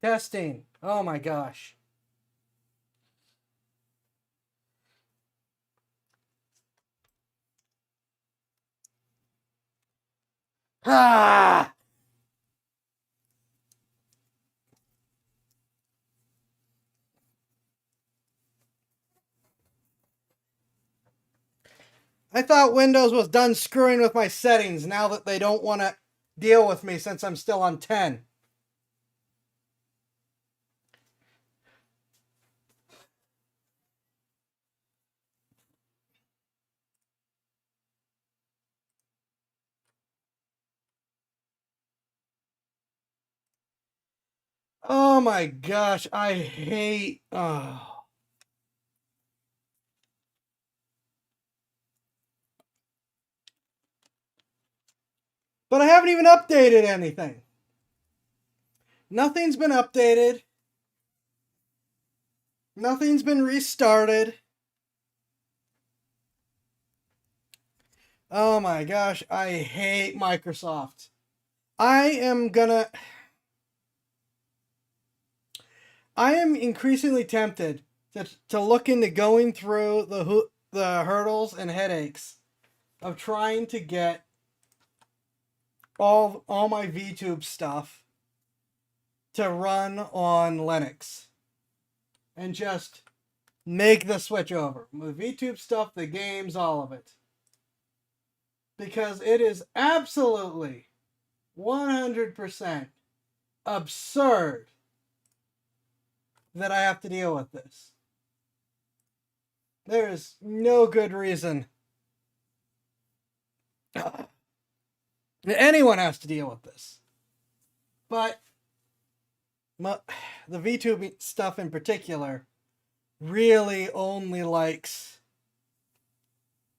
Testing. Oh my gosh. Ah! I thought Windows was done screwing with my settings now that they don't want to deal with me since I'm still on 10. Oh my gosh, I hate. Oh. But I haven't even updated anything. Nothing's been updated. Nothing's been restarted. Oh my gosh, I hate Microsoft. I am gonna. I am increasingly tempted to look into going through the hurdles and headaches of trying to get all my VTube stuff to run on Linux and just make the switch over. The VTube stuff, the games, all of it. Because it is absolutely 100% absurd that I have to deal with this. There is no good reason that anyone has to deal with this. But the VTube stuff in particular really only likes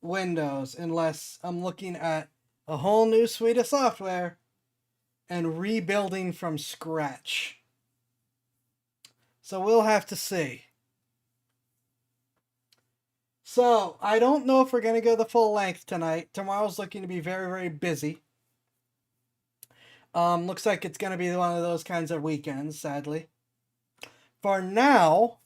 Windows unless I'm looking at a whole new suite of software and rebuilding from scratch. So we'll have to see. So I don't know if we're going to go the full length tonight. Tomorrow's looking to be very, very busy. Looks like it's going to be one of those kinds of weekends, sadly. For now,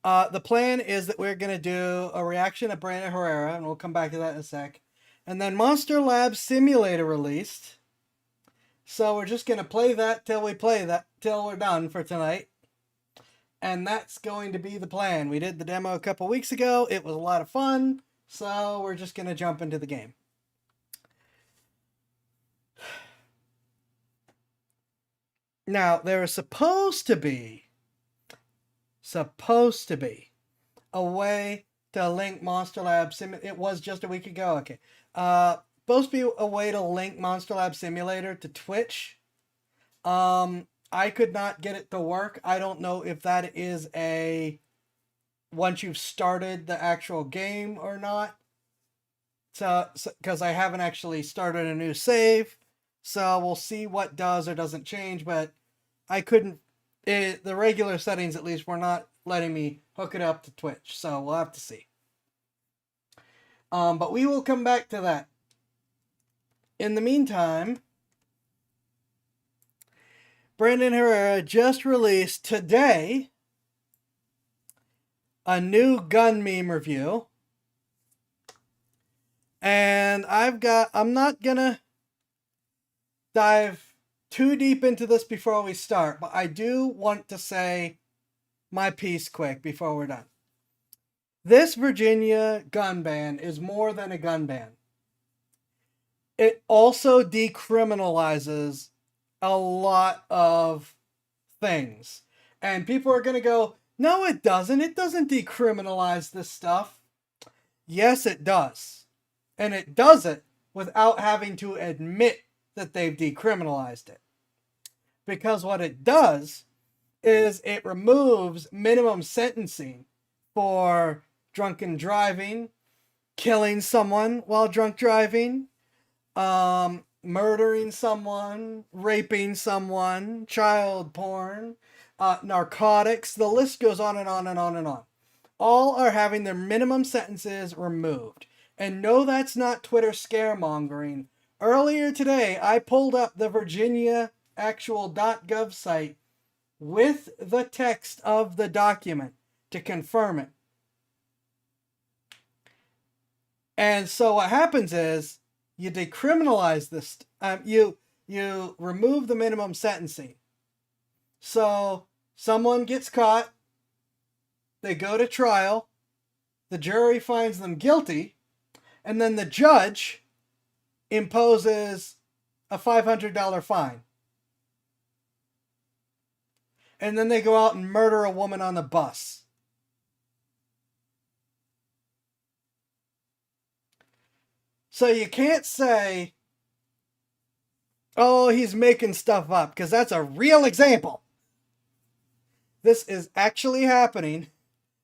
the plan is that we're going to do a reaction of Brandon Herrera, and we'll come back to that in a sec. And then Monster Lab Simulator released. So we're just going to play that till we're done for tonight. And that's going to be the plan. We did the demo a couple weeks ago. It was a lot of fun. So we're just going to jump into the game. Now, there is supposed to be a way to link Monster Lab Simulator. It was just a week ago. Okay. Supposed to be a way to link Monster Lab Simulator to Twitch. I could not get it to work. I don't know if that is once you've started the actual game or not. So because I haven't actually started a new save. So we'll see what does or doesn't change, but I couldn't. The regular settings, at least, were not letting me hook it up to Twitch. So we'll have to see. But we will come back to that. In the meantime, Brandon Herrera just released today a new gun meme review. And I'm not gonna dive too deep into this before we start, but I do want to say my piece quick before we're done. This Virginia gun ban is more than a gun ban. It also decriminalizes a lot of things. And people are going to go, no, it doesn't. It doesn't decriminalize this stuff. Yes, it does. And it does it without having to admit that they've decriminalized it. Because what it does is it removes minimum sentencing for drunken driving, killing someone while drunk driving, murdering someone, raping someone, child porn, narcotics. The list goes on and on and on and on. All are having their minimum sentences removed. And no, that's not Twitter scaremongering. Earlier today, I pulled up the Virginia actual .gov site with the text of the document to confirm it. And so what happens is you decriminalize this. You remove the minimum sentencing. So someone gets caught. They go to trial. The jury finds them guilty. And then the judge imposes a $500 fine. And then they go out and murder a woman on the bus. So you can't say, oh, he's making stuff up, because that's a real example. This is actually happening,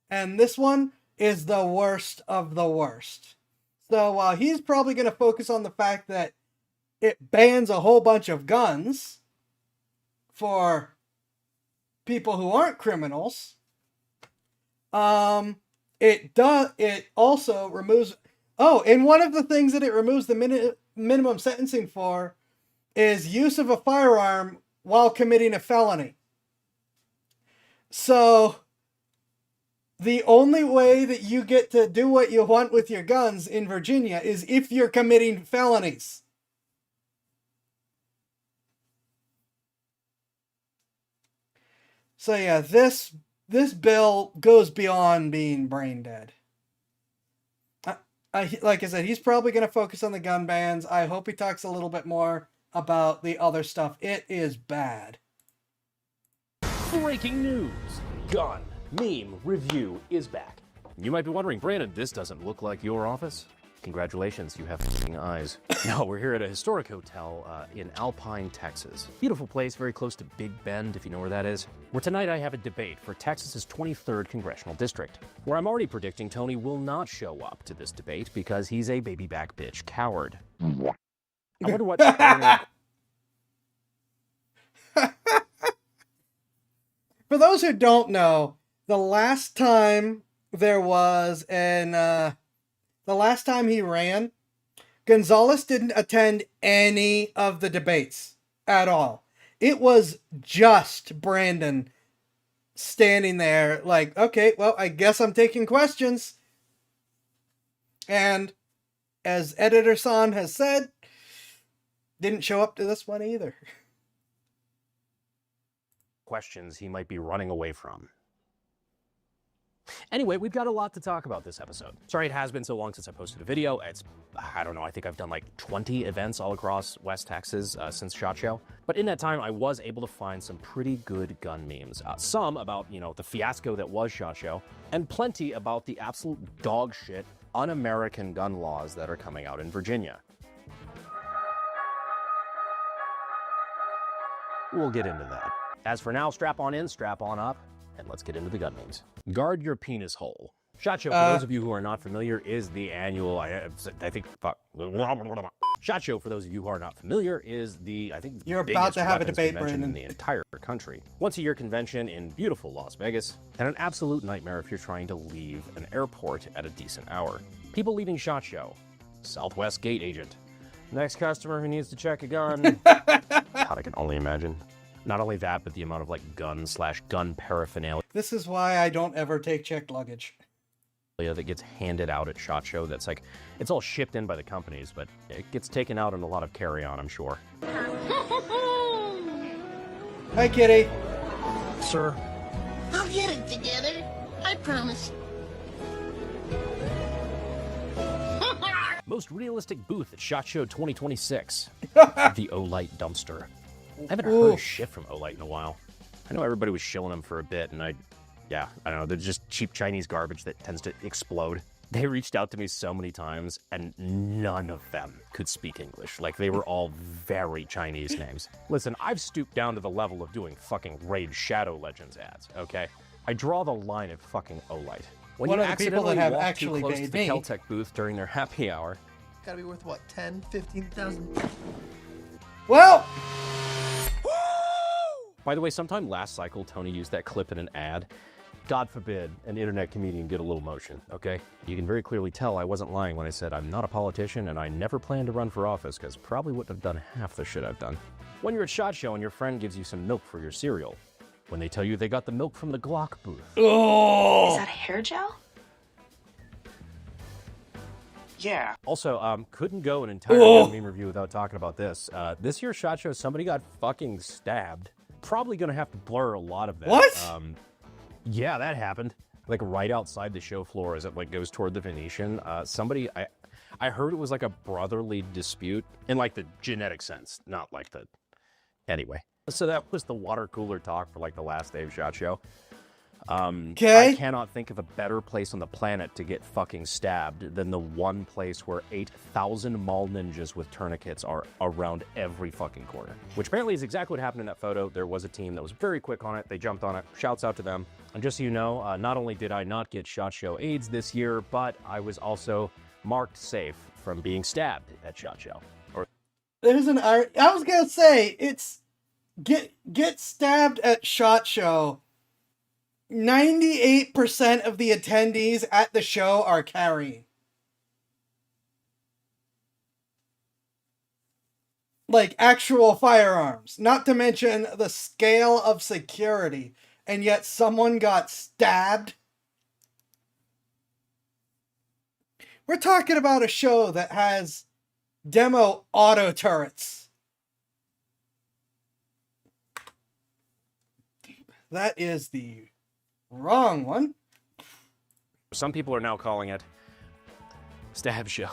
and this one is the worst of the worst. So while he's probably going to focus on the fact that it bans a whole bunch of guns for people who aren't criminals, it also removes... Oh, and one of the things that it removes the minimum sentencing for is use of a firearm while committing a felony. So the only way that you get to do what you want with your guns in Virginia is if you're committing felonies. So yeah, this bill goes beyond being brain dead. Like I said, he's probably going to focus on the gun bans. I hope he talks a little bit more about the other stuff. It is bad. Breaking news. Gun meme review is back. You might be wondering, Brandon, this doesn't look like your office. Congratulations, you have f***ing eyes. No, we're here at a historic hotel in Alpine, Texas. Beautiful place, very close to Big Bend, if you know where that is. Where tonight I have a debate for Texas's 23rd Congressional District, where I'm already predicting Tony will not show up to this debate because he's a baby back bitch coward. I wonder what... For those who don't know, the last time there was the last time he ran, Gonzalez didn't attend any of the debates at all. It was just Brandon standing there like, okay, well, I guess I'm taking questions. And as Editor San has said, didn't show up to this one either. Questions he might be running away from. Anyway, we've got a lot to talk about this episode. Sorry it has been so long since I posted a video. I don't know, I think I've done like 20 events all across West Texas since SHOT Show. But in that time, I was able to find some pretty good gun memes. Some about, the fiasco that was SHOT Show, and plenty about the absolute dog shit, un-American gun laws that are coming out in Virginia. We'll get into that. As for now, strap on in, strap on up, and let's get into the gun memes. Guard your penis hole. SHOT Show, for those of you who are not familiar, is the annual, SHOT Show, for those of you who are not familiar, is the, You're about to have a debate, Brandon. In the entire country. Once a year convention in beautiful Las Vegas, and an absolute nightmare if you're trying to leave an airport at a decent hour. People leaving SHOT Show. Southwest Gate agent. Next customer who needs to check a gun. God, I can only imagine. Not only that, but the amount of gun paraphernalia. This is why I don't ever take checked luggage. That gets handed out at SHOT Show. That's like, it's all shipped in by the companies, but it gets taken out in a lot of carry-on, I'm sure. Hi, kitty. Sir. I'll get it together. I promise. Most realistic booth at SHOT Show 2026. The Olight dumpster. I haven't heard shit from Olight in a while. I know everybody was shilling them for a bit, and I don't know, they're just cheap Chinese garbage that tends to explode. They reached out to me so many times, and none of them could speak English. Like, they were all very Chinese names. Listen, I've stooped down to the level of doing fucking Raid Shadow Legends ads, okay? I draw the line at fucking Olight. When One you of the people that accidentally have walk actually too close to made the me. Keltec booth during their happy hour... Gotta be worth, what, 10, 15,000? Well... By the way, sometime last cycle, Tony used that clip in an ad. God forbid an internet comedian get a little motion, okay? You can very clearly tell I wasn't lying when I said I'm not a politician and I never plan to run for office, because probably wouldn't have done half the shit I've done. When you're at SHOT Show and your friend gives you some milk for your cereal, when they tell you they got the milk from the Glock booth. Oh, Is that a hair gel? Yeah. Also, couldn't go an entire Oh. meme review without talking about this. This year's SHOT Show, somebody got fucking stabbed. Probably gonna have to blur a lot of that. What? Yeah, that happened. Like right outside the show floor as it like goes toward the Venetian. Somebody, I heard it was like a brotherly dispute in like the genetic sense, not like the. Anyway, so that was the water cooler talk for like the last day of SHOT Show. Okay. I cannot think of a better place on the planet to get fucking stabbed than the one place where 8,000 mall ninjas with tourniquets are around every fucking corner. Which apparently is exactly what happened in that photo. There was a team that was very quick on it. They jumped on it. Shouts out to them. And just so you know, not only did I not get SHOT Show AIDS this year, but I was also marked safe from being stabbed at SHOT Show. there's an. I was gonna say it's get stabbed at SHOT Show. 98% of the attendees at the show are carrying. Like actual firearms. Not to mention the scale of security. And yet someone got stabbed. We're talking about a show that has demo auto turrets. That is the wrong one. Some people are now calling it Stab Show.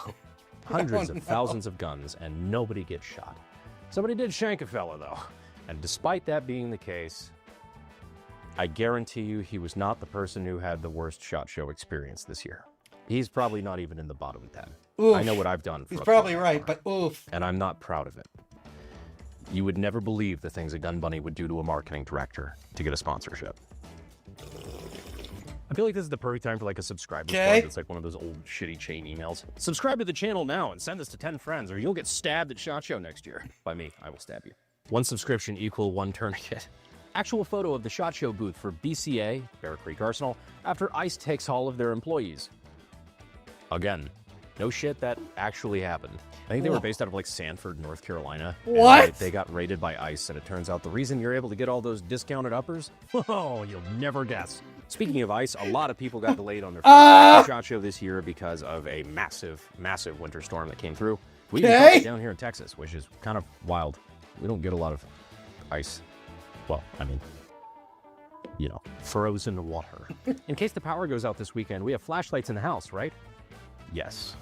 Hundreds Oh, of no. thousands of guns and nobody gets shot. Somebody did shank a fella though. And despite that being the case, I guarantee you he was not the person who had the worst SHOT Show experience this year. He's probably not even in the bottom 10. Oof. I know what I've done for He's a probably club right, bar, but oof. and I'm not proud of it. You would never believe the things a gun bunny would do to a marketing director to get a sponsorship. I feel like this is the perfect time for like a subscriber Okay. plug. It's like one of those old shitty chain emails. Subscribe to the channel now and send this to 10 friends or you'll get stabbed at SHOT Show next year. By me, I will stab you. One subscription equal one tourniquet. Actual photo of the SHOT Show booth for BCA, Bear Creek Arsenal, after ICE takes all of their employees. Again, no shit, that actually happened. I think they were based out of like Sanford, North Carolina. and What? They got raided by ICE, and it turns out the reason you're able to get all those discounted uppers, oh, you'll never guess. Speaking of ICE, a lot of people got delayed on their first SHOT Show this year because of a massive, massive winter storm that came through. We even felt Okay. it down here in Texas, which is kind of wild. We don't get a lot of ice. Well, I mean, you know, frozen water. In case the power goes out this weekend, we have flashlights in the house, right? Yes.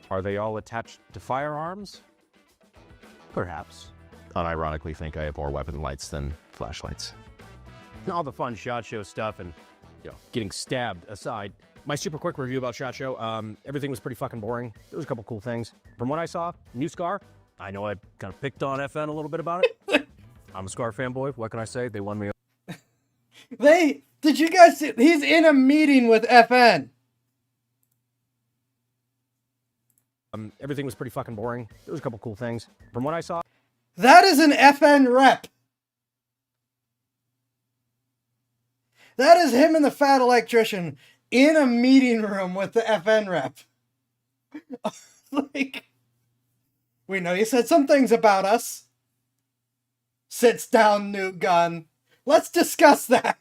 Are they all attached to firearms? Perhaps. Unironically think I have more weapon lights than flashlights. All the fun SHOT Show stuff and, you know, getting stabbed aside, my super quick review about SHOT Show, everything was pretty fucking boring. There was a couple cool things. From what I saw, new Scar. I know I kind of picked on FN a little bit about it. I'm a Scar fanboy. What can I say? They won me. Did you guys see? He's in a meeting with FN. Everything was pretty fucking boring. There was a couple cool things. From what I saw, That is an FN rep. That is him and the fat electrician in a meeting room with the FN rep. Like, we know you said some things about us. Sits down, Newt Gunn. Let's discuss that.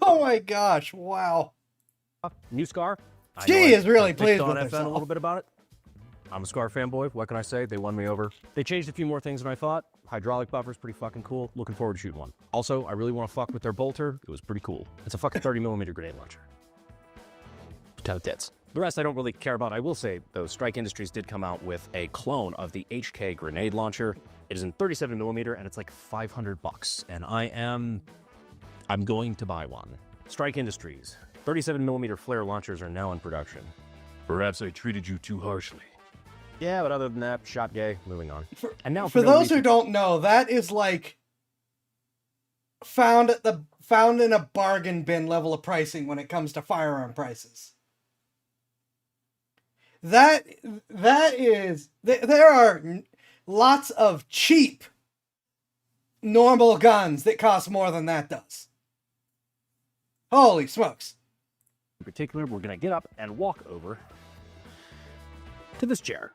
Oh my gosh, wow. new Scar. I She know I is really picked pleased on with FN herself. a little bit about it. I'm a Scar fanboy. What can I say? They won me over. They changed a few more things than I thought. Hydraulic buffer's pretty fucking cool. Looking forward to shooting one. Also, I really want to fuck with their bolter. It was pretty cool. It's a fucking 30mm grenade launcher. Ton of tits. The rest I don't really care about. I will say, though, Strike Industries did come out with a clone of the HK grenade launcher. It is in 37mm and it's like $500. And I'm going to buy one. Strike Industries. 37mm flare launchers are now in production. Perhaps I treated you too harshly. Yeah, but other than that, shot gay. Moving on. And now For no those who reason- don't know, that is like found in a bargain bin level of pricing when it comes to firearm prices. There are lots of cheap normal guns that cost more than that does. Holy smokes. in particular, we're gonna get up and walk over to this chair.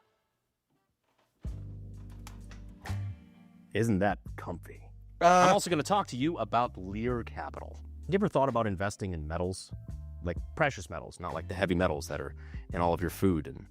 Isn't that comfy? I'm Uh, also going to talk to you about Lear Capital. You ever thought about investing in metals? Like precious metals, not like the heavy metals that are in all of your food and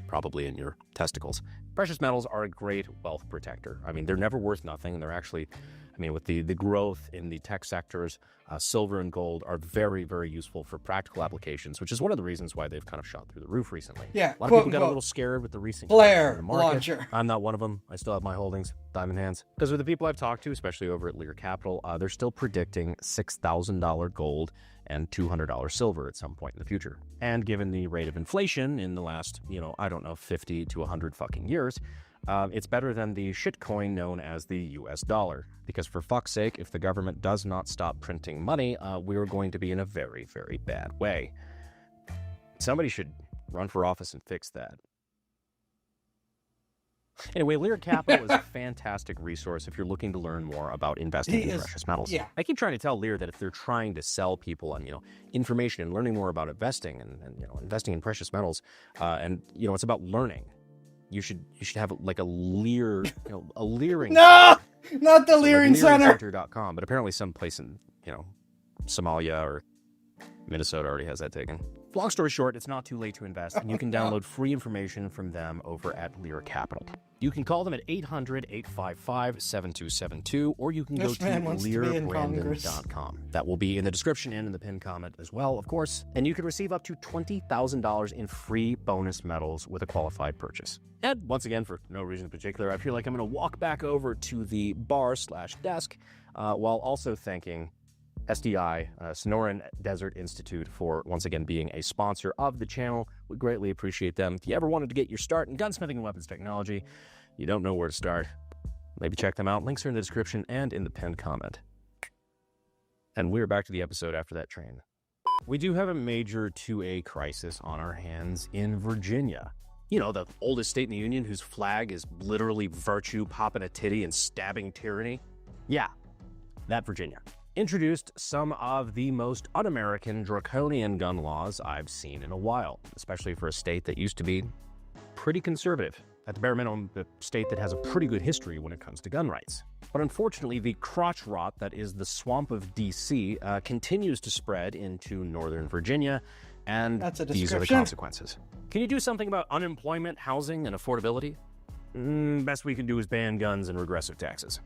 probably in your testicles. Precious metals are a great wealth protector. I mean, they're never worth nothing, and they're actually, I mean, with the growth in the tech sectors, silver and gold are very, very useful for practical applications, which is one of the reasons why they've kind of shot through the roof recently. Yeah, A lot of quote, people got a unquote, little scared with the recent flare crashes in the market. launcher. I'm not one of them. I still have my holdings, diamond hands. Because with the people I've talked to, especially over at Lear Capital, they're still predicting $6,000 gold and $200 silver at some point in the future. And given the rate of inflation in the last, 50 to 100 fucking years, it's better than the shitcoin known as the US dollar. Because for fuck's sake, if the government does not stop printing money, we're going to be in a very, very bad way. Somebody should run for office and fix that. Anyway, Lear Capital is a fantastic resource if you're looking to learn more about investing in precious metals. Yeah. I keep trying to tell Lear that if they're trying to sell people on, information and learning more about investing and investing in precious metals, and it's about learning. You should have like a Lear, a Learing. No, not the So, like, Learing Center. LearingCenter.com, but apparently some place in, Somalia or Minnesota already has that taken. Long story short, it's not too late to invest, and you can download free information from them over at Lear Capital. You can call them at 800-855-7272, or you can go This to man wants to be in Congress. learbrandon.com. That will be in the description and in the pinned comment as well, of course. And you can receive up to $20,000 in free bonus medals with a qualified purchase. And once again, for no reason in particular, I feel like I'm going to walk back over to the bar/desk while also thanking SDI, Sonoran Desert Institute, for once again being a sponsor of the channel. We greatly appreciate them. If you ever wanted to get your start in gunsmithing and weapons technology, you don't know where to start, maybe check them out. Links are in the description and in the pinned comment. And we're back to the episode after that train. We do have a major 2A crisis on our hands in Virginia. The oldest state in the Union whose flag is literally virtue popping a titty and stabbing tyranny. Yeah, that Virginia introduced some of the most un-American, draconian gun laws I've seen in a while, especially for a state that used to be pretty conservative. At the bare minimum, the state that has a pretty good history when it comes to gun rights. But unfortunately, the crotch rot that is the swamp of D.C. Continues to spread into Northern Virginia, and That's a these are the description. consequences. Can you do something about unemployment, housing, and affordability? Best we can do is ban guns and regressive taxes.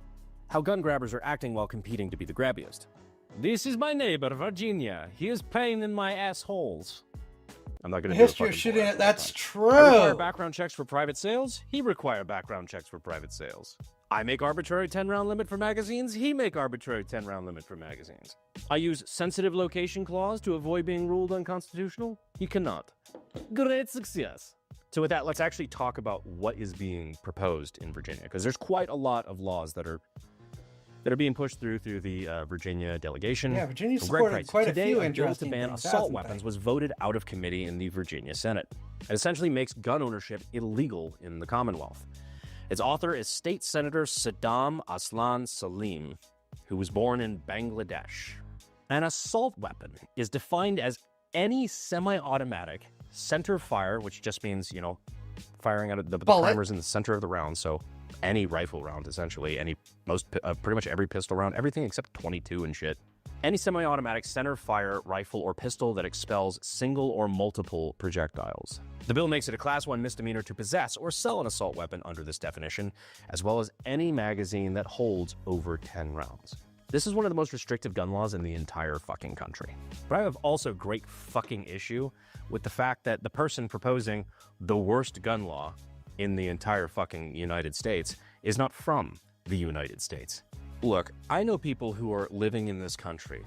How gun grabbers are acting while competing to be the grabbiest. This is my neighbor, Virginia. He is pain in my assholes. I'm not The going to do a history of fucking shooting Borat it. That's time. I require true. background checks for private sales. He require background checks for private sales. I make arbitrary 10-round limit for magazines. He make arbitrary 10-round limit for magazines. I use sensitive location clause to avoid being ruled unconstitutional. He cannot. Great success. So with that, let's actually talk about what is being proposed in Virginia, because there's quite a lot of laws that are being pushed through the Virginia delegation. Yeah, Virginia from Greg supported Price. quite a Today, few a bill interesting to ban things, assault hasn't weapons they? was voted out of committee in the Virginia Senate. It essentially makes gun ownership illegal in the Commonwealth. Its author is State Senator Saddam Aslan Salim, who was born in Bangladesh. An assault weapon is defined as any semi-automatic center fire, which just means, firing out of the Bullet. primers in the center of the round. So any rifle round, essentially, pretty much every pistol round, everything except 22 and shit. Any semi-automatic center fire rifle or pistol that expels single or multiple projectiles. The bill makes it a Class 1 misdemeanor to possess or sell an assault weapon under this definition, as well as any magazine that holds over 10 rounds. This is one of the most restrictive gun laws in the entire fucking country. But I have also great fucking issue with the fact that the person proposing the worst gun law in the entire fucking United States is not from the United States. Look, I know people who are living in this country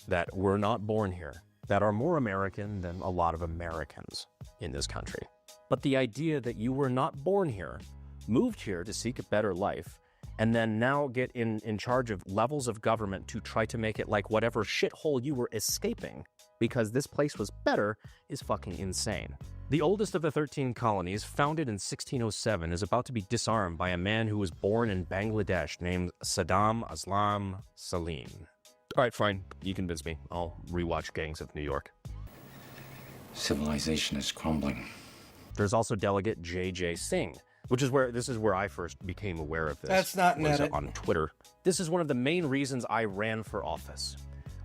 that were not born here, that are more American than a lot of Americans in this country. But the idea that you were not born here, moved here to seek a better life, and then now get in charge of levels of government to try to make it like whatever shithole you were escaping because this place was better is fucking insane. The oldest of the 13 colonies, founded in 1607, is about to be disarmed by a man who was born in Bangladesh named Saddam Aslam Salim. All right, fine. You convince me. I'll rewatch Gangs of New York. Civilization is crumbling. There's also Delegate J.J. Singh, Which is where this is where I first became aware of this. That's not was Reddit. on Twitter. This is one of the main reasons I ran for office.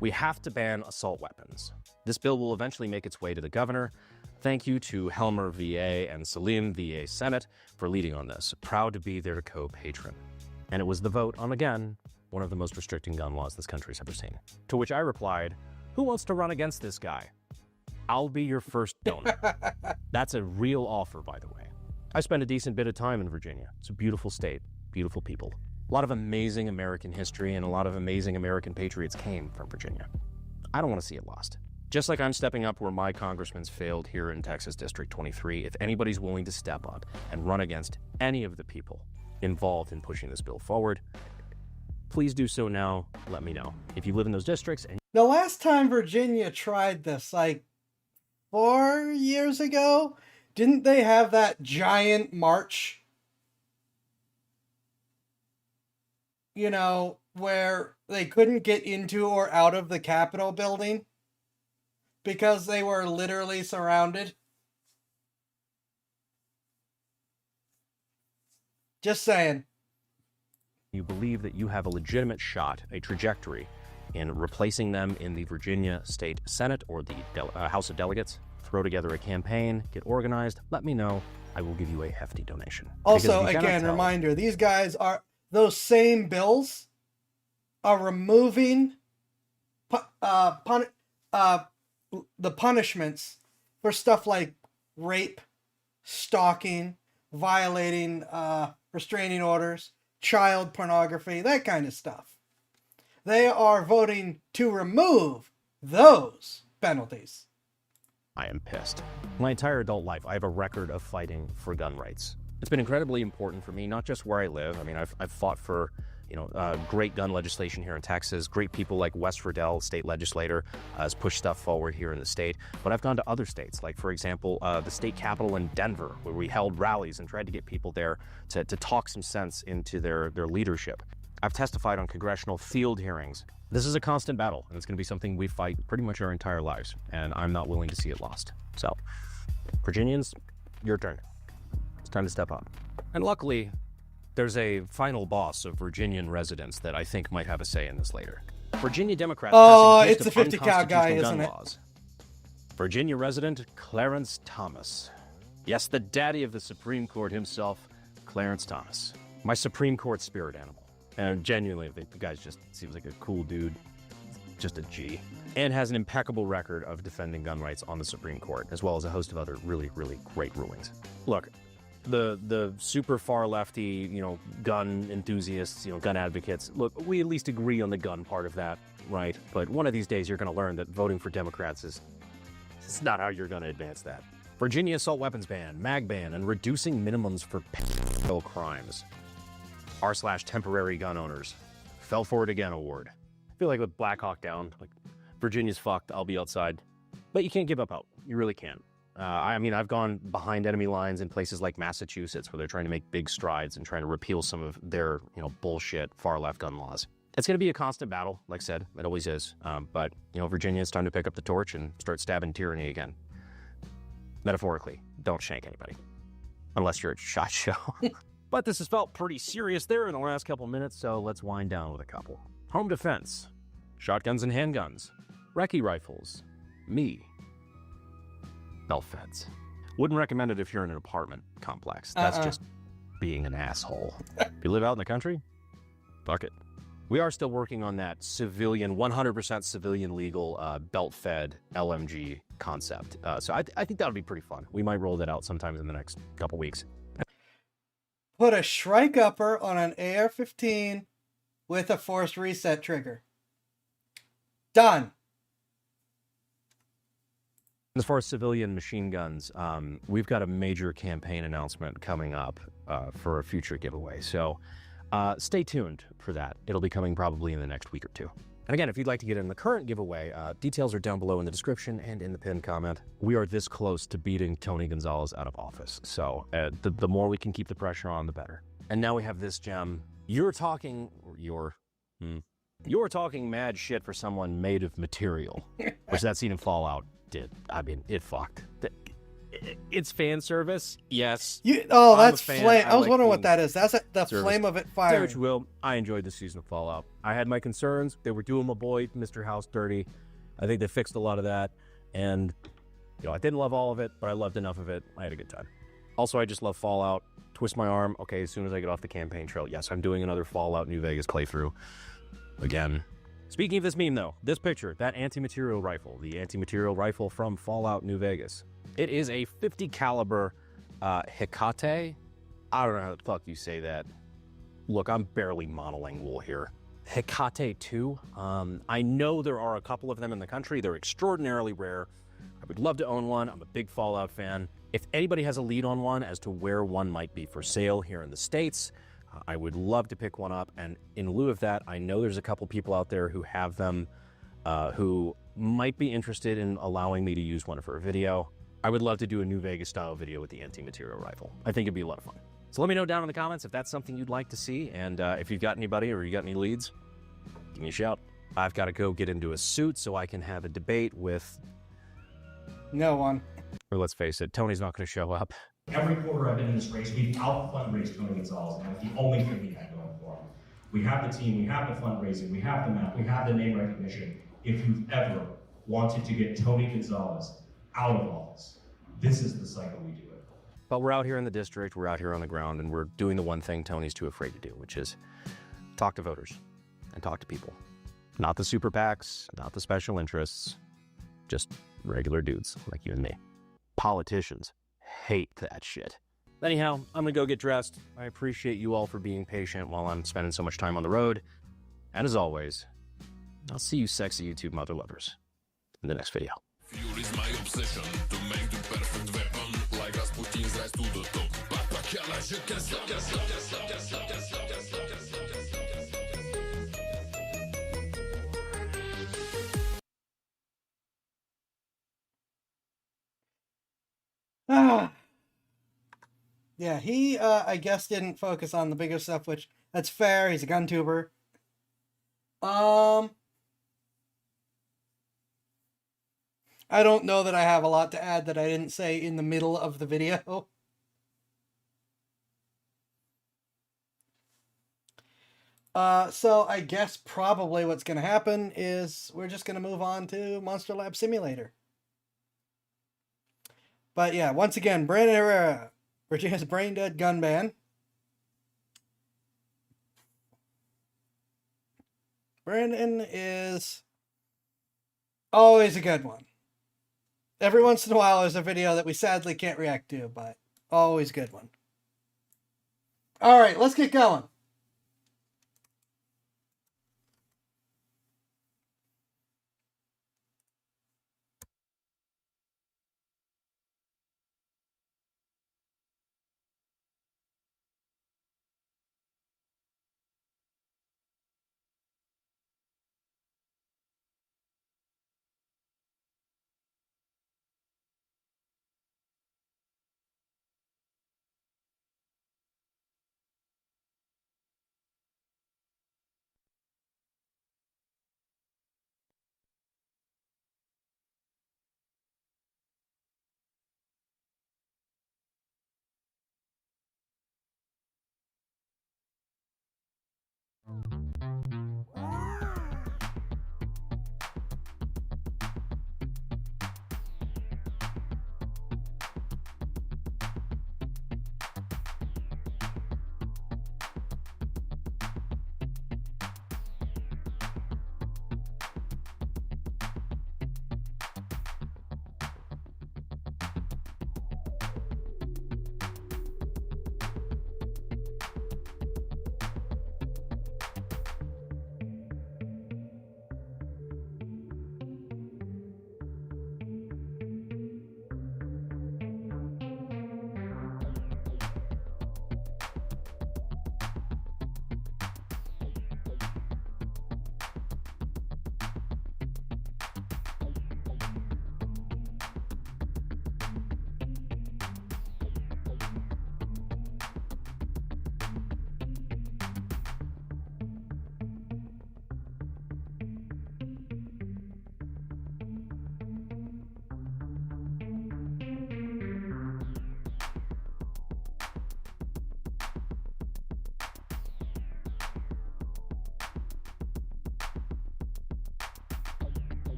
We have to ban assault weapons. This bill will eventually make its way to the governor. Thank you to Helmer VA and Salim VA Senate for leading on this. Proud to be their co-patron. And it was the vote on, again, one of the most restricting gun laws this country's ever seen. To which I replied, who wants to run against this guy? I'll be your first donor. That's a real offer, by the way. I spent a decent bit of time in Virginia. It's a beautiful state, beautiful people. A lot of amazing American history and a lot of amazing American patriots came from Virginia. I don't want to see it lost. Just like I'm stepping up where my congressman's failed here in Texas District 23, if anybody's willing to step up and run against any of the people involved in pushing this bill forward, please do so now. Let me know. If you live in those districts and The last time Virginia tried this, like 4 years ago, didn't they have that giant march? You know, where they couldn't get into or out of the Capitol building because they were literally surrounded. Just saying. you believe that you have a legitimate shot, a trajectory, in replacing them in the Virginia State Senate or the House of Delegates, throw together a campaign, get organized, let me know. I will give you a hefty donation. Also, Because if you again, cannot tell- reminder, these guys are, those same bills are removing the punishments for stuff like rape, stalking, violating restraining orders, child pornography, that kind of stuff. They are voting to remove those penalties. I am pissed. My entire adult life, I have a record of fighting for gun rights. It's been incredibly important for me, not just where I live. I mean, I've fought for, great gun legislation here in Texas. Great people like Wes Friedel, state legislator, has pushed stuff forward here in the state. But I've gone to other states, like, for example, the state capitol in Denver, where we held rallies and tried to get people there to talk some sense into their leadership. I've testified on congressional field hearings. This is a constant battle, and it's going to be something we fight pretty much our entire lives, and I'm not willing to see it lost. So, Virginians, your turn. It's time to step up. And luckily, there's a final boss of Virginian residents that I think might have a say in this later. Virginia Democrats Oh, passing a it's list the of 50 cal guy, unconstitutional isn't gun it? laws. Virginia resident Clarence Thomas. Yes, the daddy of the Supreme Court himself, Clarence Thomas. My Supreme Court spirit animal. And genuinely, I think the guy just seems like a cool dude. Just a G. And has an impeccable record of defending gun rights on the Supreme Court, as well as a host of other really, really great rulings. Look, the super far lefty, gun enthusiasts, gun advocates, look, we at least agree on the gun part of that, right? But one of these days you're going to learn that voting for Democrats it's not how you're going to advance that. Virginia assault weapons ban, mag ban, and reducing minimums for pedophile crimes. r/temporary gun owners. Fell for it again award. I feel like with Black Hawk Down, like, Virginia's fucked, I'll be outside. But you can't give up hope. You really can't. I've gone behind enemy lines in places like Massachusetts where they're trying to make big strides and trying to repeal some of their, bullshit far-left gun laws. It's going to be a constant battle, like I said. It always is. But Virginia, it's time to pick up the torch and start stabbing tyranny again. Metaphorically, don't shank anybody. Unless you're at SHOT Show. But this has felt pretty serious there in the last couple minutes, so let's wind down with a couple. Home defense, shotguns and handguns, recce rifles, me, belt feds. Wouldn't recommend it if you're in an apartment complex. That's just being an asshole. If you live out in the country, fuck it. We are still working on that civilian, 100% civilian legal belt-fed LMG concept. So I think that would be pretty fun. We might roll that out sometime in the next couple weeks. Put a Shrike Upper on an AR-15 with a forced reset trigger. Done. As far as civilian machine guns, we've got a major campaign announcement coming up for a future giveaway. So stay tuned for that. It'll be coming probably in the next week or two. And again, if you'd like to get in the current giveaway, details are down below in the description and in the pinned comment. We are this close to beating Tony Gonzalez out of office. So the more we can keep the pressure on, the better. And now we have this gem. You're talking mad shit for someone made of material, which that scene in Fallout did. I mean, it fucked. It's fan service, yes. Oh, I'm a that's fan. flame. I I was like wondering what being that is. That's the service. flame of it Say firing. what you will, I enjoyed the season of Fallout. I had my concerns. They were doing my boy, Mr. House, dirty. I think they fixed a lot of that. And, I didn't love all of it, but I loved enough of it. I had a good time. Also, I just love Fallout. Twist my arm. Okay, as soon as I get off the campaign trail, yes, I'm doing another Fallout New Vegas playthrough. Again. Speaking of this meme, though, this picture, that anti-material rifle, the anti-material rifle from Fallout New Vegas. It is a 50 caliber Hecate. I don't know how the fuck you say that. Look, I'm barely monolingual here. Hecate 2. I know there are a couple of them in the country. They're extraordinarily rare. I would love to own one. I'm a big Fallout fan. If anybody has a lead on one as to where one might be for sale here in the States, I would love to pick one up. And in lieu of that, I know there's a couple people out there who have them who might be interested in allowing me to use one for a video. I would love to do a New Vegas style video with the anti-material rifle. I think it'd be a lot of fun. So let me know down in the comments if that's something you'd like to see. And if you've got anybody or you got any leads, give me a shout. I've got to go get into a suit so I can have a debate with... No one. Or let's face it, Tony's not going to show up. Every quarter I've been in this race, we've out-fundraised Tony Gonzalez, and that's the only thing we had going for him. We have the team, we have the fundraising, we have the map, we have the name recognition. If you've ever wanted to get Tony Gonzalez out of office, this is the cycle we do it. But we're out here in the district, we're out here on the ground, and we're doing the one thing Tony's too afraid to do, which is talk to voters and talk to people. Not the super PACs, not the special interests, just regular dudes like you and me. Politicians hate that shit. Anyhow, I'm gonna go get dressed. I appreciate you all for being patient while I'm spending so much time on the road. And as always, I'll see you sexy YouTube mother lovers in the next video. Fuel is my obsession to make the perfect weapon, like Rasputin's rise to the top. Batakiala, je can stop, can stop, can stop, can stop, can stop, can stop, can stop, can stop. Ah. Yeah, he, I guess, didn't focus on the bigger stuff, which, that's fair. He's a gun tuber. I don't know that I have a lot to add that I didn't say in the middle of the video. So I guess probably what's going to happen is we're just going to move on to Monster Lab Simulator. But yeah, once again, Brandon Herrera, Virginia's Brain Dead Gun Ban. Brandon is always a good one. Every once in a while there's a video that we sadly can't react to, but always a good one. Alright, let's get going.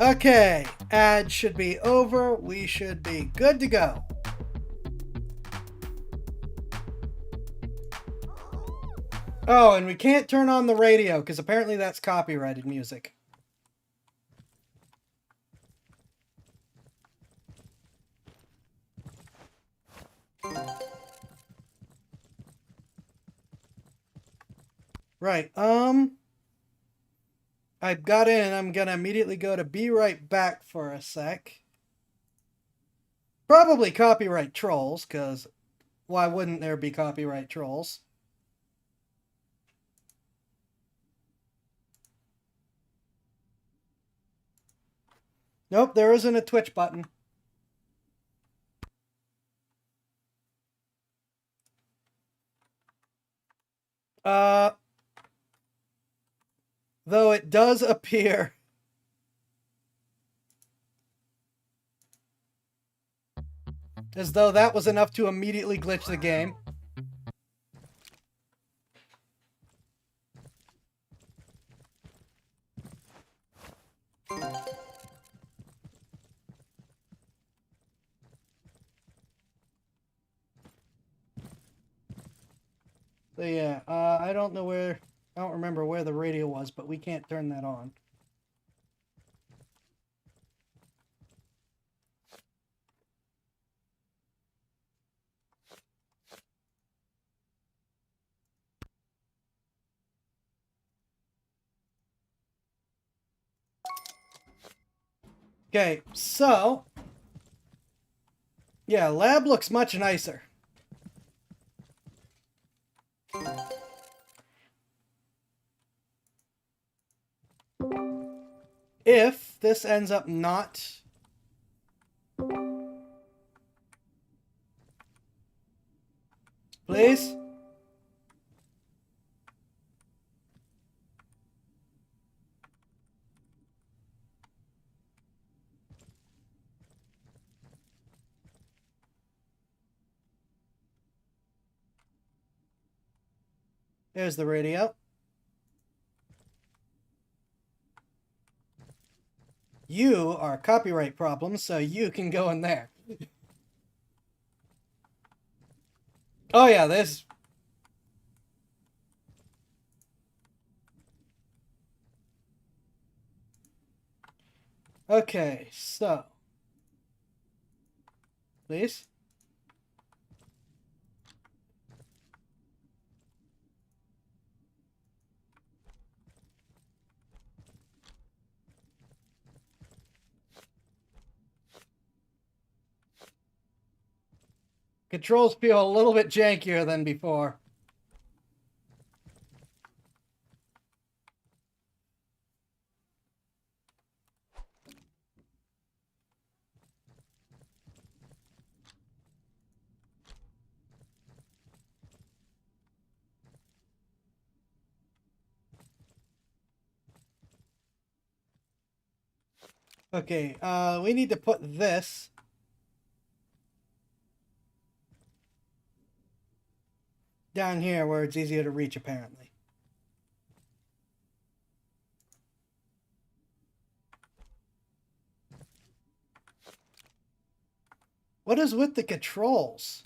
Okay, ads should be over. We should be good to go. Oh, and we can't turn on the radio because apparently that's copyrighted music. Right, I got in. I'm gonna immediately go to be right back for a sec. Probably copyright trolls, because why wouldn't there be copyright trolls? Nope, there isn't a Twitch button. Though it does appear as though that was enough to immediately glitch the game. So yeah, I don't know where, I don't remember where the radio was, but we can't turn that on. Okay, so yeah, lab looks much nicer. If this ends up not... Please? There's the radio. You are copyright problems, so you can go in there. Oh yeah, this... Okay, so... Please? Controls feel a little bit jankier than before. Okay, we need to put this down here where it's easier to reach, apparently. What is with the controls?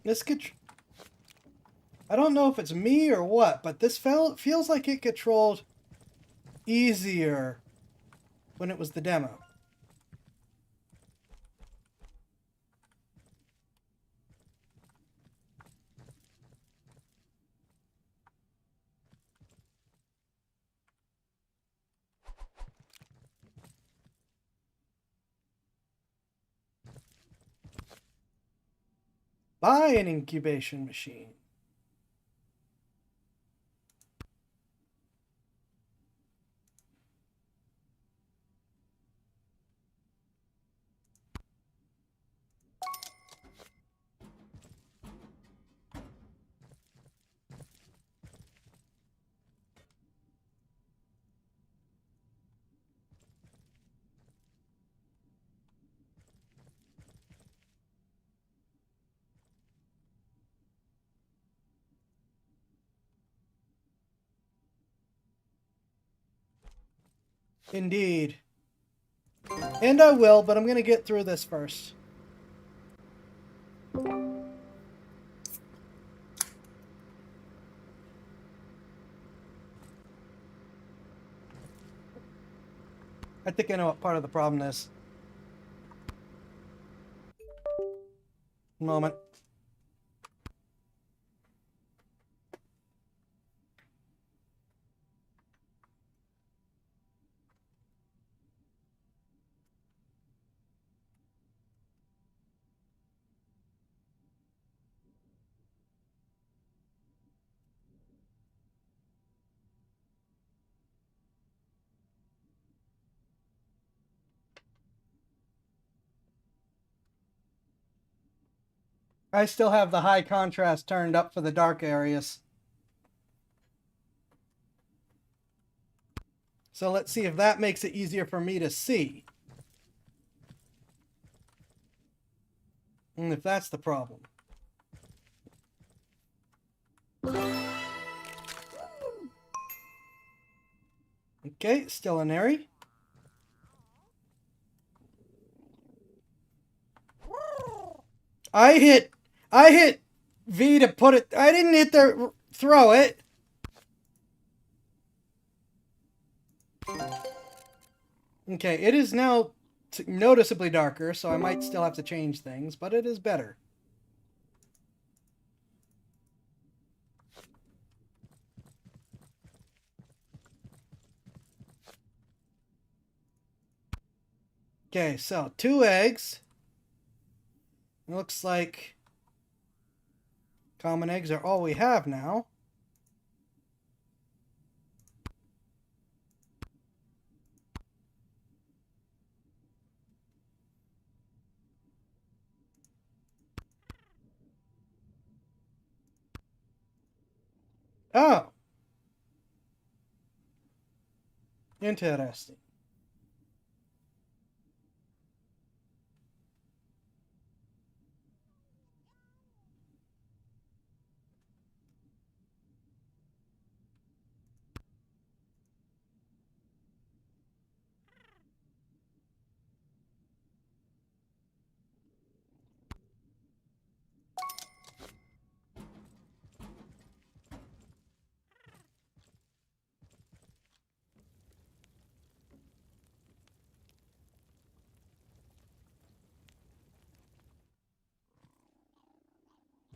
This I don't know if it's me or what, but this feels like it controlled easier when it was the demo. Buy an incubation machine. Indeed. And I will, but I'm going to get through this first. I think I know what part of the problem is. Moment. I still have the high contrast turned up for the dark areas. So let's see if that makes it easier for me to see. And if that's the problem. Okay, still an area. I hit V to put it. I didn't hit the throw it. Okay, it is now noticeably darker, so I might still have to change things, but it is better. Okay, so 2 eggs. It looks like common eggs are all we have now. Oh. Interesting.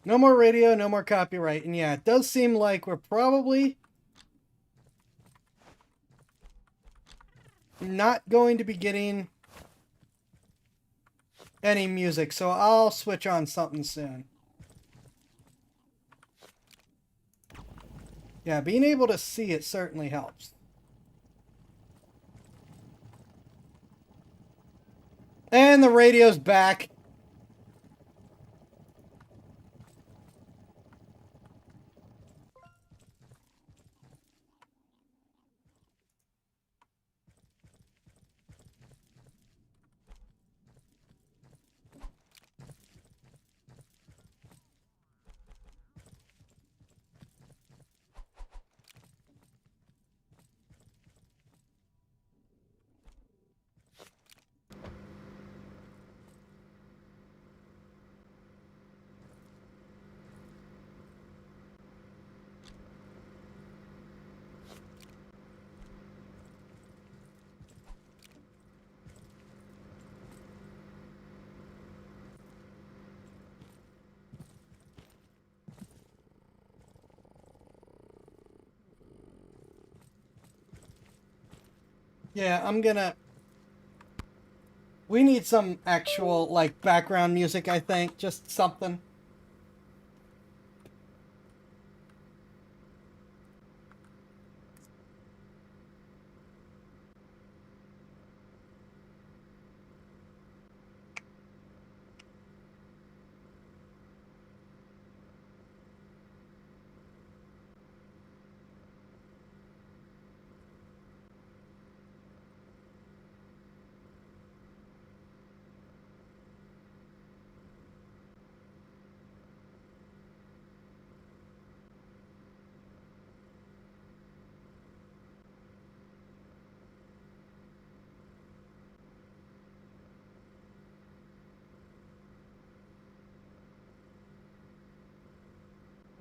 No more radio, no more copyright. And yeah, it does seem like we're probably not going to be getting any music, so I'll switch on something soon. Yeah, being able to see it certainly helps. And the radio's back. Yeah, I'm gonna... We need some actual, like, background music, I think. Just something.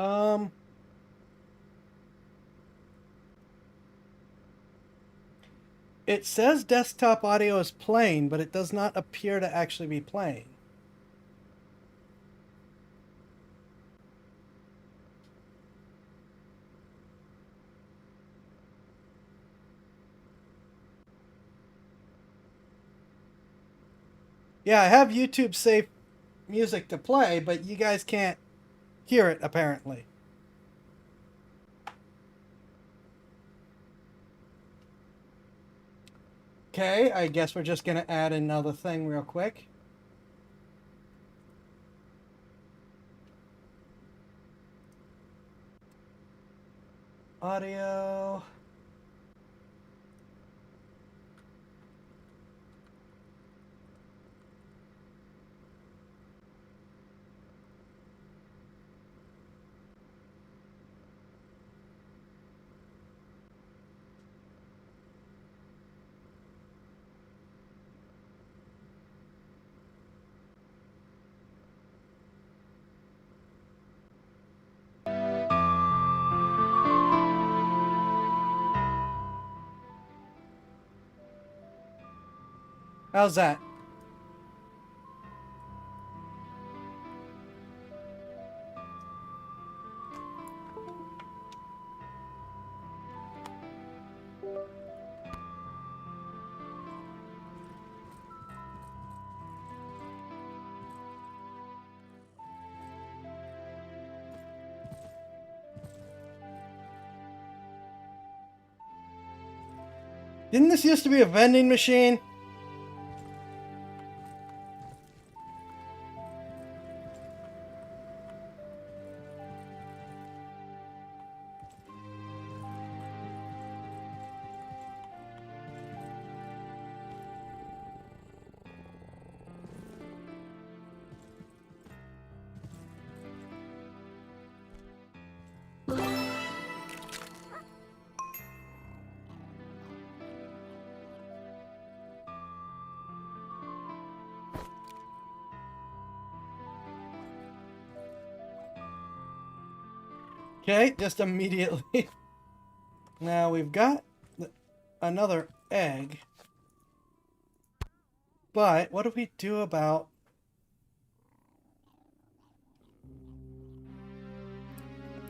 Um. It says desktop audio is playing, but it does not appear to actually be playing. Yeah, I have YouTube safe music to play, but you guys can't hear it apparently. Okay, I guess we're just gonna add another thing real quick. Audio. How's that? Didn't this used to be a vending machine? Okay, just immediately. Now we've got another egg. But what do we do about...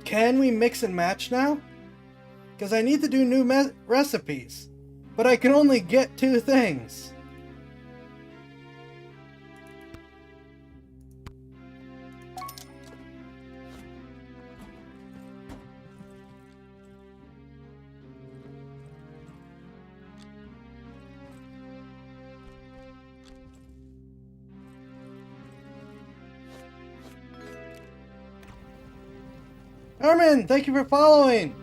Can we mix and match now? Because I need to do new recipes. But I can only get 2 things. Armin, thank you for following.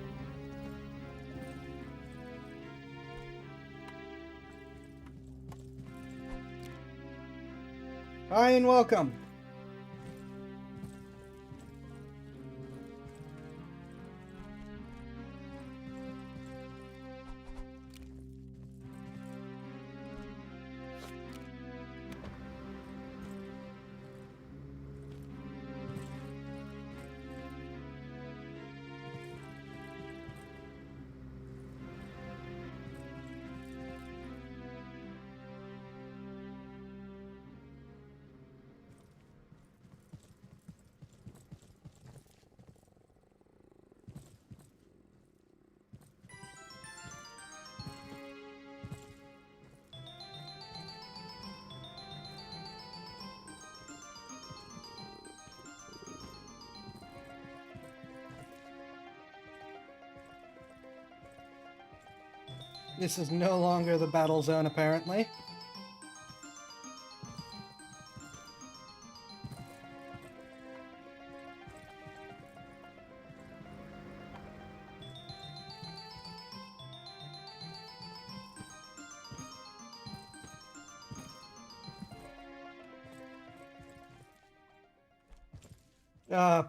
Hi and welcome. This is no longer the battle zone, apparently.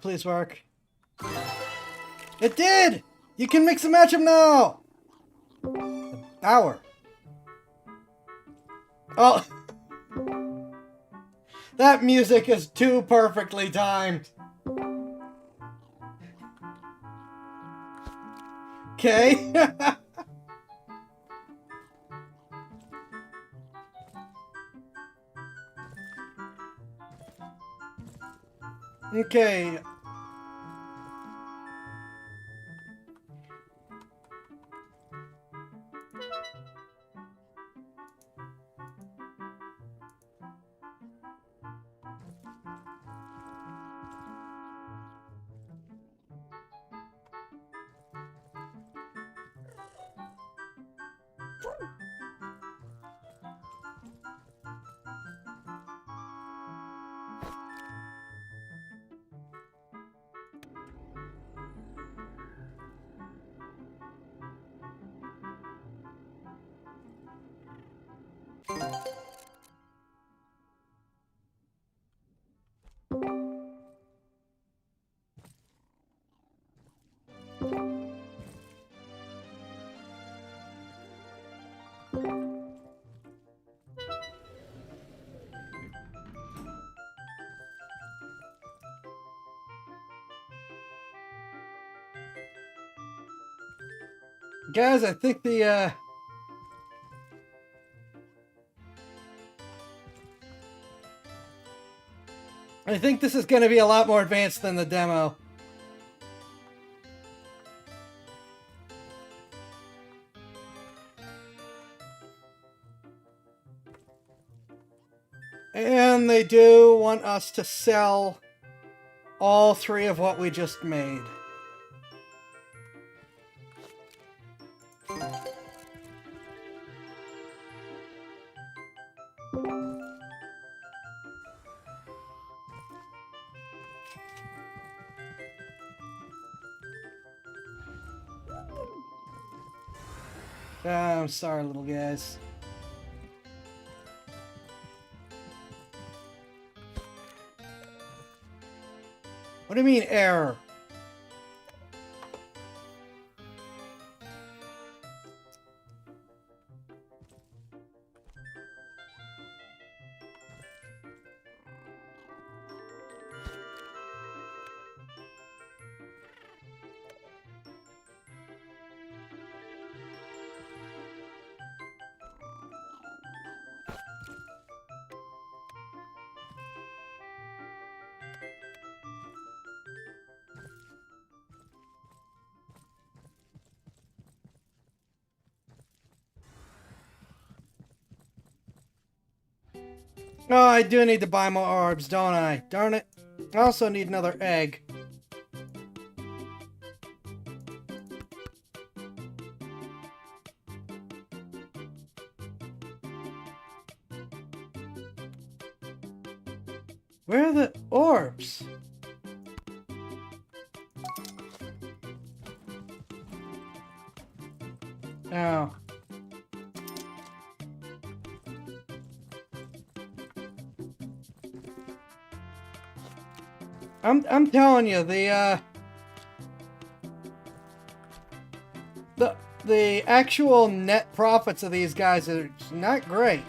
Please work. It did! You can mix and match them now! Hour. Oh! That music is too perfectly timed. Okay. Okay. Guys, I think I think this is going to be a lot more advanced than the demo. And they do want us to sell all 3 of what we just made. I'm sorry, little guys. What do you mean, error? Oh, I do need to buy more orbs, don't I? Darn it. I also need another egg. Where are the orbs? Oh. I'm telling you, the actual net profits of these guys are not great.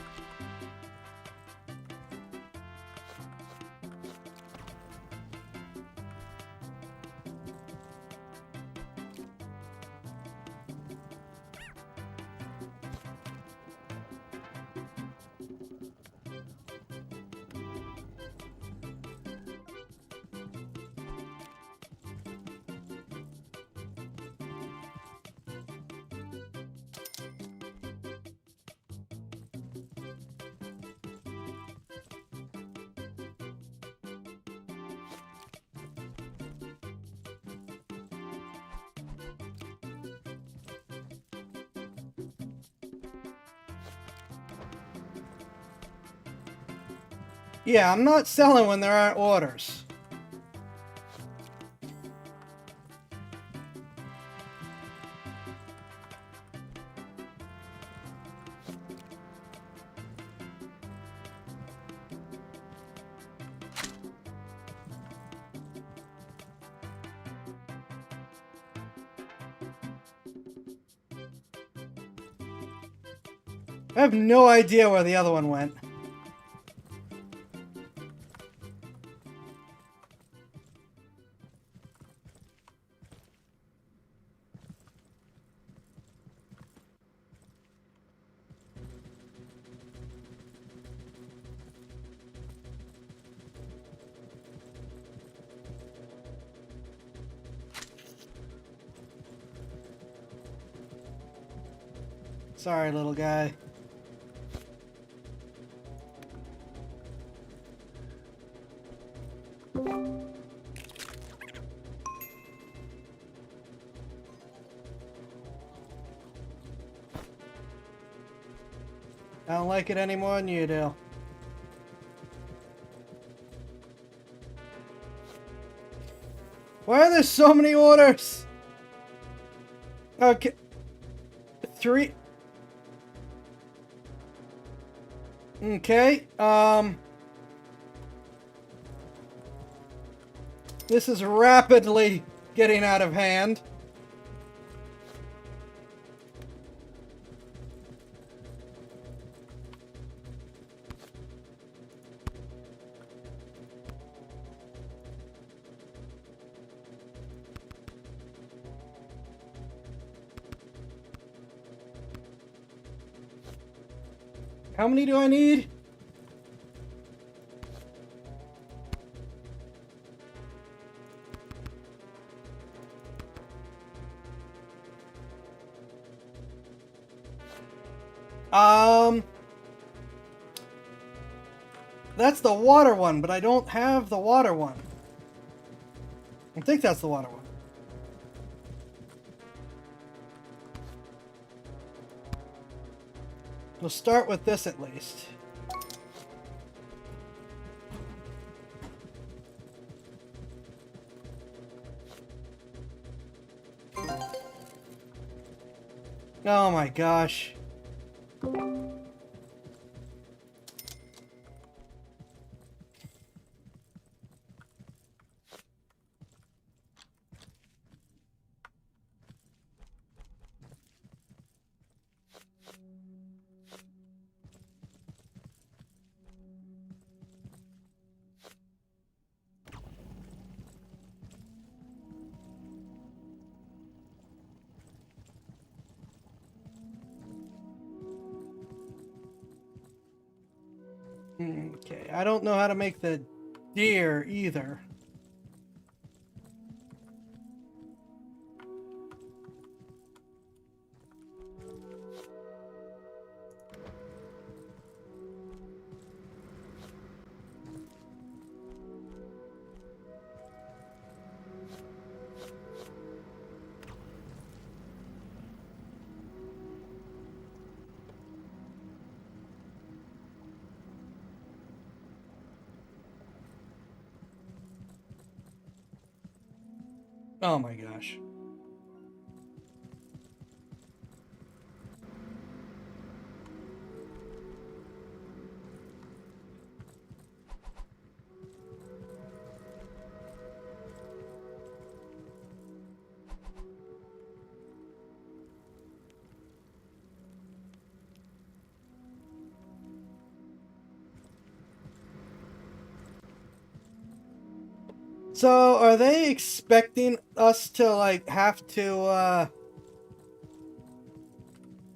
Yeah, I'm not selling when there aren't orders. I have no idea where the other one went. Sorry, little guy. I don't like it any more than you do. Why are there so many orders? Okay. 3. Okay. This is rapidly getting out of hand. How many do I need? That's the water one, but I don't have the water one. I think that's the water one. We'll start with this at least. Oh my gosh. Okay, I don't know how to make the deer either. Oh my gosh. So, are they expecting us to, like, have to,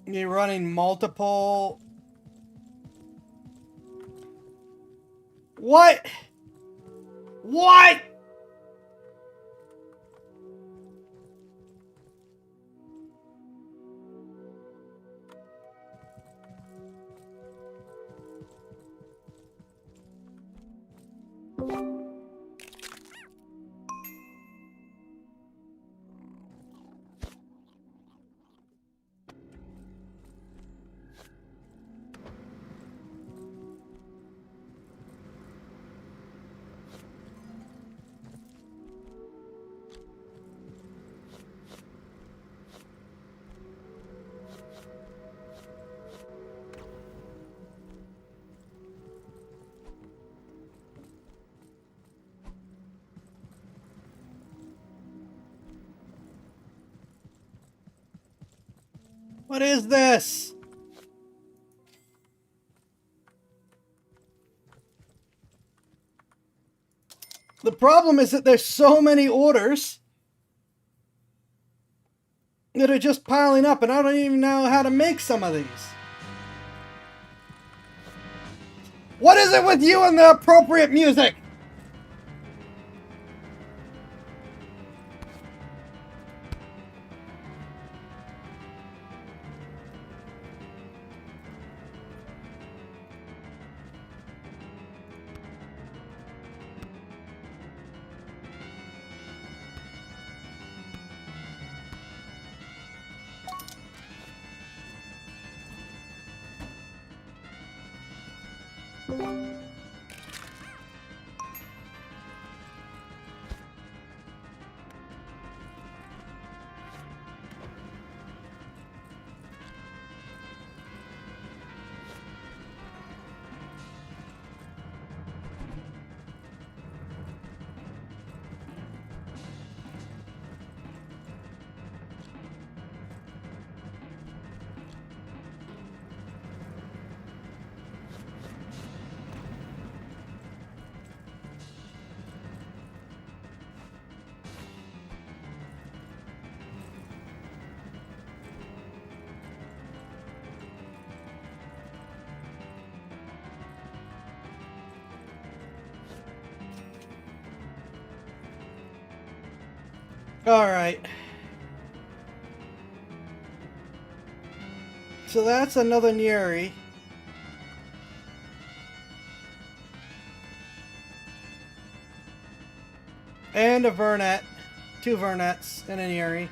be running multiple... What? What? What is this? The problem is that there's so many orders that are just piling up, and I don't even know how to make some of these. What is it with you and the appropriate music? All right. So that's another Neri. And a Vernet. 2 Vernets and a Neri.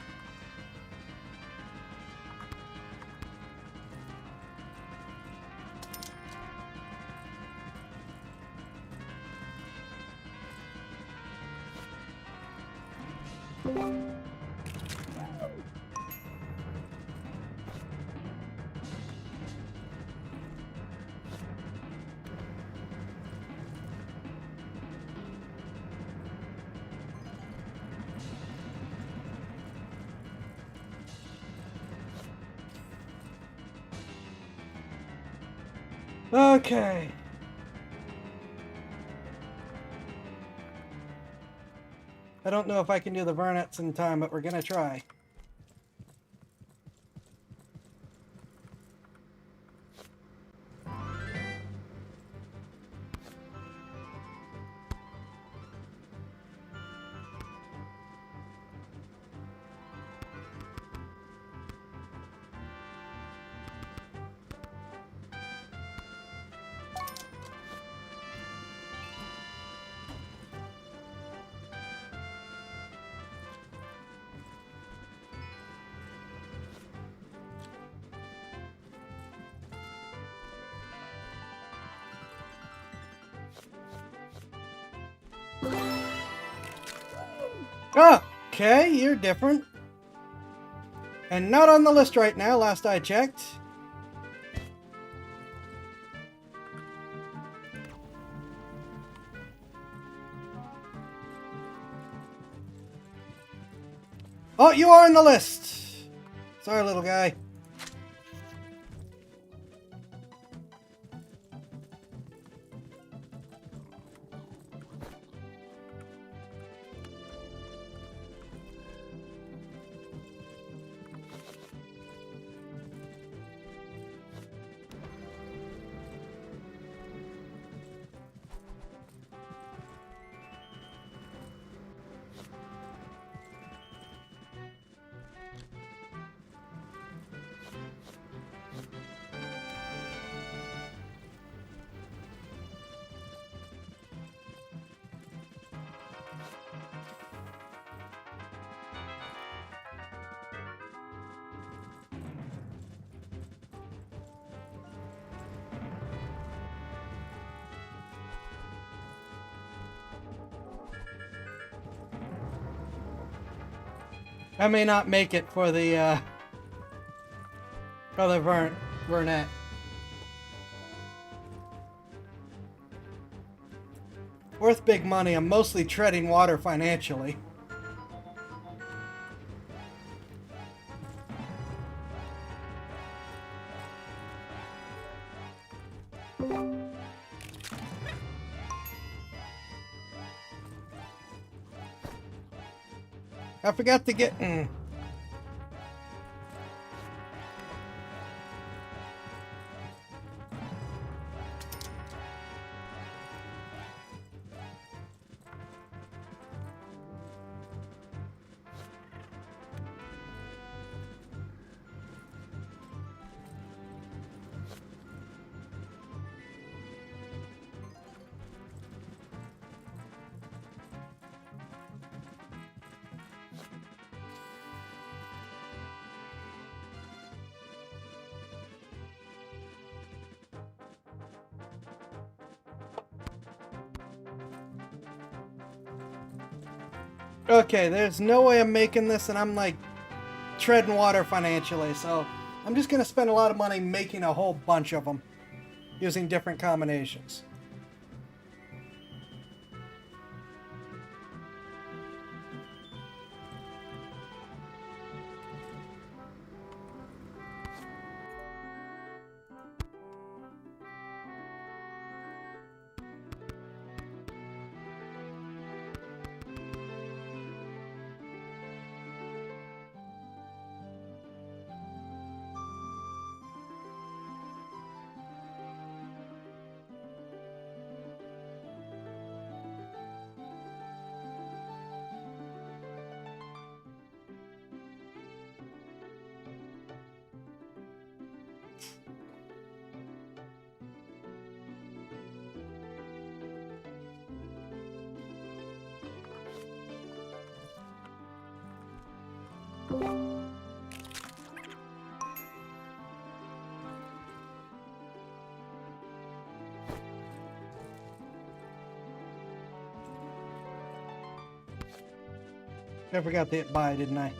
Okay. I don't know if I can do the Vernets in time, but we're gonna try. Okay, you're different. And not on the list right now, last I checked. Oh, you are on the list. Sorry, little guy. I may not make it for the Vernet. Worth big money. I'm mostly treading water financially. I forgot to get... Okay, there's no way I'm making this, and I'm like treading water financially, so I'm just gonna spend a lot of money making a whole bunch of them using different combinations. I forgot to hit buy, didn't I?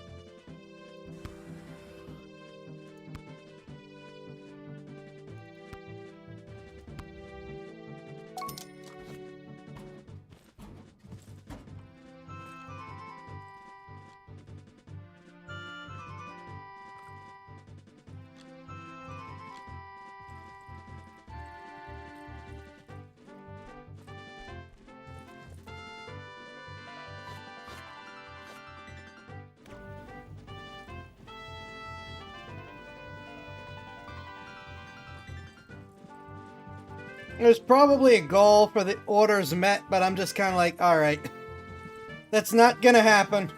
There's probably a goal for the orders met, but I'm just kind of like, alright. That's not gonna happen.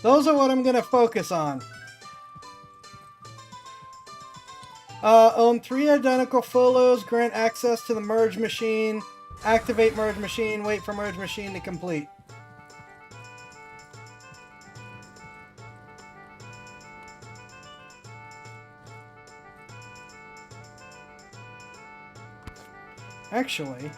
Those are what I'm going to focus on. Own 3 identical photos, grant access to the merge machine, activate merge machine, wait for merge machine to complete. Actually...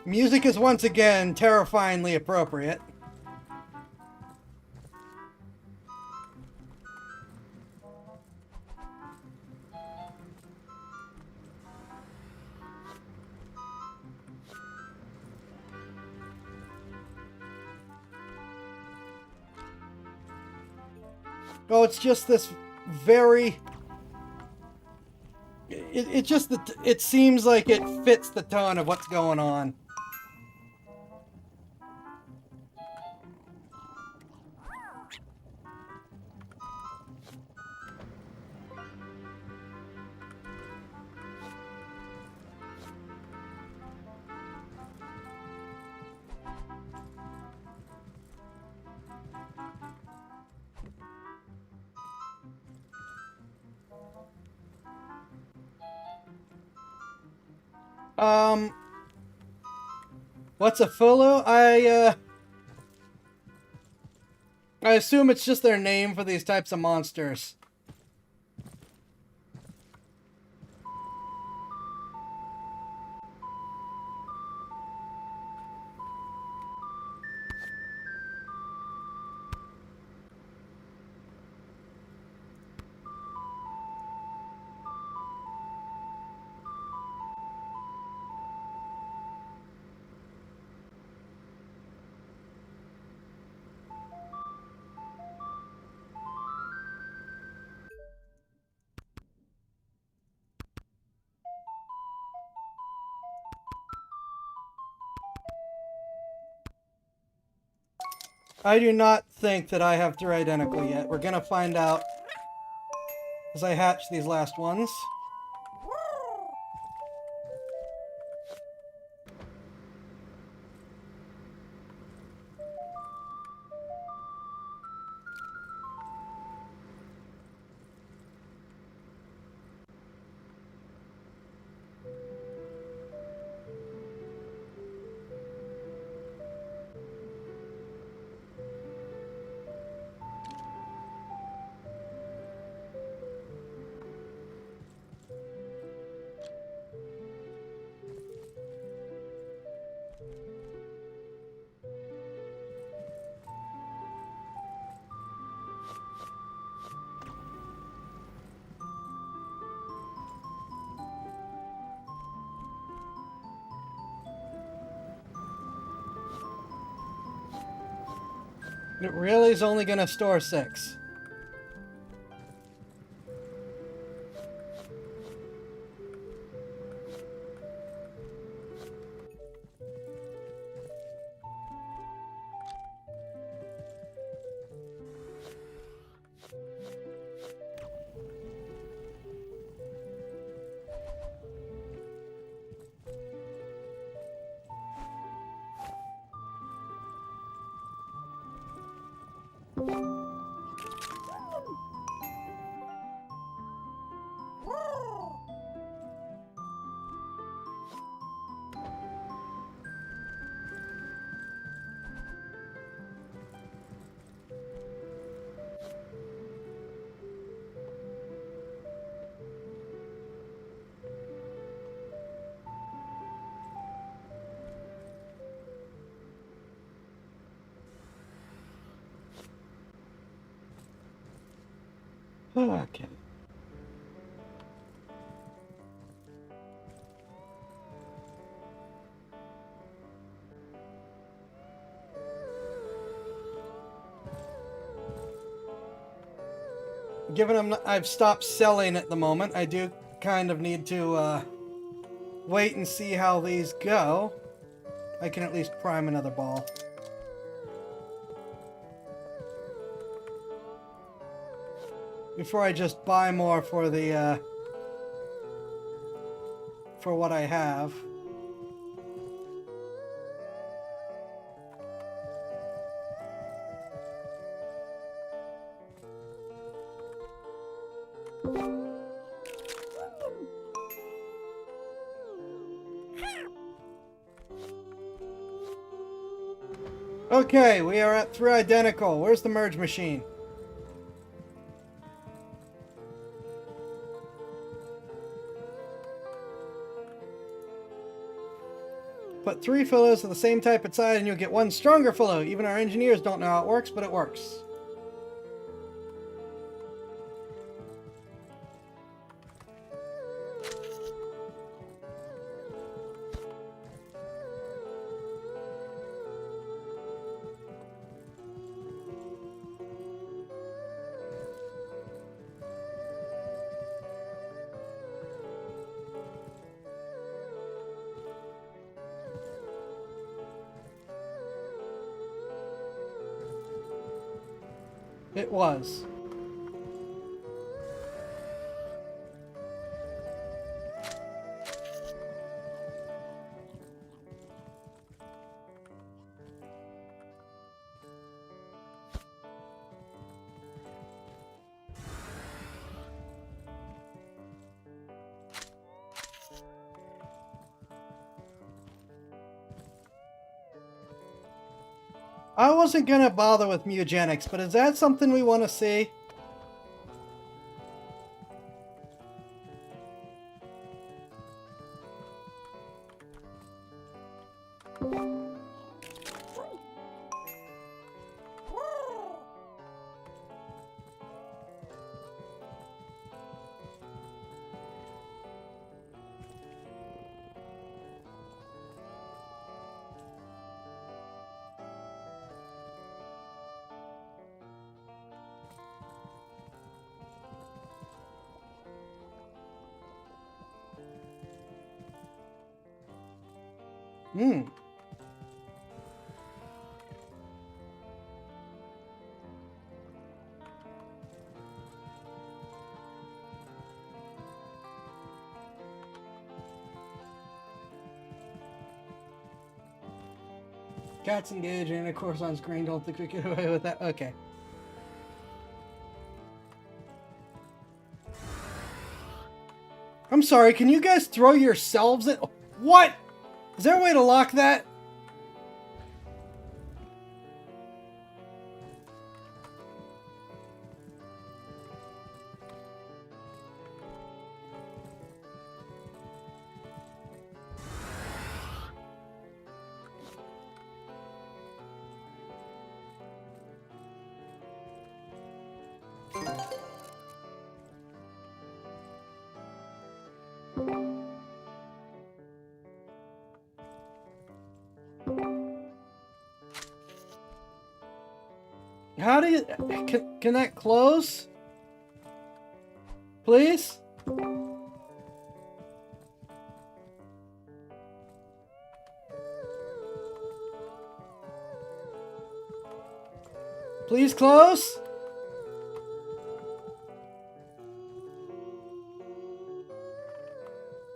Music is once again terrifyingly appropriate. Oh, it's just this very... It just... It seems like it fits the tone of what's going on. What's a Fulu? I assume it's just their name for these types of monsters. I do not think that I have 3 identical yet. We're gonna find out as I hatch these last ones. It really is only gonna store 6. Okay. Given I've stopped selling at the moment, I do kind of need to wait and see how these go. I can at least prime another ball. Before I just buy more for the for what I have. Okay, we are at 3 identical. Where's the merge machine? Put 3 Philos of the same type inside and you'll get 1 stronger Philo. Even our engineers don't know how it works, but it works. It was. I wasn't gonna bother with Mugenics, but is that something we want to see? Hmm. Cats engage and of course on screen. Don't think we get away with that. Okay. I'm sorry, can you guys throw yourselves at... What? Is there a way to lock that? How do you... Can that close? Please? Please close?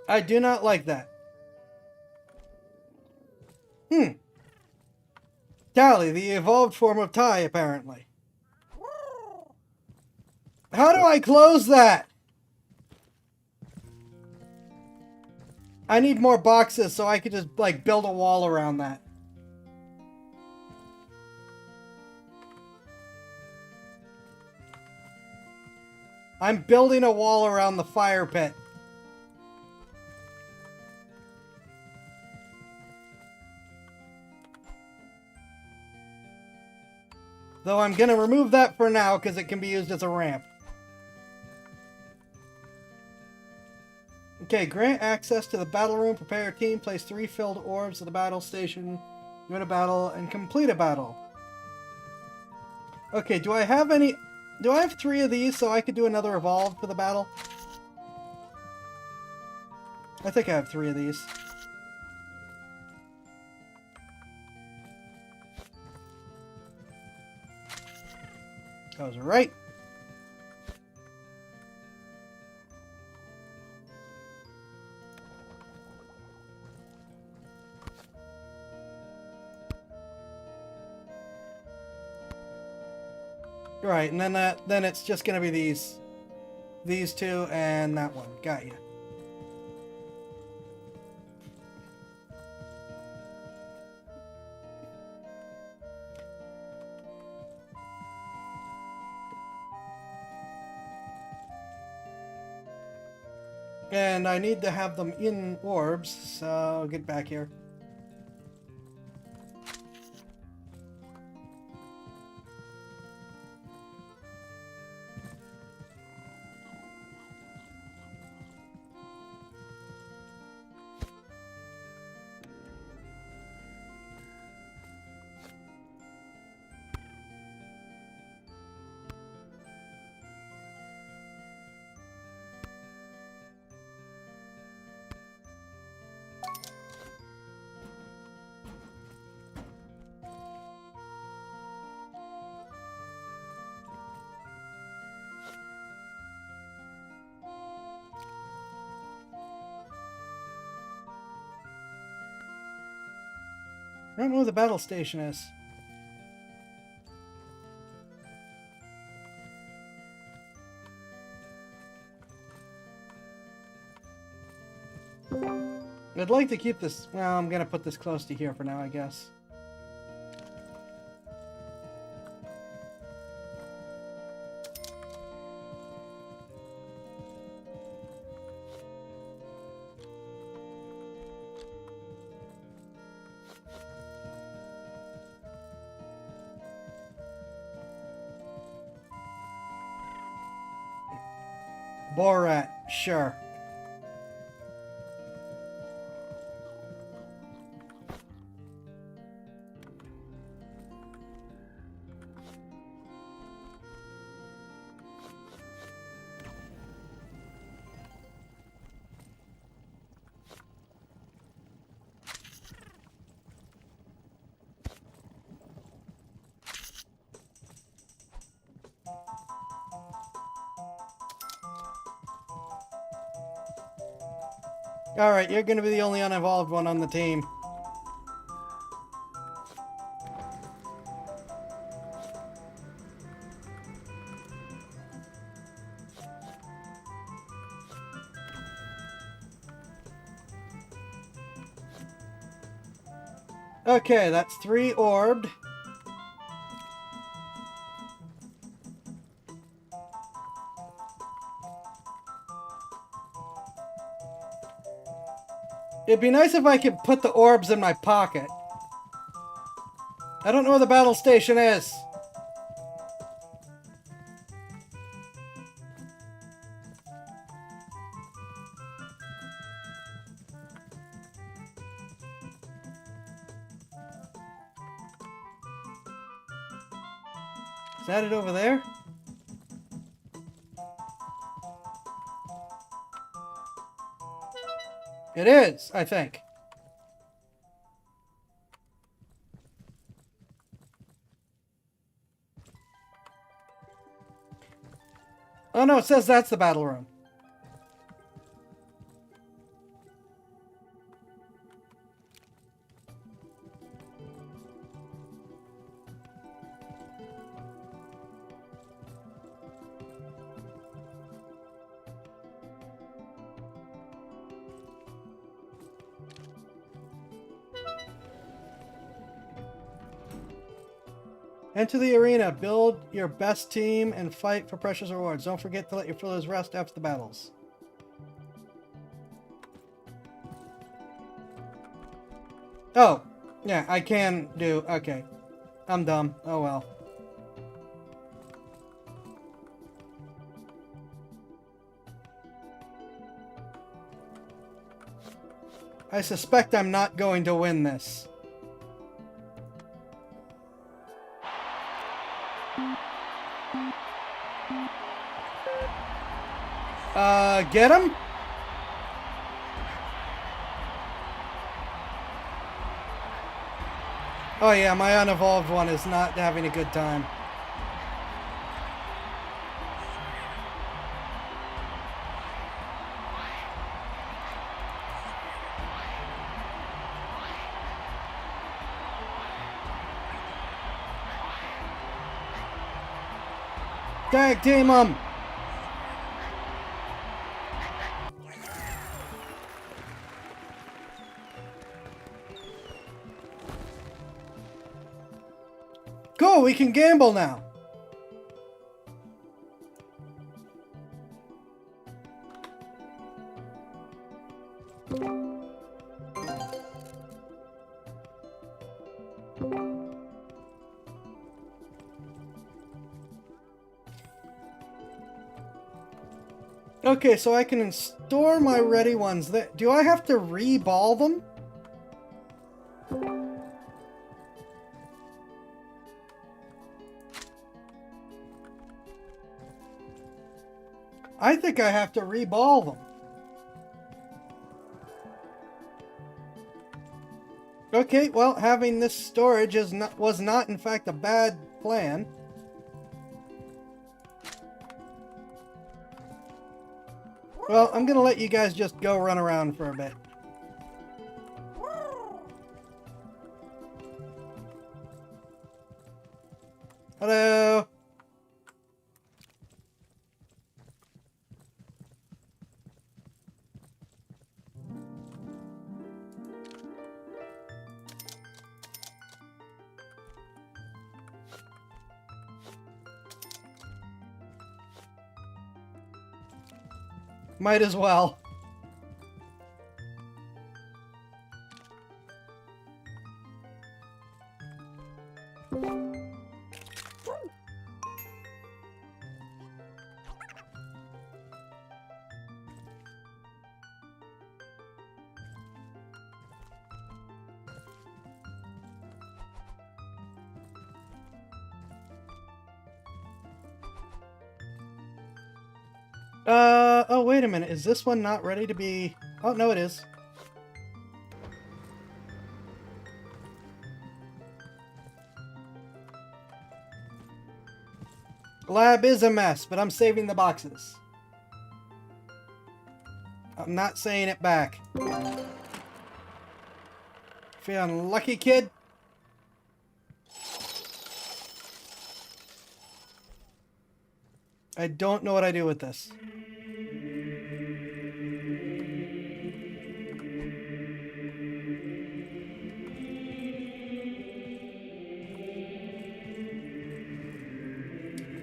I do not like that. Tally, the evolved form of Ty, apparently. How do I close that? I need more boxes so I could just, like, build a wall around that. I'm building a wall around the fire pit. Though I'm going to remove that for now because it can be used as a ramp. Okay, grant access to the battle room. Prepare a team. Place 3 filled orbs at the battle station. Win a battle and complete a battle. Okay, do I have any... Do I have 3 of these so I could do another evolve for the battle? I think I have 3 of these. I was right. Right, and then it's just gonna be these 2 and that one. Got you. And I need to have them in orbs, so get back here. I don't know where the battle station is. I'd like to keep this... Well, I'm gonna put this close to here for now, I guess. Borat, sure. Alright, you're gonna be the only uninvolved one on the team. Okay, that's 3 orbed. It'd be nice if I could put the orbs in my pocket. I don't know where the battle station is. Is that it over there? It is, I think. Oh no, it says that's the battle room. Enter the arena, build your best team, and fight for precious rewards. Don't forget to let your followers rest after the battles. Oh, yeah, I can do. Okay. I'm dumb. Oh well. I suspect I'm not going to win this. Get him? Oh yeah, my unevolved one is not having a good time. Tag team him! Cool, we can gamble now. Okay, so I can store my ready ones. Do I have to re-ball them? I think I have to re-ball them. Okay, well, having this storage was not in fact a bad plan. Well, I'm gonna let you guys just go run around for a bit. Hello. Might as well. Oh, wait a minute. Is this one not ready to be... Oh, no, it is. Lab is a mess, but I'm saving the boxes. I'm not saying it back. Feeling lucky, kid? I don't know what I do with this.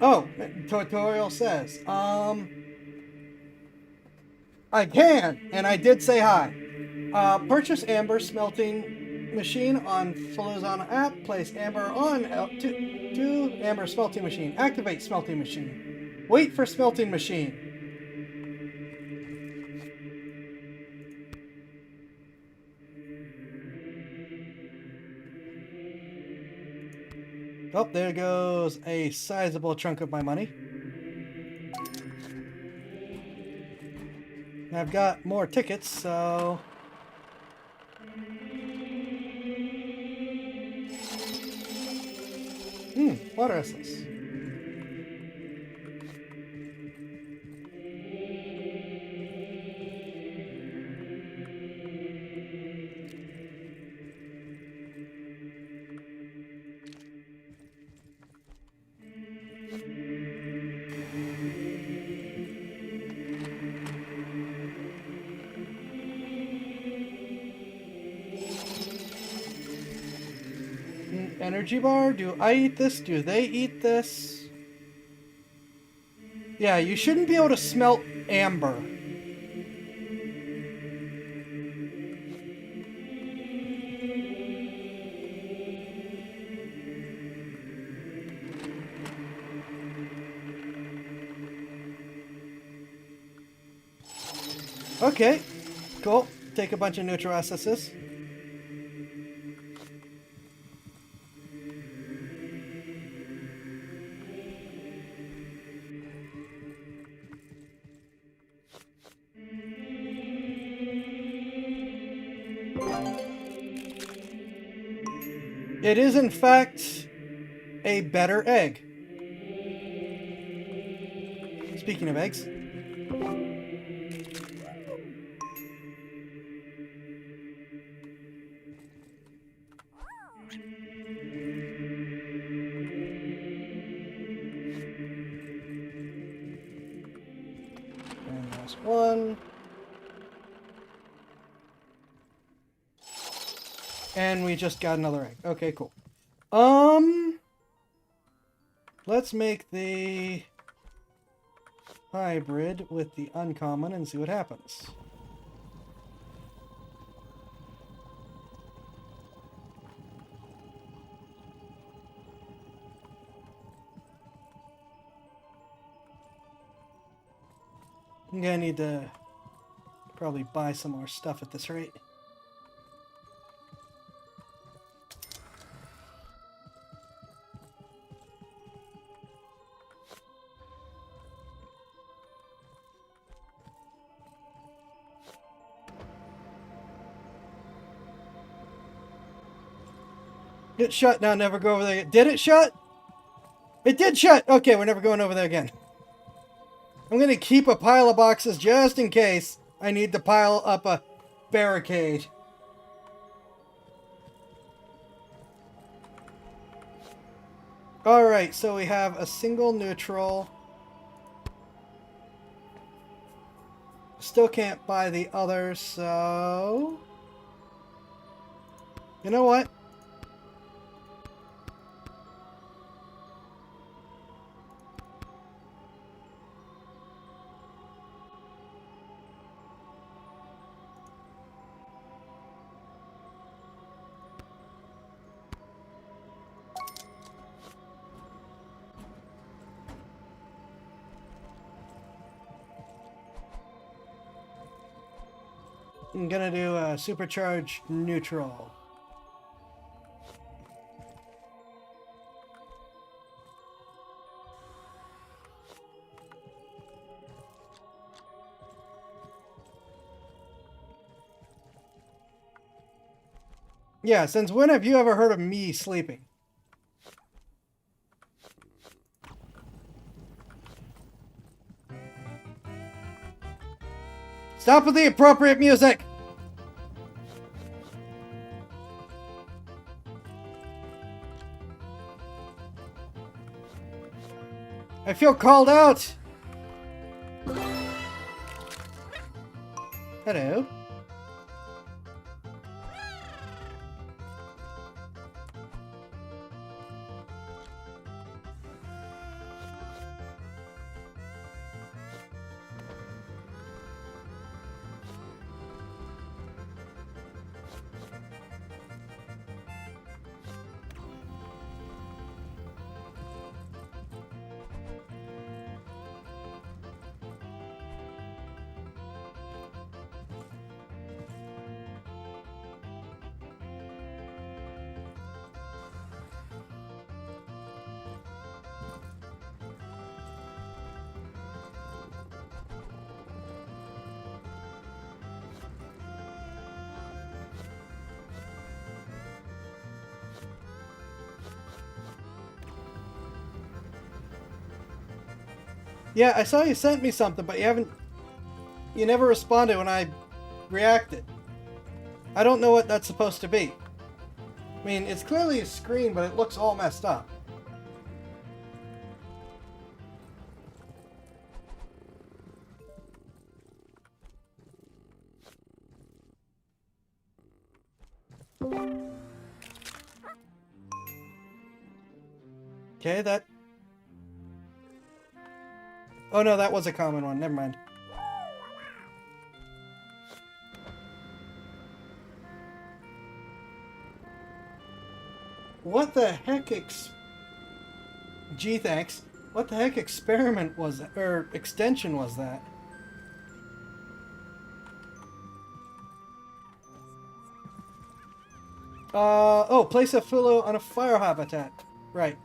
Oh, tutorial says, I can, and I did say hi. Purchase Amber smelting machine on Faluzana app. Place Amber on to Amber smelting machine. Activate smelting machine. Wait for smelting machine. Oh, there goes a sizable chunk of my money. I've got more tickets, so... Water essence. Energy bar? Do I eat this? Do they eat this? Yeah, you shouldn't be able to smelt amber. Okay, cool. Take a bunch of neutral essences. It is, in fact, a better egg. Speaking of eggs. And last one. And we just got another egg. Okay, cool. Let's make the hybrid with the uncommon and see what happens. I'm gonna need to probably buy some more stuff at this rate. It shut now, never go over there. Did it shut? It did shut! Okay, we're never going over there again. I'm gonna keep a pile of boxes just in case I need to pile up a barricade. Alright, so we have a single neutral. Still can't buy the others, so... You know what? I'm gonna do a supercharged neutral. Yeah, since when have you ever heard of me sleeping? Stop with the appropriate music! I feel called out! Hello. Yeah, I saw you sent me something, but you never responded when I reacted. I don't know what that's supposed to be. I mean, it's clearly a screen, but it looks all messed up. Okay, that... Oh no, that was a common one. Never mind. What the heck Gee, thanks. What the heck experiment was that? Or extension was that? Oh, place a pillow on a fire habitat. Right.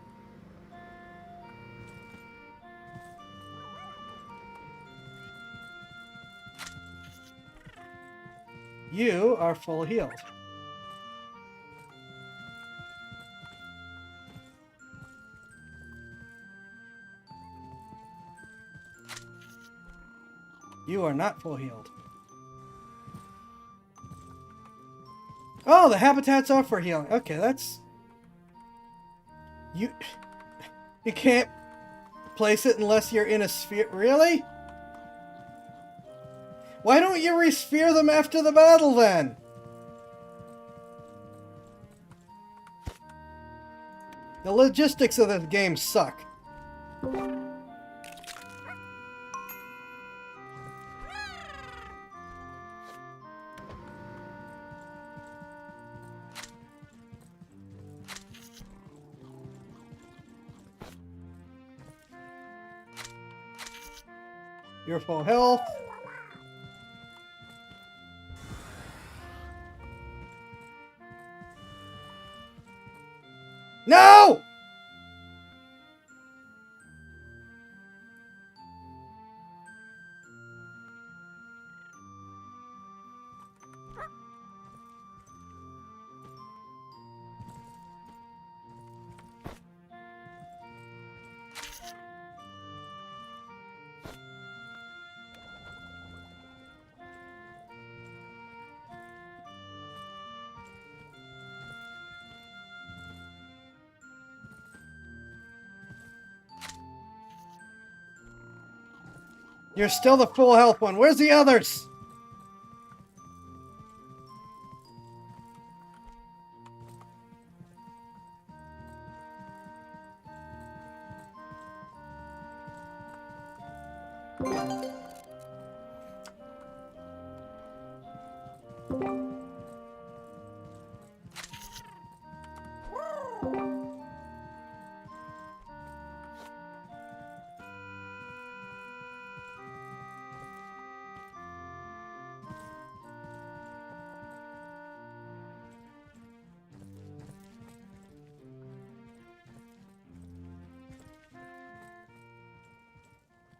You are full healed. You are not full healed. Oh, the habitats are for healing. Okay, that's... You can't place it unless you're in a sphere. Really? Why don't you resphere them after the battle then? The logistics of the game suck. You're full health. No! You're still the full health one. Where's the others?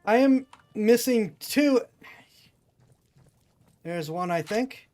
I am missing two. There's one, I think.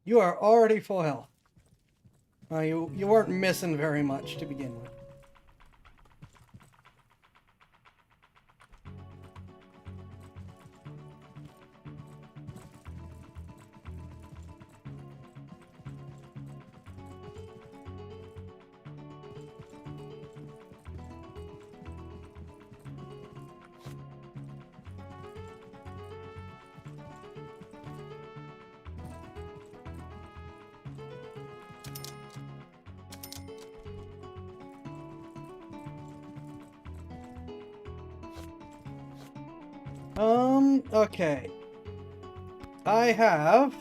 You are already full health. You weren't missing very much to begin with. Okay. I have...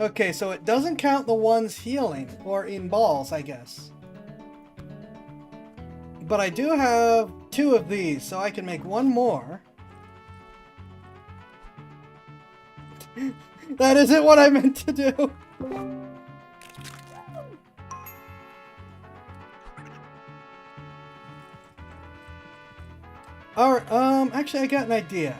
Okay, so it doesn't count the ones healing, or in balls, I guess. But I do have 2 of these, so I can make 1 more. That isn't what I meant to do! Alright, actually I got an idea.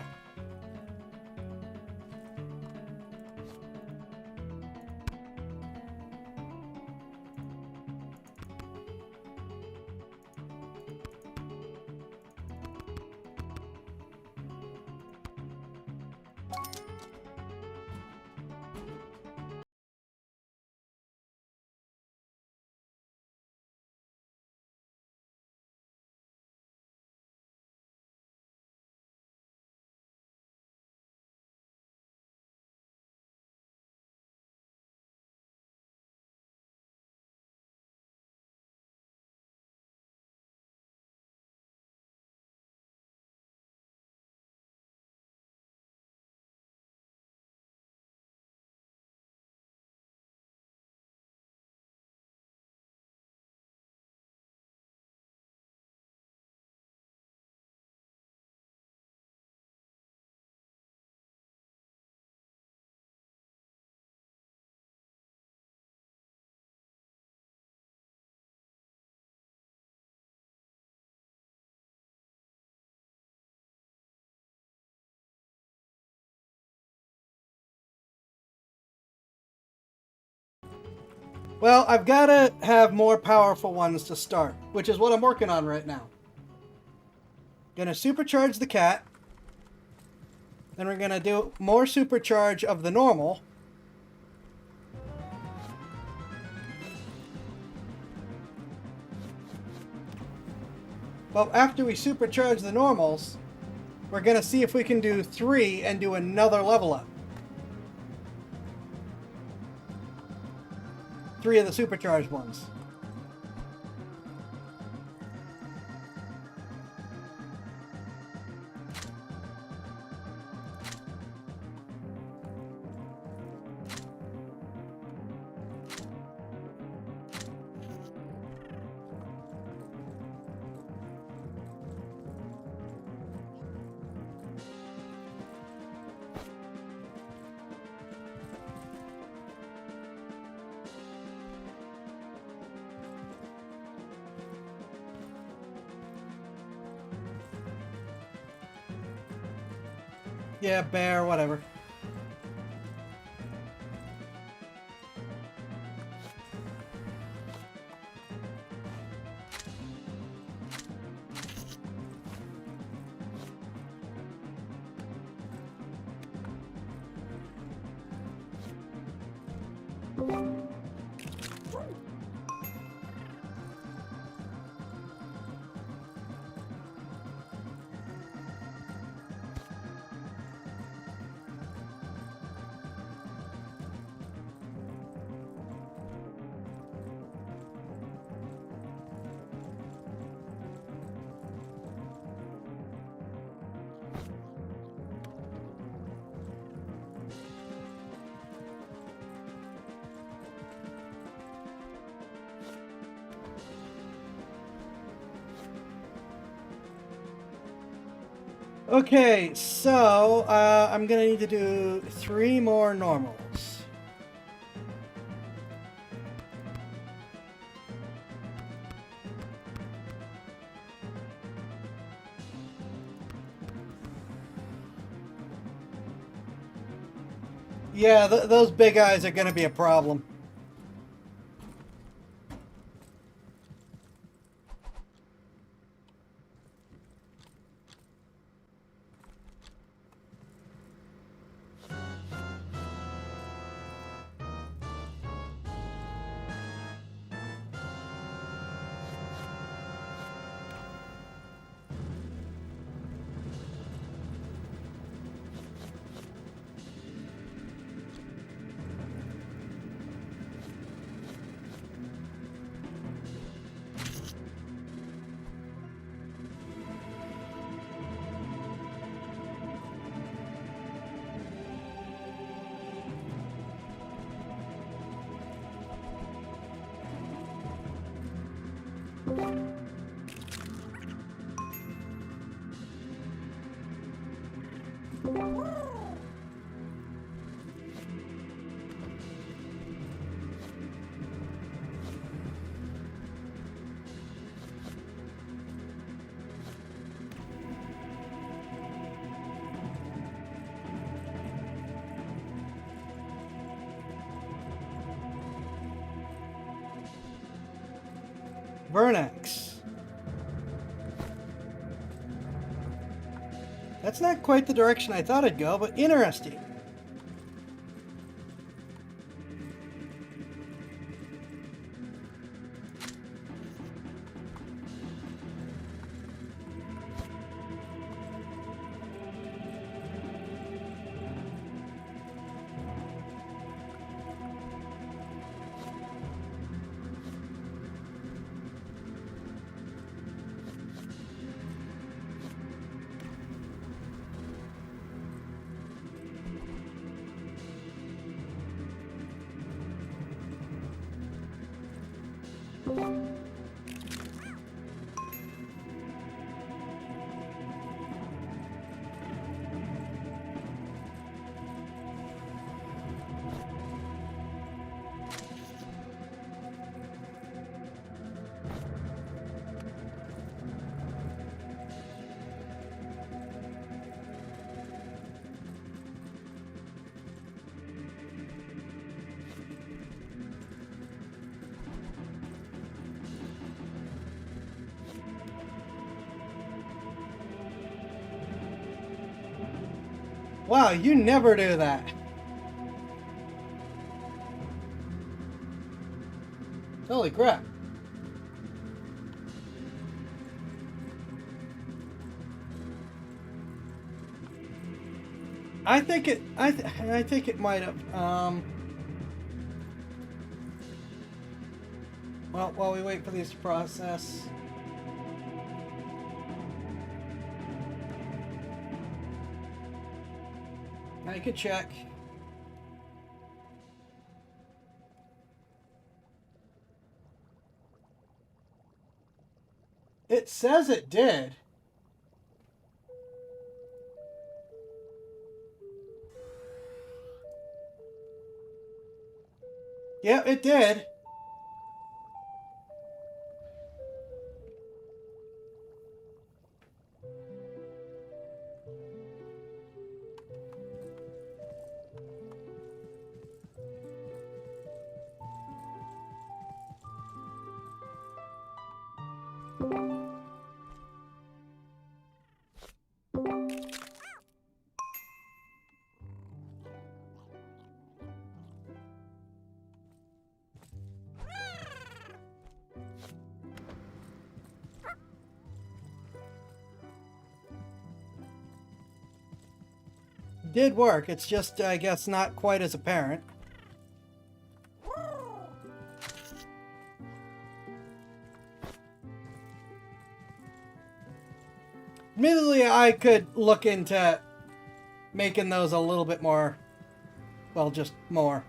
Well, I've got to have more powerful ones to start, which is what I'm working on right now. Gonna supercharge the cat. Then we're gonna do more supercharge of the normal. Well, after we supercharge the normals, we're gonna see if we can do 3 and do another level up. 3 of the supercharged ones. Yeah, bear, whatever. Okay, so I'm gonna need to do 3 more normals. Yeah, those big eyes are going to be a problem. Vernex. That's not quite the direction I thought it'd go, but interesting. Wow, you never do that. Holy crap. I think it might have. Well, while we wait for these to process. I could check. It says it did. Yeah, it did. Did work. It's just, I guess, not quite as apparent. Admittedly, I could look into making those a little bit more, well, just more.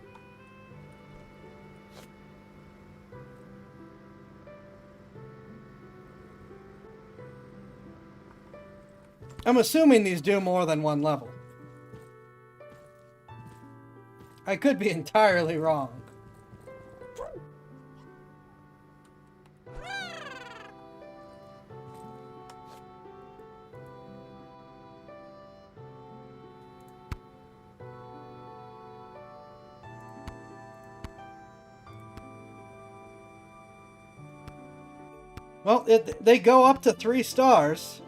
I'm assuming these do more than one level. I could be entirely wrong. Well, they go up to 3 stars.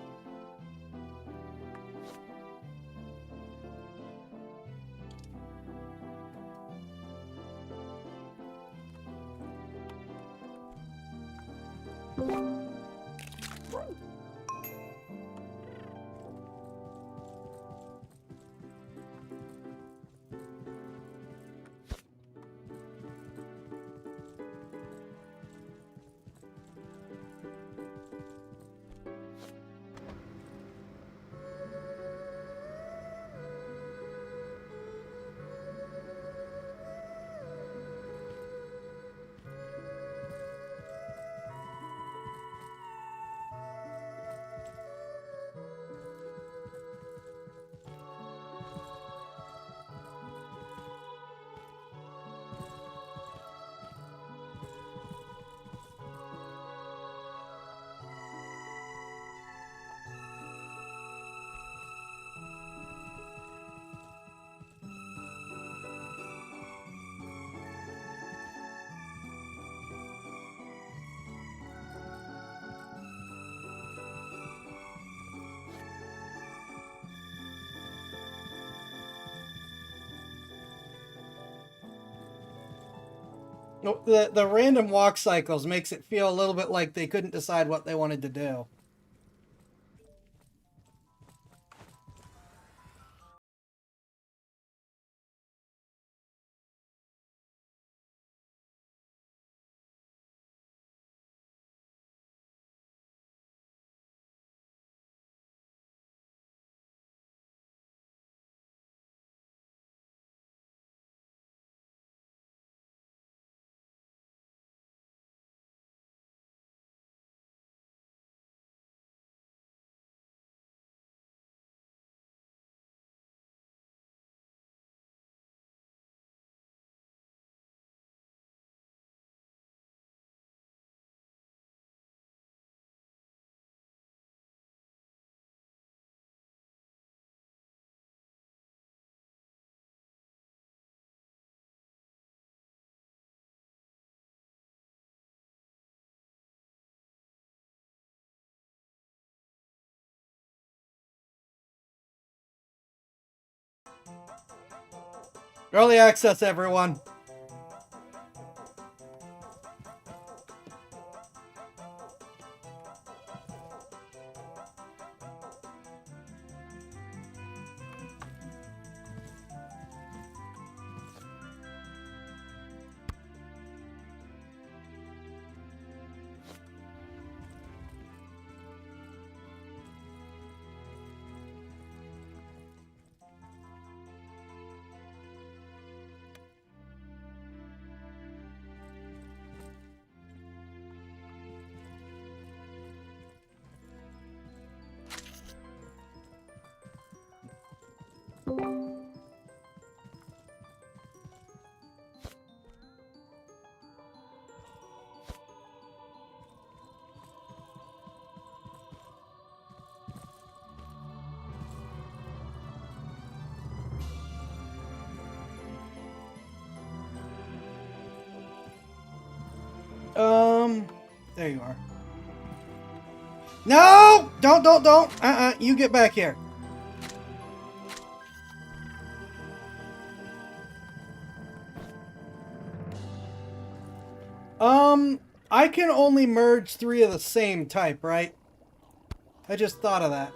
The random walk cycles makes it feel a little bit like they couldn't decide what they wanted to do. Early access, everyone. There you are. No! Don't! You get back here. I can only merge 3 of the same type, right? I just thought of that.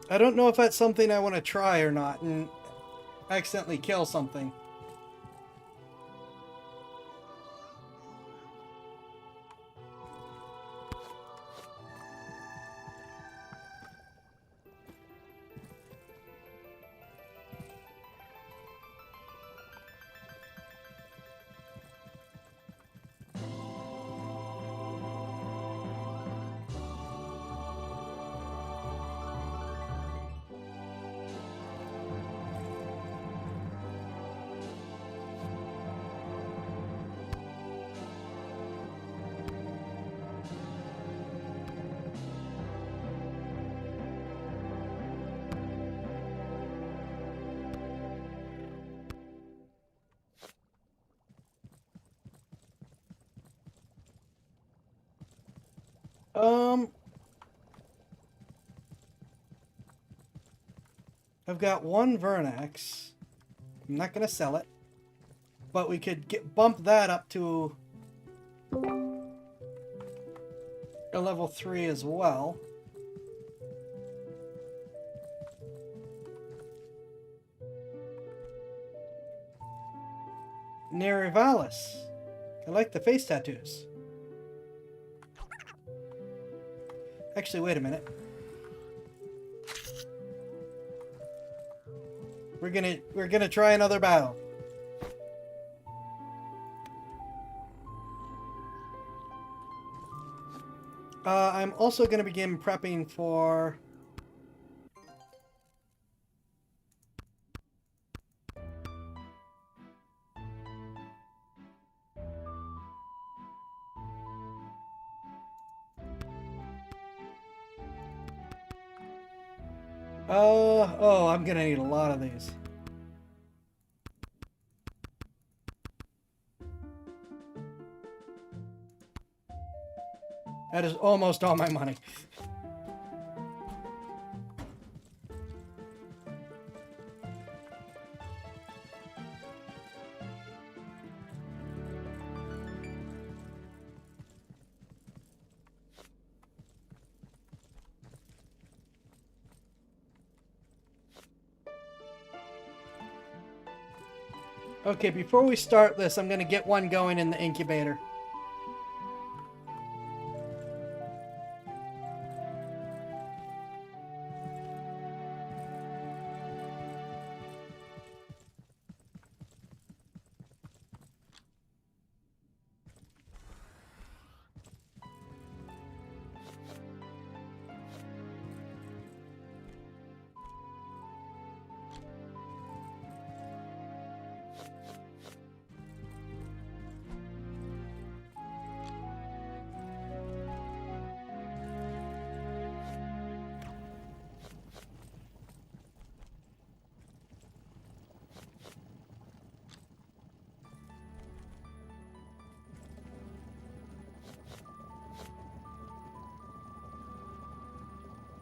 I don't know if that's something I want to try or not and accidentally kill something. I've got one Vernax. I'm not gonna sell it, but we could bump that up to a level 3 as well. Nerivalis. I like the face tattoos. Actually, wait a minute. We're gonna try another battle. I'm also gonna begin prepping for oh, I'm gonna need a lot of these. That is almost all my money. Okay, before we start this, I'm gonna get one going in the incubator.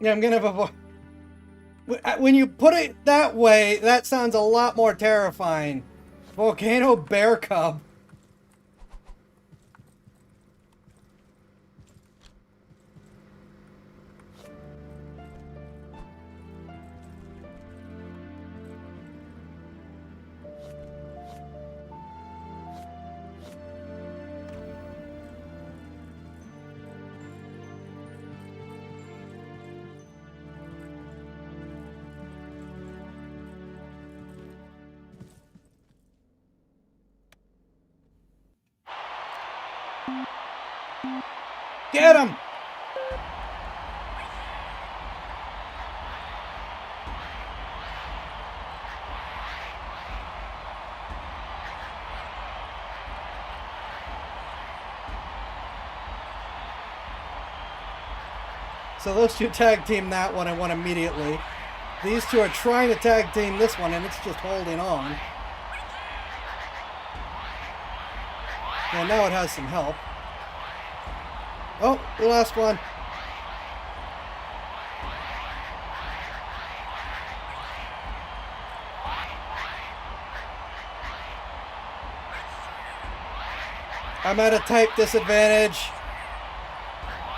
Yeah, I'm gonna have a... When you put it that way, that sounds a lot more terrifying. Volcano Bear Cub. Get him! So those two tag team that one and won immediately. These two are trying to tag team this one and it's just holding on. Well, now it has some help. Oh, the last one. I'm at a type disadvantage.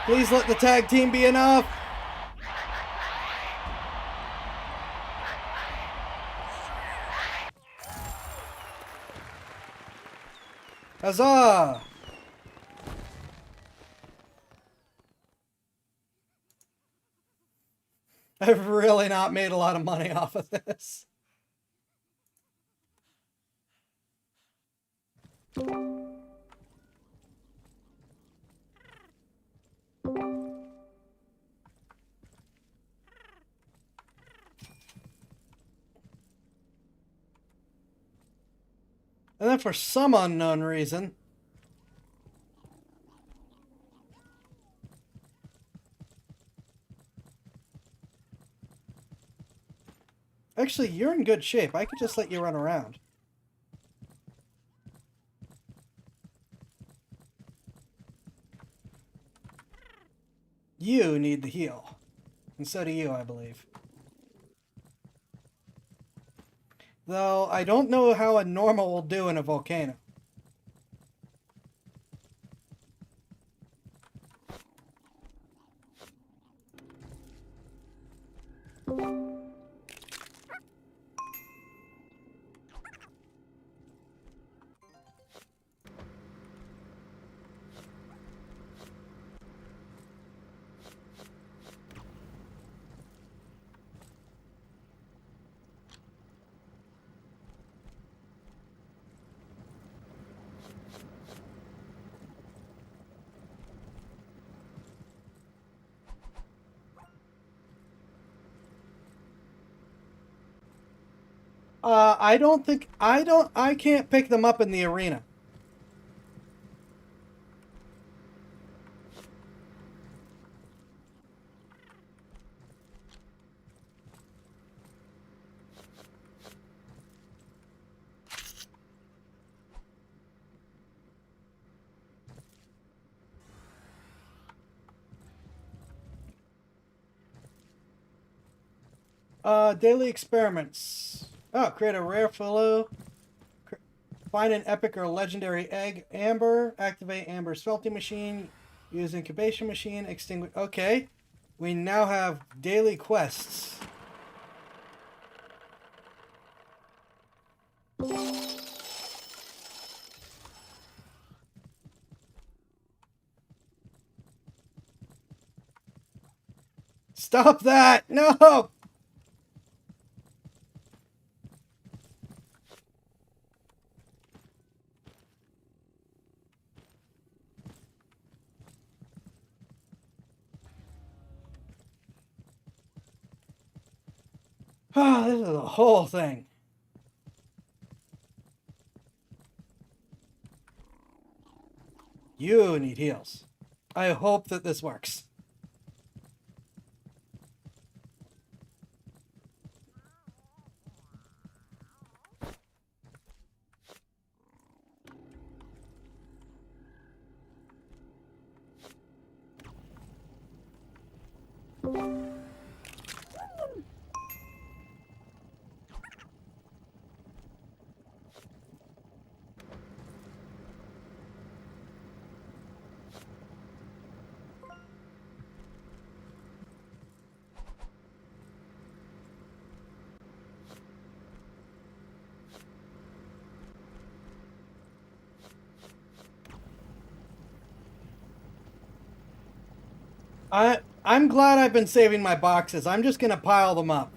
Please let the tag team be enough. Huzzah! I've really not made a lot of money off of this. And then for some unknown reason, actually, you're in good shape. I could just let you run around. You need the heal. And so do you, I believe. Though I don't know how a normal will do in a volcano. I can't pick them up in the arena. Daily experiments. Oh, create a rare fellow. Find an epic or legendary egg. Amber. Activate Amber smelting machine. Use incubation machine. Extinguish. Okay. We now have daily quests. Stop that! No! Ah, this is the whole thing. You need heals. I hope that this works. I'm glad I've been saving my boxes. I'm just gonna pile them up.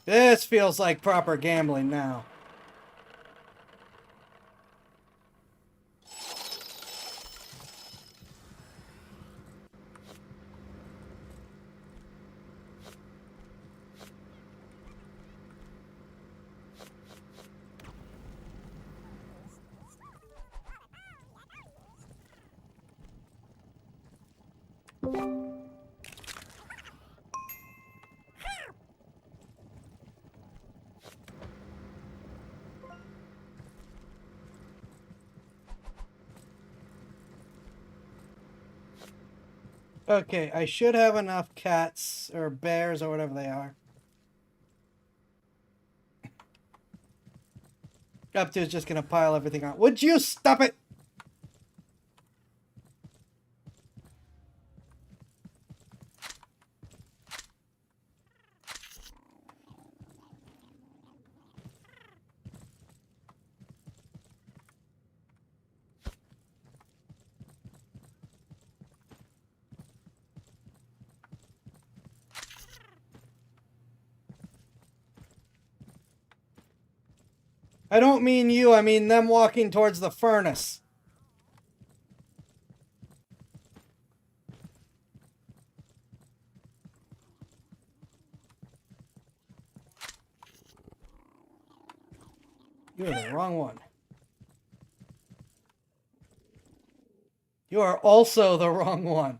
This feels like proper gambling now. Okay, I should have enough cats or bears or whatever they are. Up to is just gonna pile everything on. Would you stop it? I don't mean you, I mean them walking towards the furnace. You're the wrong one. You are also the wrong one.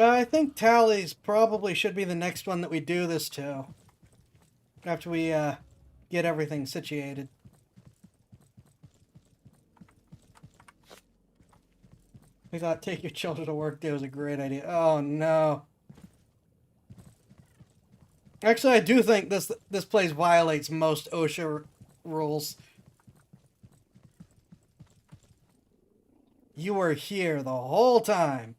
I think Tallies probably should be the next one that we do this to. After we get everything situated. We thought take your children to work day was a great idea. Oh no. Actually, I do think this place violates most OSHA rules. You were here the whole time.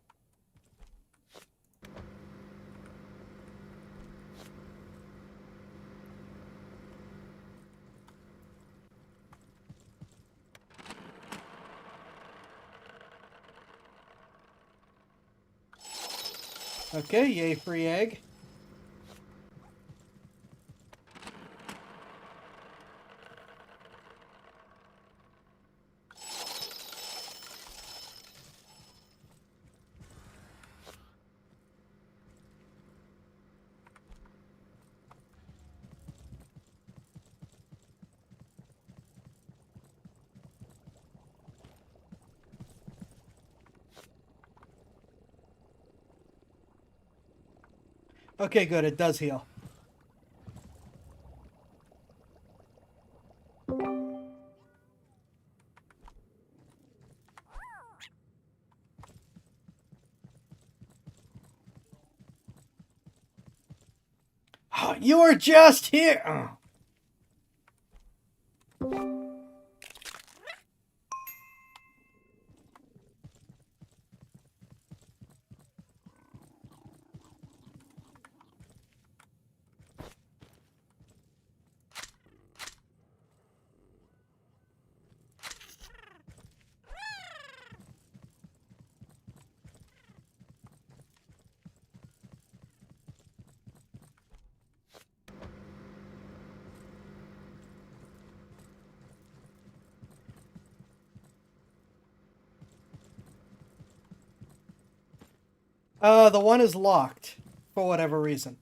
Okay, yay, free egg. Okay, good, it does heal. Oh, you were just here! Oh. The one is locked, for whatever reason.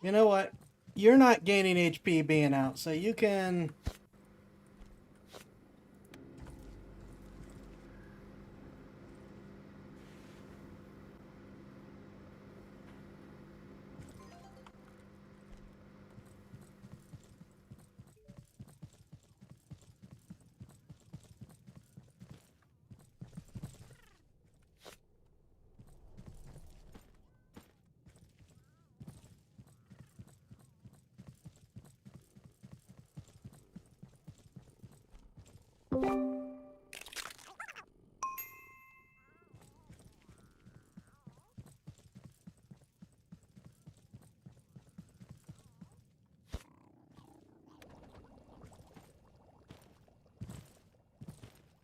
You know what? You're not gaining HP being out, so you can...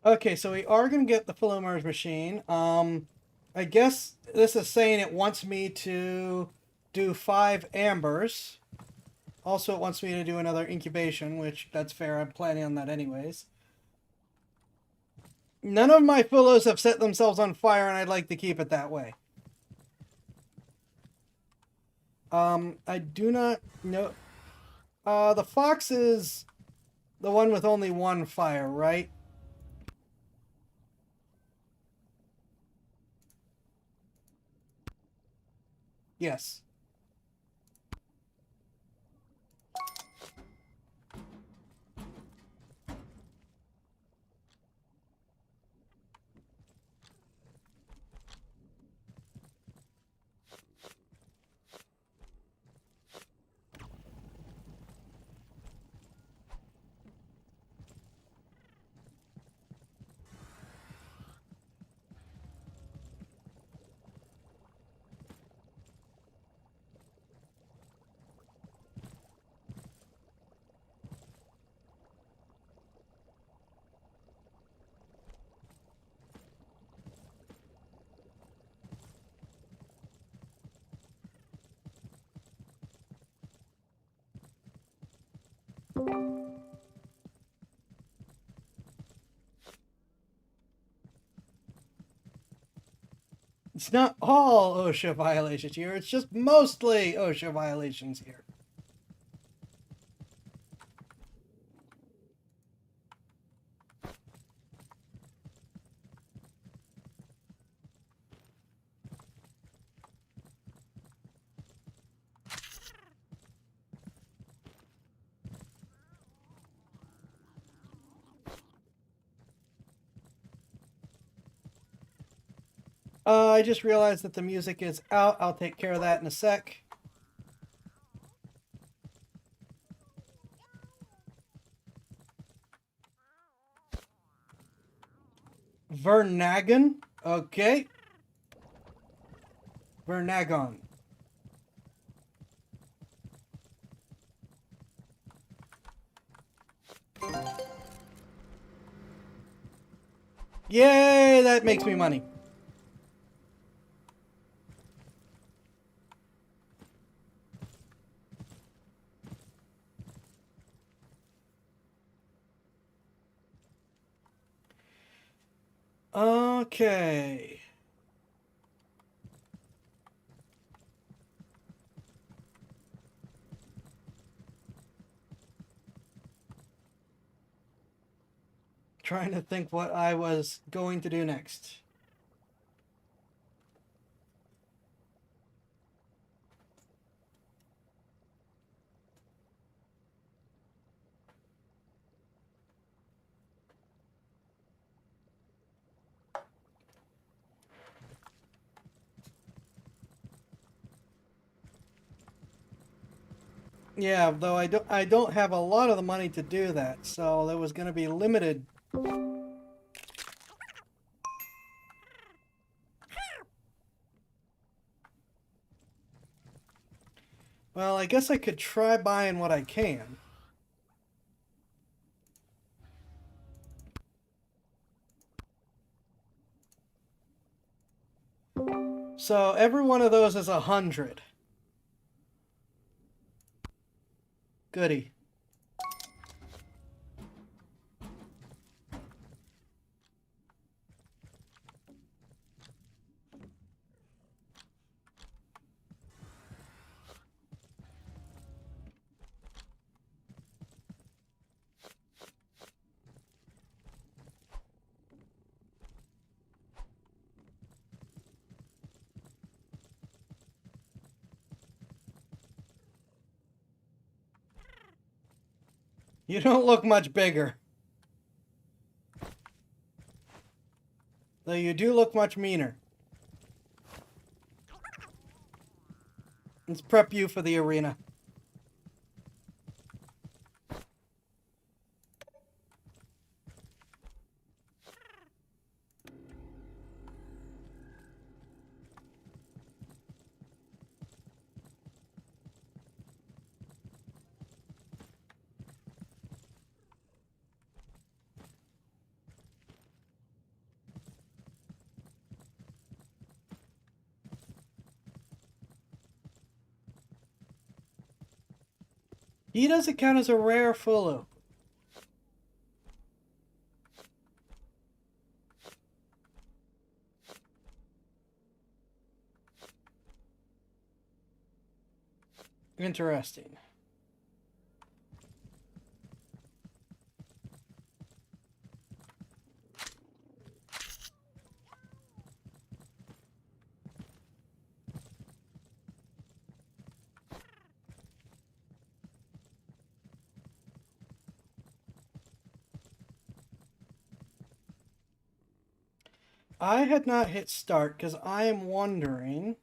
Okay, so we are going to get the Philomer's machine. I guess this is saying it wants me to do 5 ambers. Also, it wants me to do another incubation, which, that's fair. I'm planning on that anyways. None of my Philos have set themselves on fire, and I'd like to keep it that way. I do not know... the fox is the one with only 1 fire, right? Yes. It's not all OSHA violations here, it's just mostly OSHA violations here. I just realized that the music is out. I'll take care of that in a sec. Vernagon? Okay. Vernagon. Yay, that makes me money. Okay. Trying to think what I was going to do next. Yeah, though I don't have a lot of the money to do that, so there was going to be limited. Well, I guess I could try buying what I can. So every one of those is 100. Goody. You don't look much bigger. Though you do look much meaner. Let's prep you for the arena. He doesn't count as a rare Fulu. Interesting. I had not hit start because I am wondering.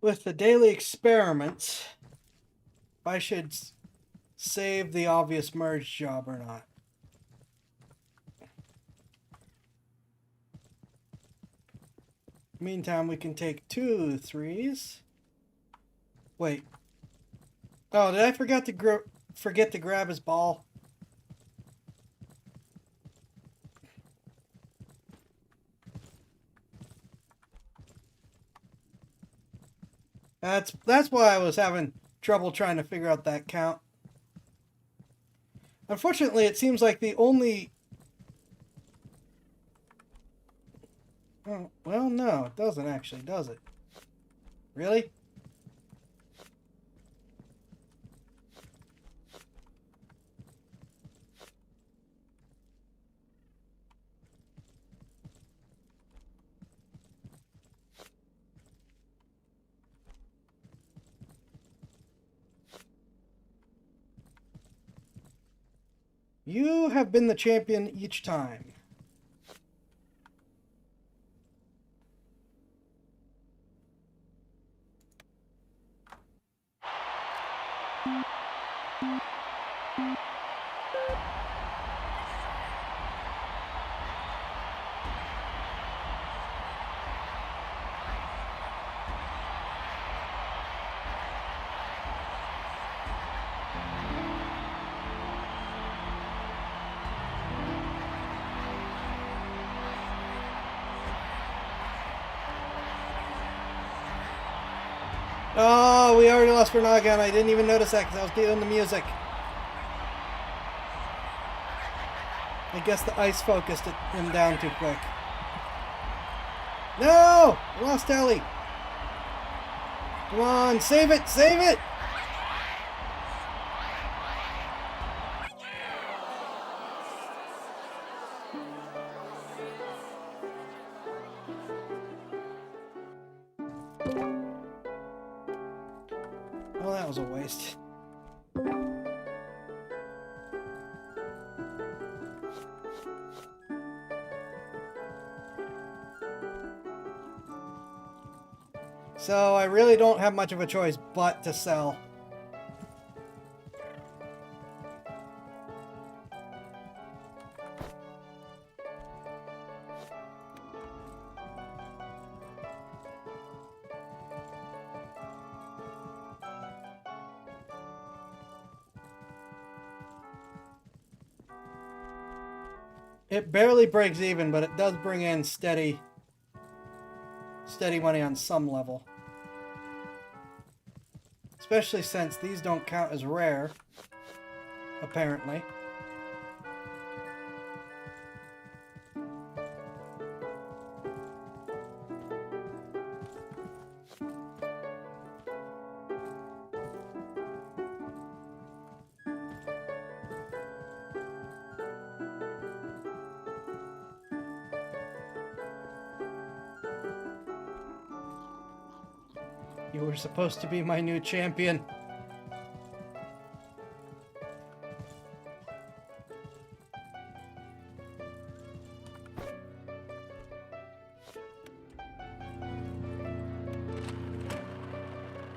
With the daily experiments, if I should save the obvious merge job or not. Meantime, we can take 2 3s. Wait. Oh, did I forget to grab his ball? That's why I was having trouble trying to figure out that count. Unfortunately, it seems like the only... Oh, well, no, it doesn't actually, does it? Really? You have been the champion each time. Oh, we already lost for Naga, and I didn't even notice that because I was doing the music. I guess the ice focused him down too quick. No! I lost Ellie. Come on, save it! Save it! Well, that was a waste. So I really don't have much of a choice but to sell. It barely breaks even, but it does bring in steady money on some level. Especially since these don't count as rare, apparently. You were supposed to be my new champion.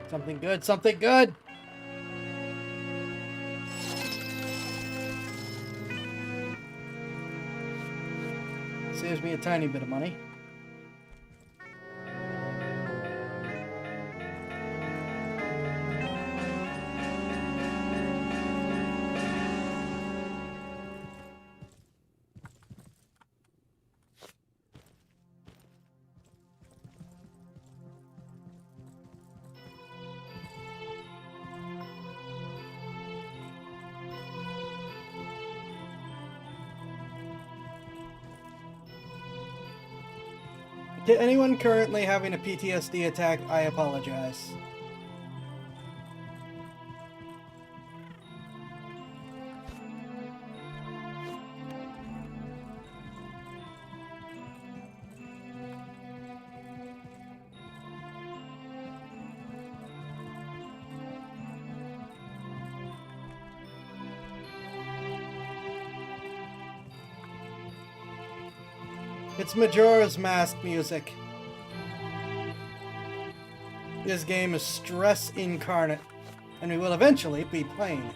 Something good, something good! Saves me a tiny bit of money. To anyone currently having a PTSD attack, I apologize. It's Majora's Mask music. This game is stress incarnate, and we will eventually be playing it.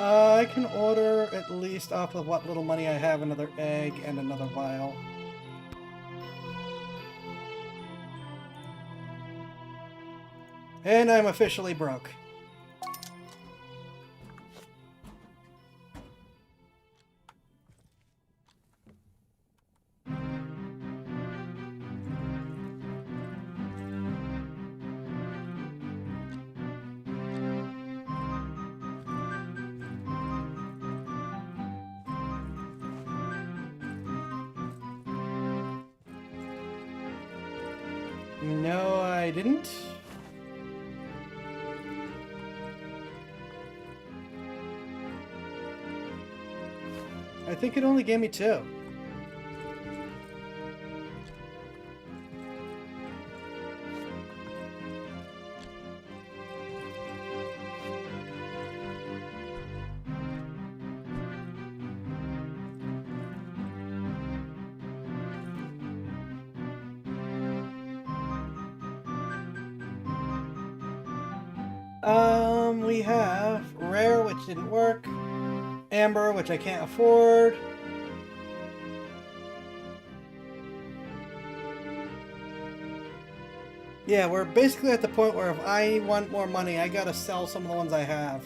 I can order at least off of what little money I have another egg and another vial. And I'm officially broke. No, I didn't. I think it only gave me 2. We have Rare, which didn't work. Amber, which I can't afford. Yeah, we're basically at the point where if I want more money, I gotta sell some of the ones I have.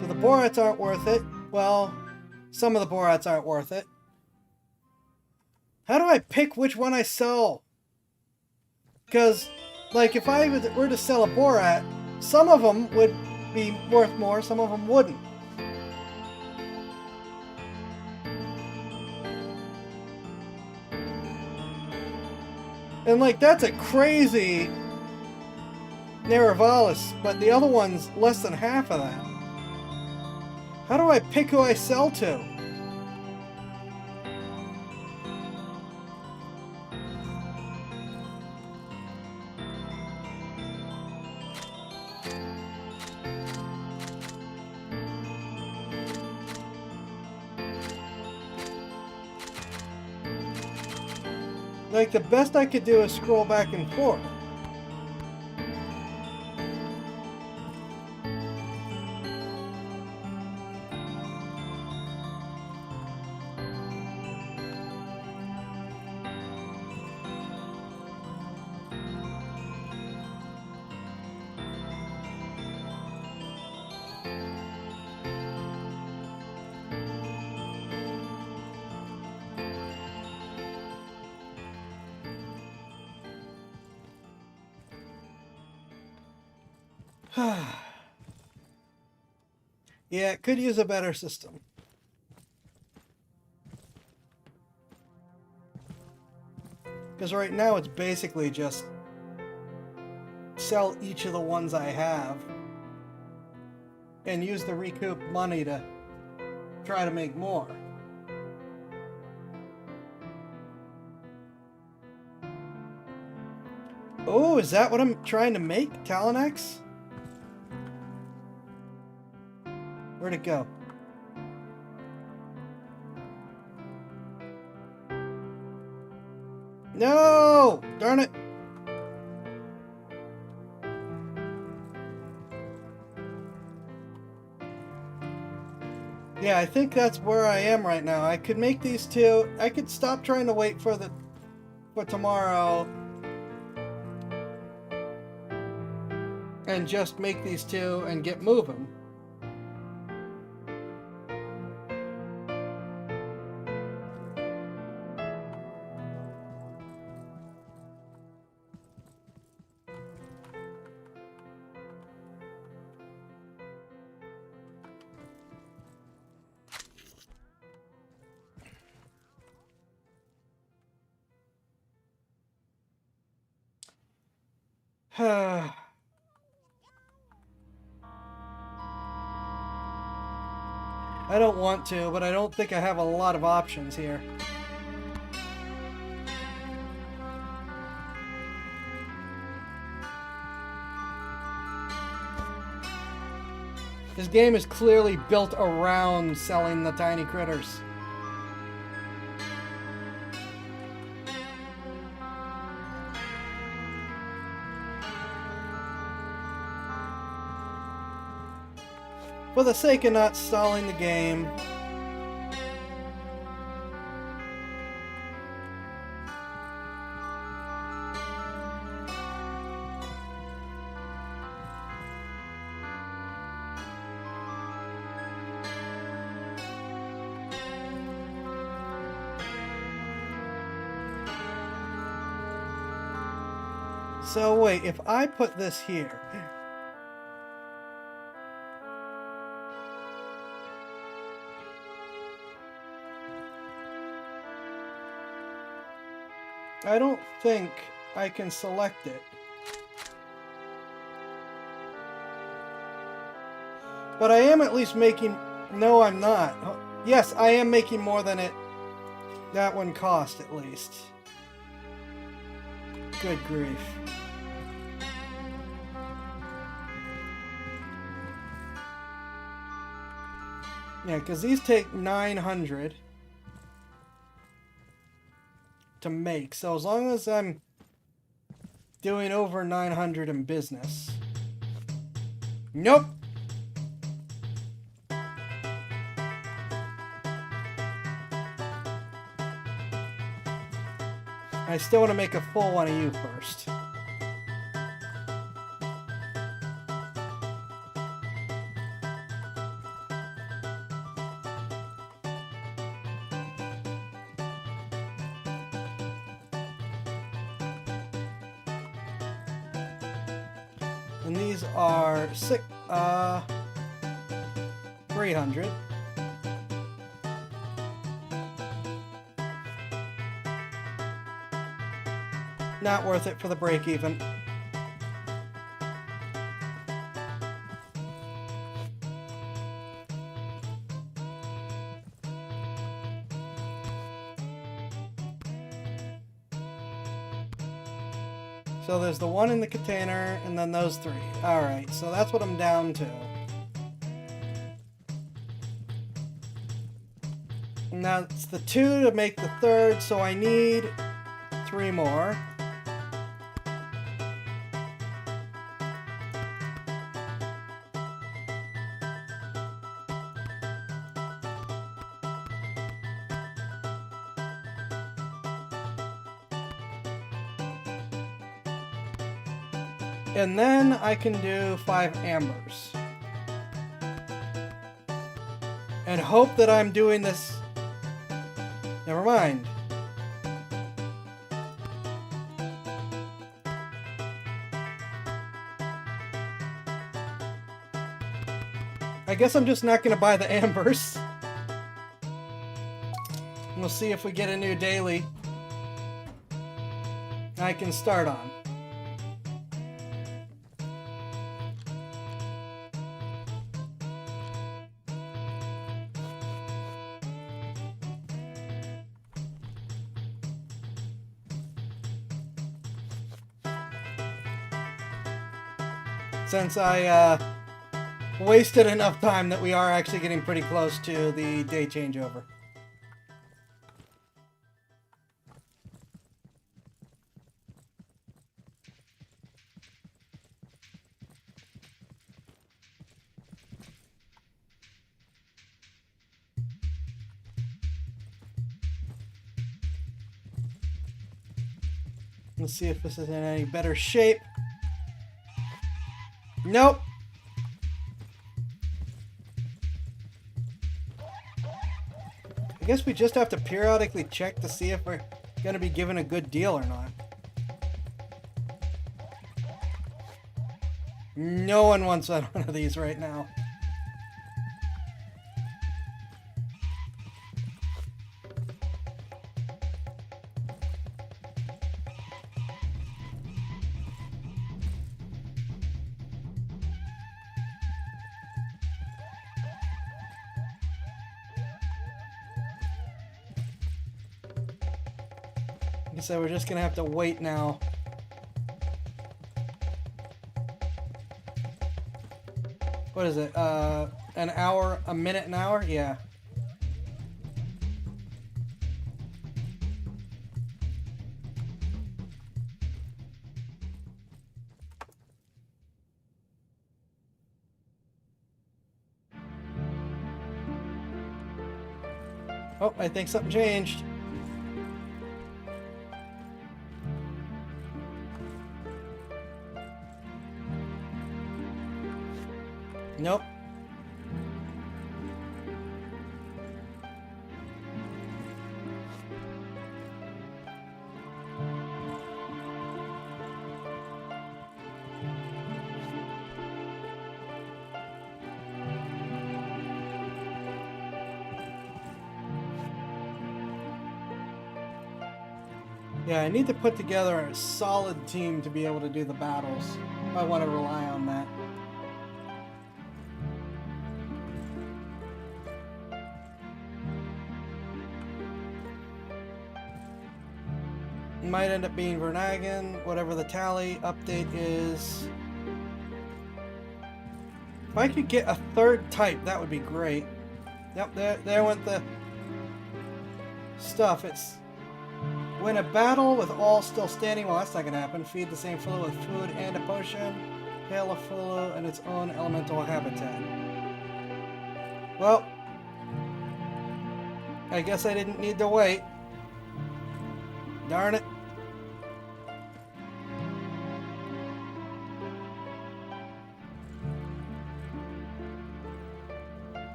So the Borats aren't worth it. Well, some of the Borats aren't worth it. How do I pick which one I sell? Because, like, if I were to sell a Borat, some of them would be worth more, some of them wouldn't. And, like, that's a crazy Neravalis, but the other one's less than half of that. How do I pick who I sell to? Like, the best I could do is scroll back and forth. Yeah, it could use a better system. Because right now it's basically just sell each of the ones I have and use the recoup money to try to make more. Oh, is that what I'm trying to make? Talon-X? Where'd it go? No! Darn it! Yeah, I think that's where I am right now. I could make these two. I could stop trying to wait for tomorrow and just make these two and get moving. I don't want to, but I don't think I have a lot of options here. This game is clearly built around selling the tiny critters. For the sake of not stalling the game, so wait, if I put this here, I don't think I can select it. But I am at least making... No, I'm not. Yes, I am making more than that one cost, at least. Good grief. Yeah, because these take 900 to make. So as long as I'm doing over 900 in business. Nope. I still want to make a full one of you first. And these are 300. Not worth it for the break even. So there's the one in the container, and then those three. Alright, so that's what I'm down to. And that's the 2 to make the third, so I need 3 more. And then I can do 5 ambers. And hope that I'm doing this... Never mind. I guess I'm just not going to buy the ambers. We'll see if we get a new daily I can start on. Since I wasted enough time that we are actually getting pretty close to the day changeover. Let's see if this is in any better shape. Nope. I guess we just have to periodically check to see if we're going to be given a good deal or not. No one wants one of these right now. So we're just gonna have to wait now. What is it? An hour, a minute an hour? Yeah. Oh, I think something changed. Nope. Yeah, I need to put together a solid team to be able to do the battles. I want to rely on that. It might end up being Vernagan, whatever the tally update is. If I could get a third type, that would be great. Yep, there went the stuff. It's win a battle with all still standing. Well, that's not going to happen. Feed the same Fulu with food and a potion. Hail a Fulu in its own elemental habitat. Well, I guess I didn't need to wait. Darn it.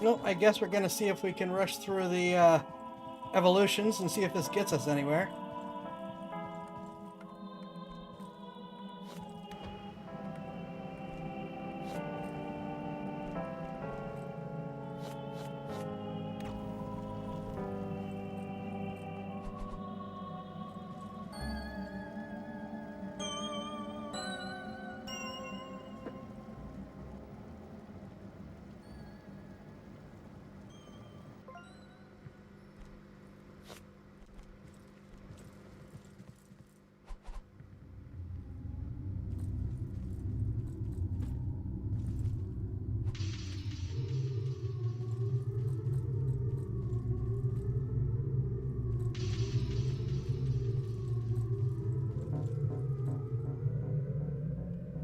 Nope, I guess we're gonna see if we can rush through the evolutions and see if this gets us anywhere.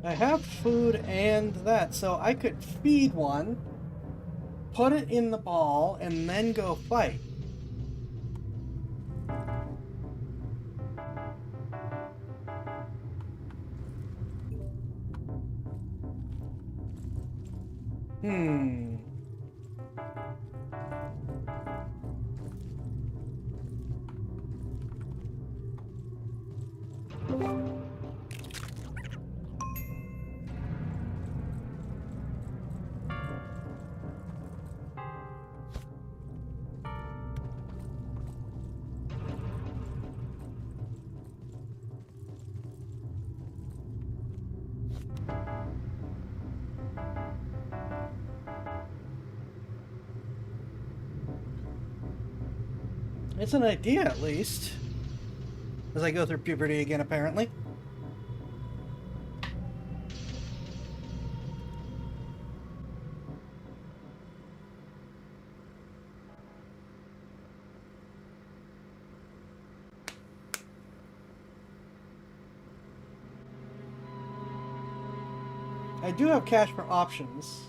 I have food and that, so I could feed one, put it in the ball, and then go fight. It's an idea, at least. As I go through puberty again, apparently. I do have cash for options.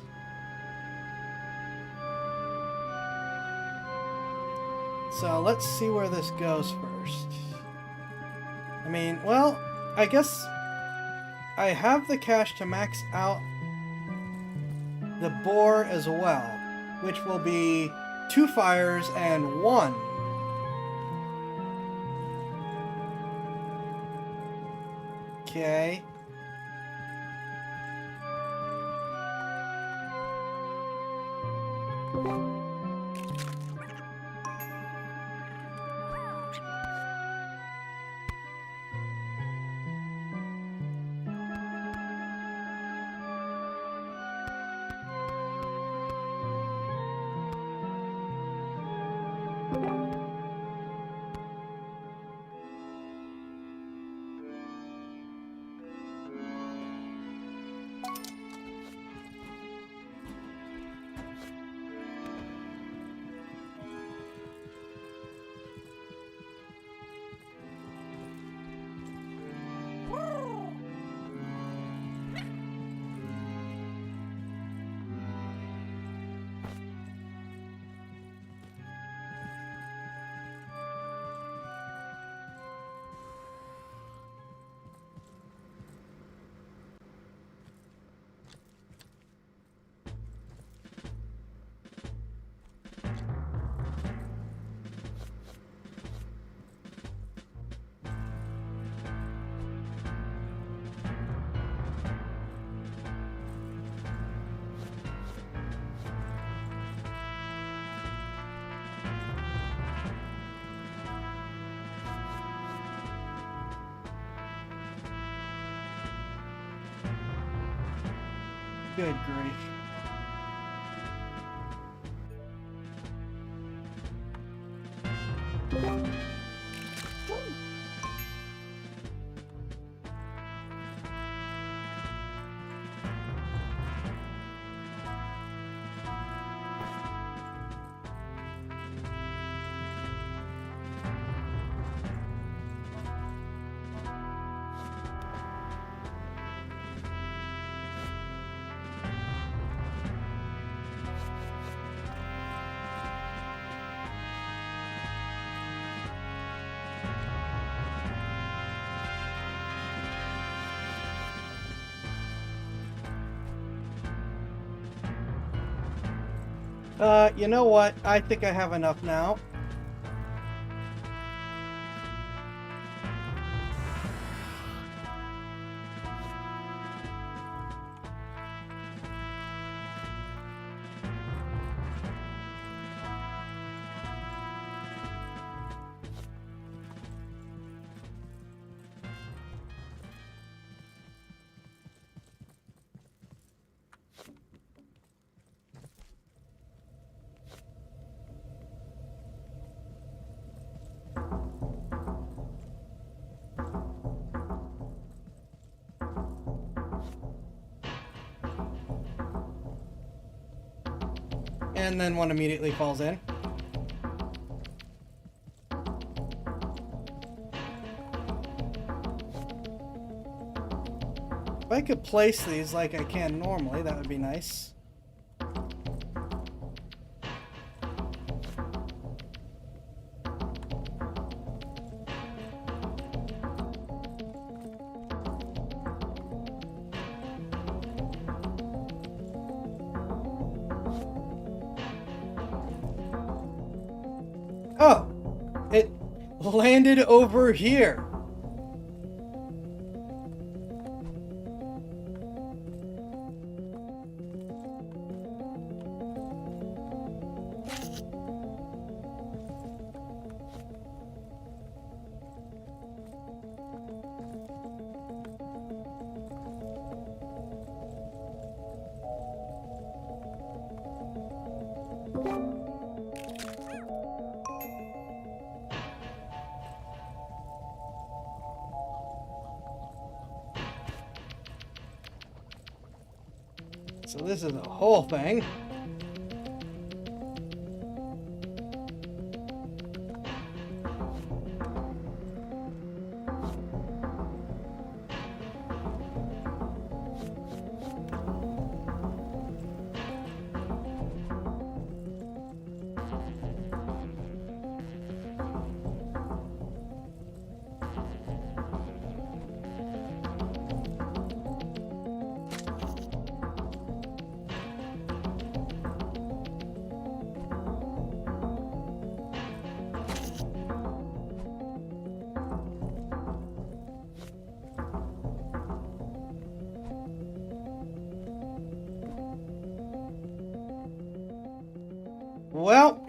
So let's see where this goes first. I mean, well, I guess I have the cash to max out the boar as well, which will be 2 fires and 1. Okay. Good grief. You know what? I think I have enough now. And then one immediately falls in. If I could place these like I can normally, that would be nice. Oh, it landed over here. So this is the whole thing. Well.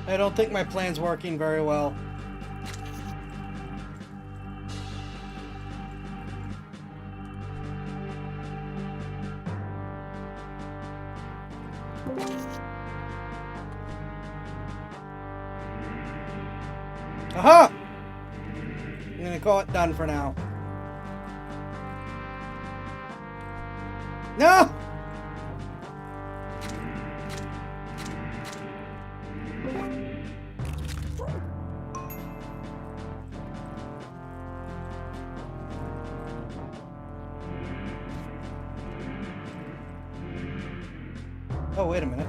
I don't think my plan's working very well. Aha! I'm gonna call it done for now. No! Oh, wait a minute.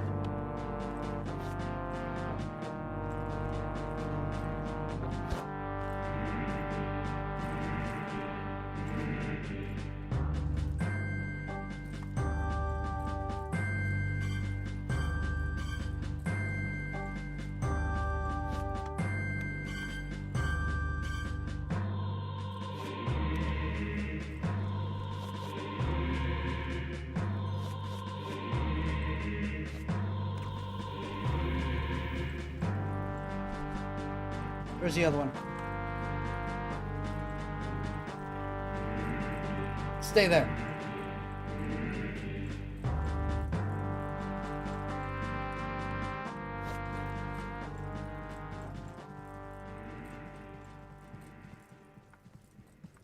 Where's the other one? Stay there.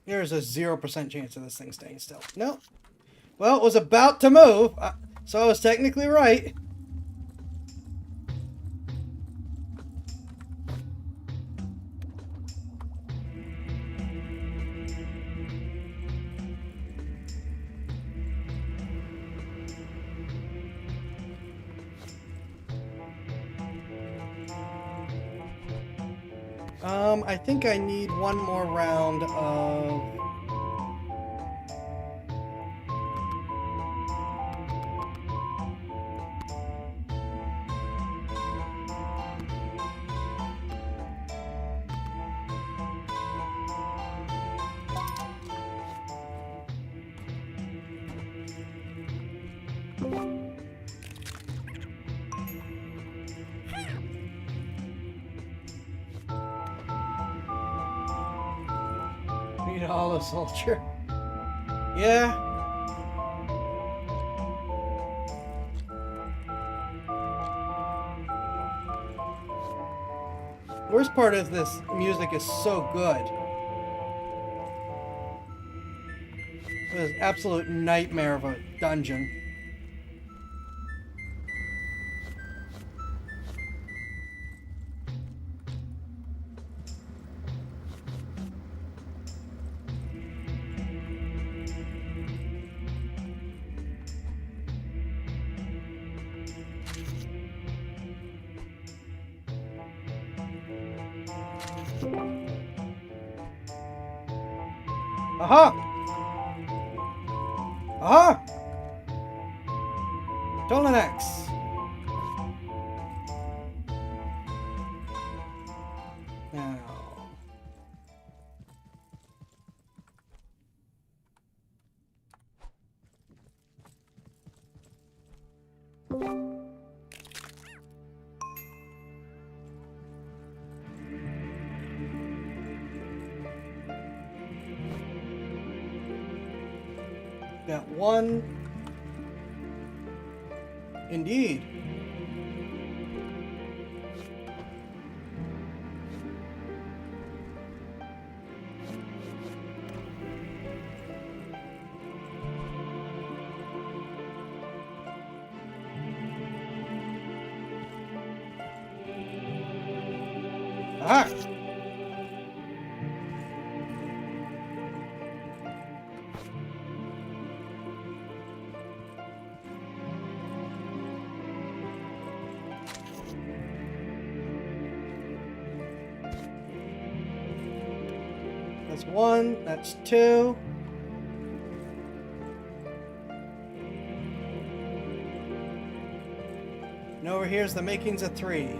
There's a 0% chance of this thing staying still. No. Well, it was about to move, so I was technically right. I think I need one more round of... Need a hollow soldier. Yeah. Worst part is this music is so good. It was an absolute nightmare of a dungeon. Aha! Aha! Tolanex! Now. Got one. Indeed. Aha! That's 1. That's 2. And over here's the makings of 3.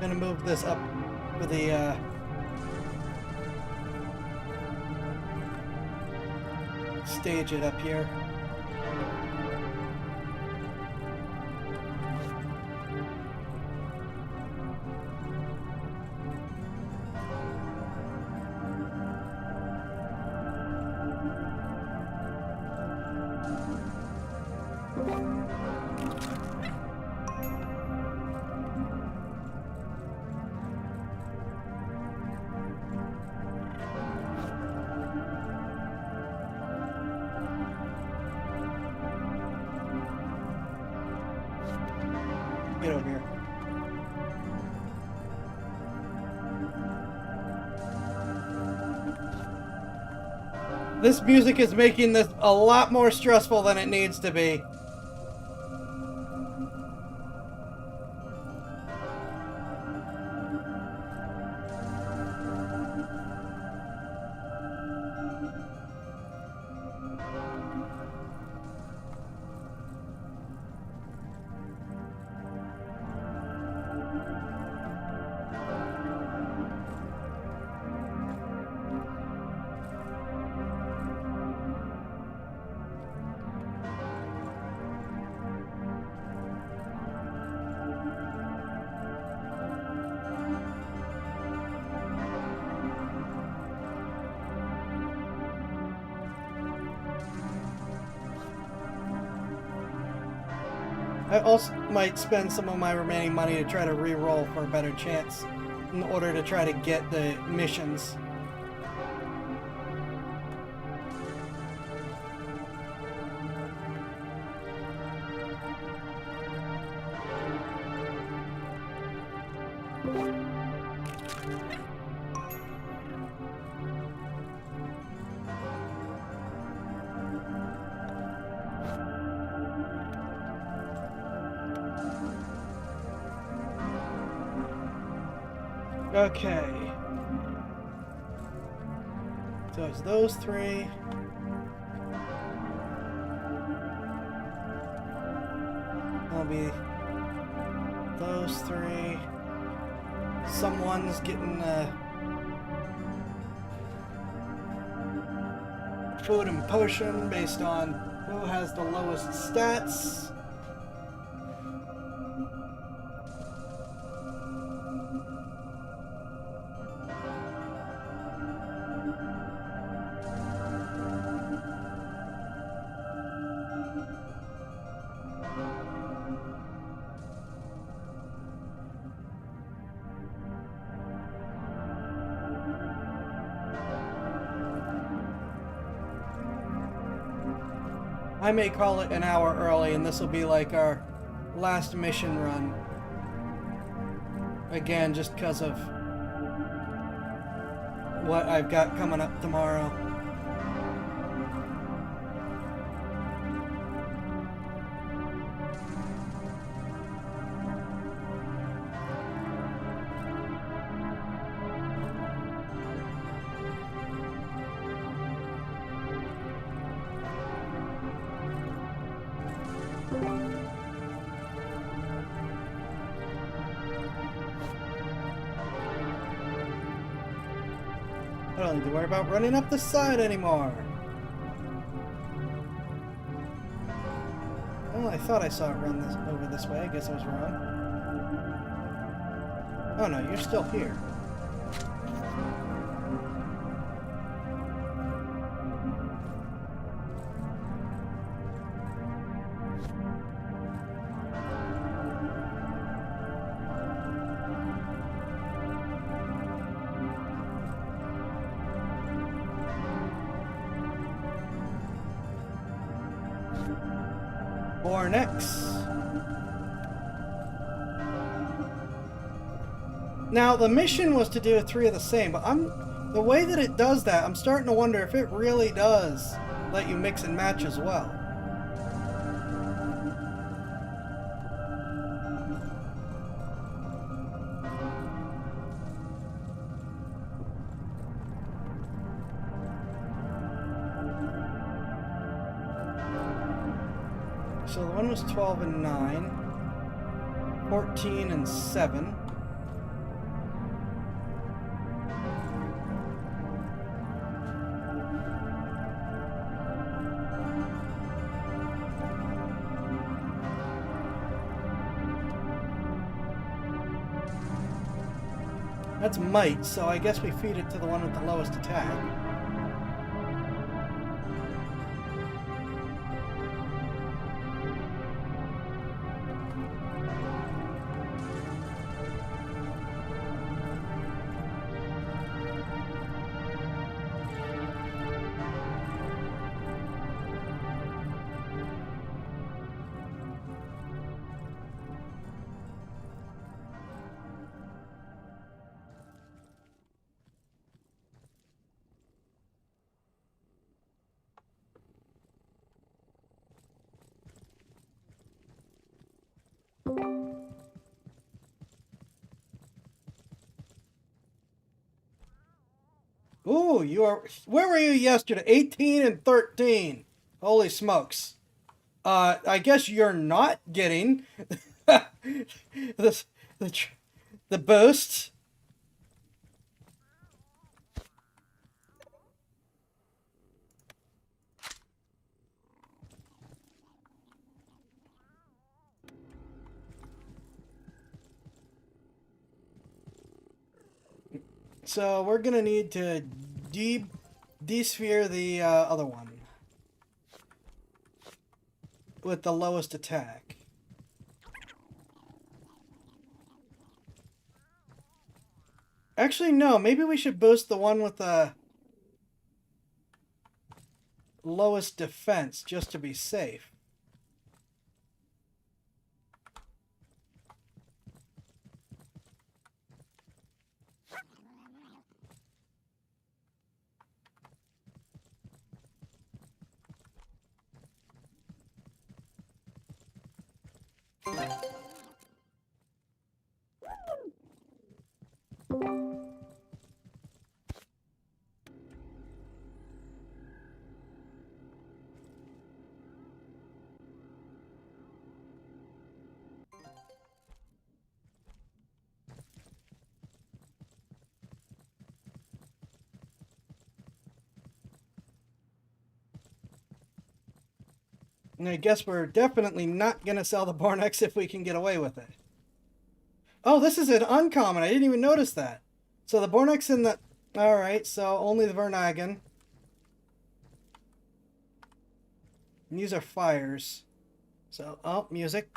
Gonna move this up for the stage it up here. Get over here. This music is making this a lot more stressful than it needs to be. I also might spend some of my remaining money to try to re-roll for a better chance in order to try to get the missions. Okay. So it's those 3. That'll be those 3. Someone's getting food and potion based on who has the lowest stats. I may call it an hour early, and this will be like our last mission run. Again, just because of what I've got coming up tomorrow. don't need to worry about running up the side anymore. Well, I thought I saw it run this over this way. I guess I was wrong. Oh no, you're still here. Bornex. Now the mission was to do 3 of the same, but the way that it does that, I'm starting to wonder if it really does let you mix and match as well. So the one was 12 and 9, 14 and 7. That's might, so I guess we feed it to the one with the lowest attack. Ooh, you are. Where were you yesterday? 18 and 13. Holy smokes. I guess you're not getting the boost. So we're gonna need to desphere the other one with the lowest attack. Actually, no. Maybe we should boost the one with the lowest defense just to be safe. And I guess we're definitely not going to sell the Bornex if we can get away with it. Oh, this is an uncommon. I didn't even notice that. So the Bornex and the... Alright, so only the Vernagon. And these are fires. So, oh, music.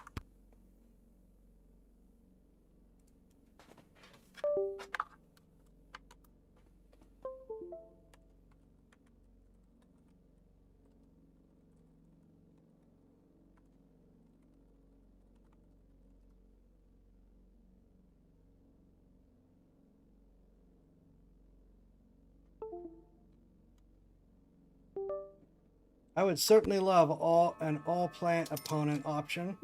I would certainly love an all-plant opponent option.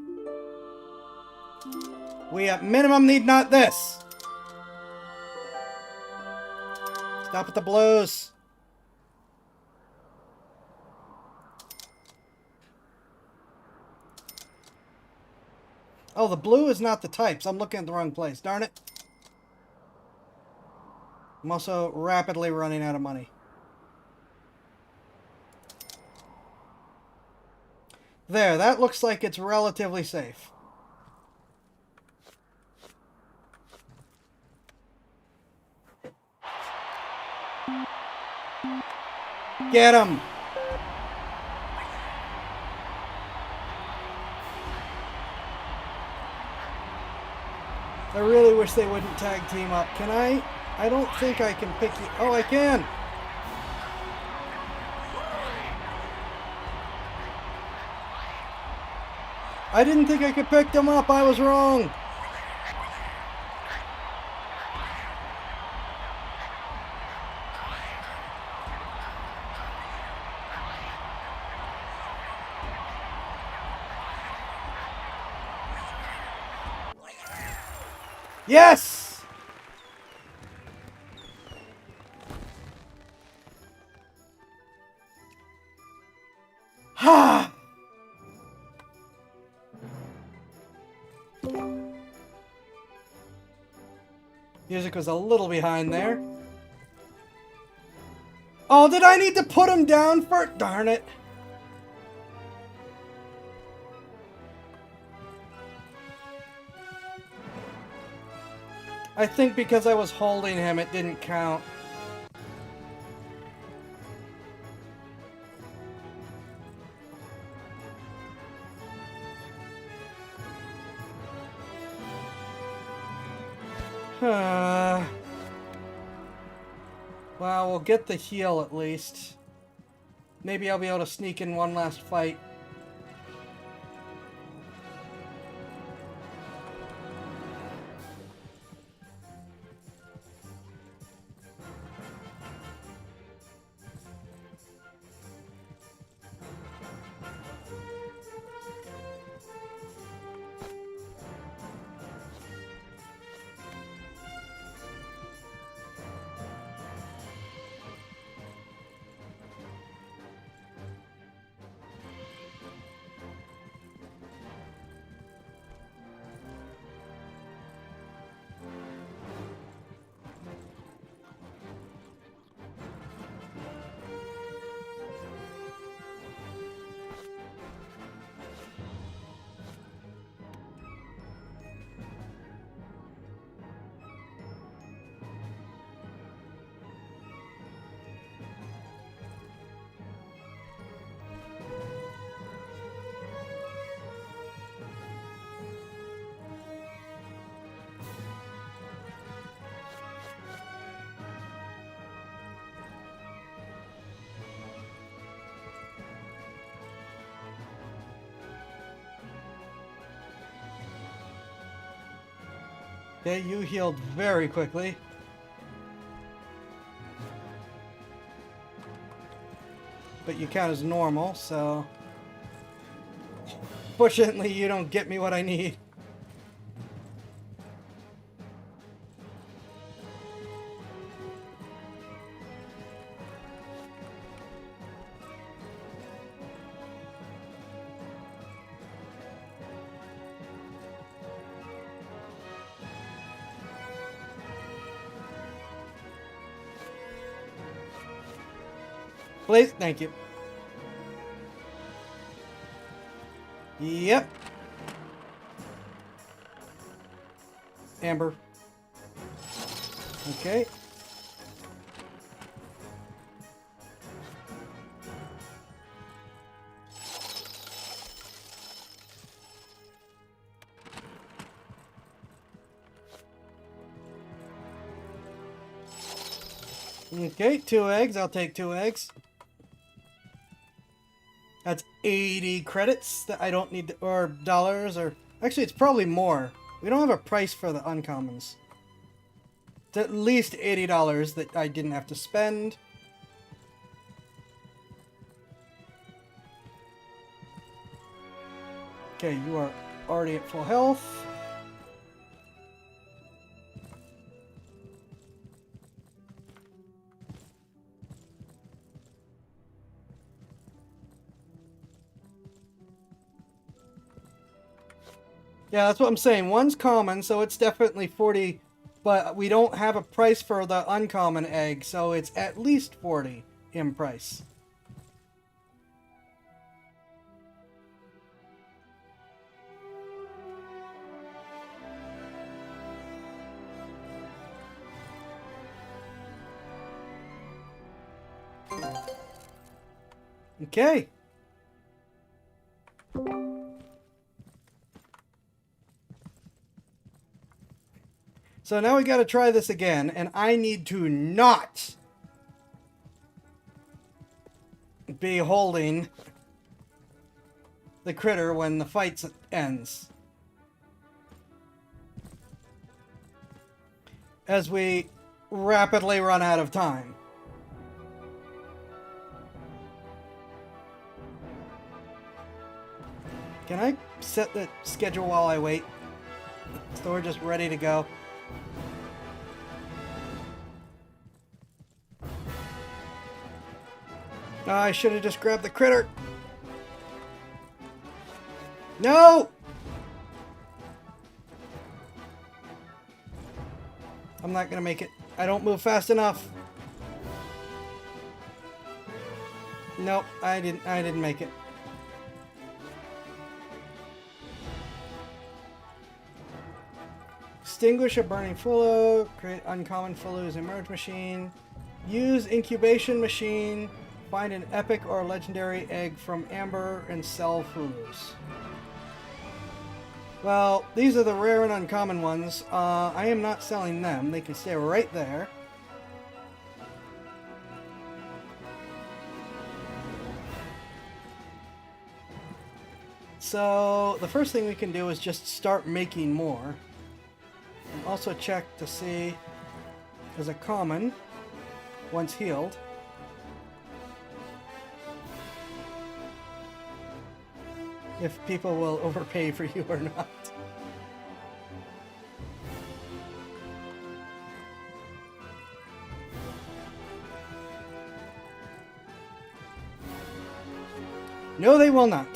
We at minimum need not this. Stop with the blows. Oh, the blue is not the types. I'm looking at the wrong place. Darn it. I'm also rapidly running out of money. There, that looks like it's relatively safe. Get him! I really wish they wouldn't tag team up. Can I? I don't think I can pick you. Oh, I can! I didn't think I could pick them up. I was wrong. Yes! Ha! Music was a little behind there. Oh, did I need to put him down for... Darn it. I think because I was holding him, it didn't count. Well, we'll get the heal at least. Maybe I'll be able to sneak in one last fight. Okay, you healed very quickly. But you count as normal, so... Fortunately, you don't get me what I need. Please, thank you. Yep. Amber. Okay. Okay, 2 eggs. I'll take 2 eggs. That's 80 credits that I don't need, or dollars, or... Actually, it's probably more. We don't have a price for the uncommons. It's at least $80 that I didn't have to spend. Okay, you are already at full health. Yeah, that's what I'm saying. One's common, so it's definitely 40 But we don't have a price for the uncommon egg, so it's at least 40 in price. Okay. So now we got to try this again, and I need to not be holding the critter when the fight ends. As we rapidly run out of time. Can I set the schedule while I wait? So we're just ready to go. I should have just grabbed the critter. No! I'm not gonna make it. I don't move fast enough. Nope, I didn't make it. Extinguish a burning Fullo. Create uncommon Fullo's emerge machine. Use incubation machine. Find an epic or legendary egg from Amber and sell Fullo's. Well, these are the rare and uncommon ones. I am not selling them. They can stay right there. So, the first thing we can do is just start making more. And also check to see, as a common, once healed, if people will overpay for you or not. No, they will not.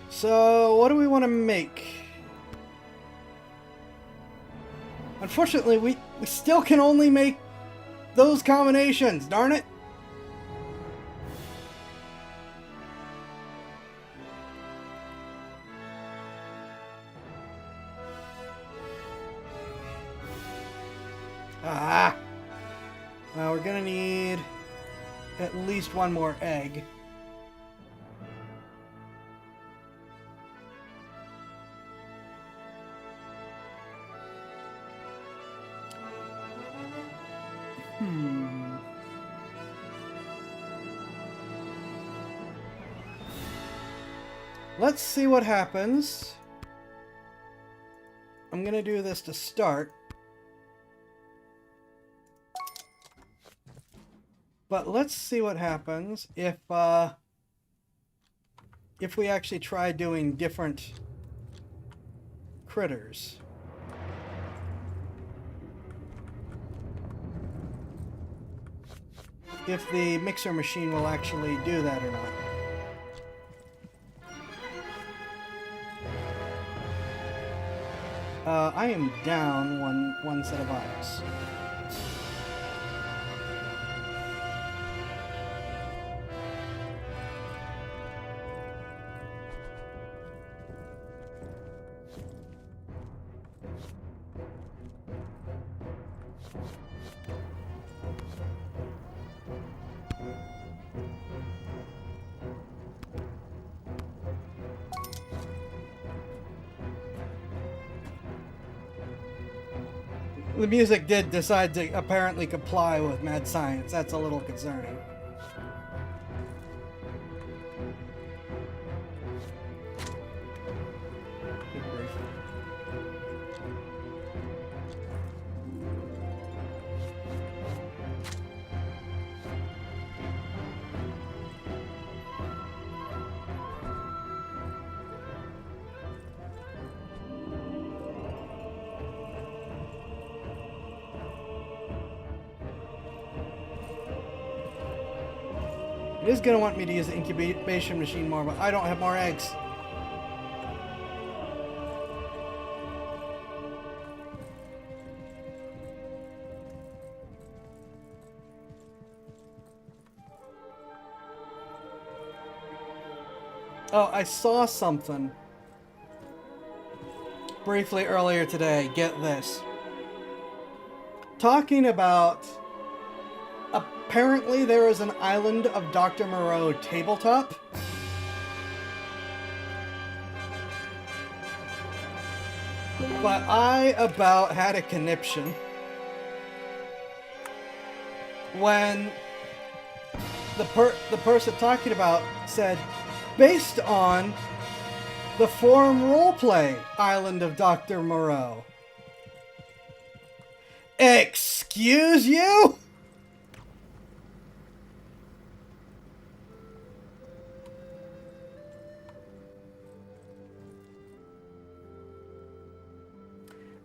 So, what do we want to make? Unfortunately, we still can only make those combinations, darn it! Ah! Well, we're gonna need at least one more egg. Let's see what happens. I'm gonna do this to start. But let's see what happens if we actually try doing different critters. If the mixer machine will actually do that or not. I am down one set of items. The music did decide to apparently comply with mad science. That's a little concerning. Good grief. It is going to want me to use the incubation machine more, but I don't have more eggs. Oh, I saw something briefly earlier today. Get this. Talking about... Apparently there is an Island of Dr. Moreau tabletop. But I about had a conniption when the person talking about said, based on the forum roleplay Island of Dr. Moreau. Excuse you?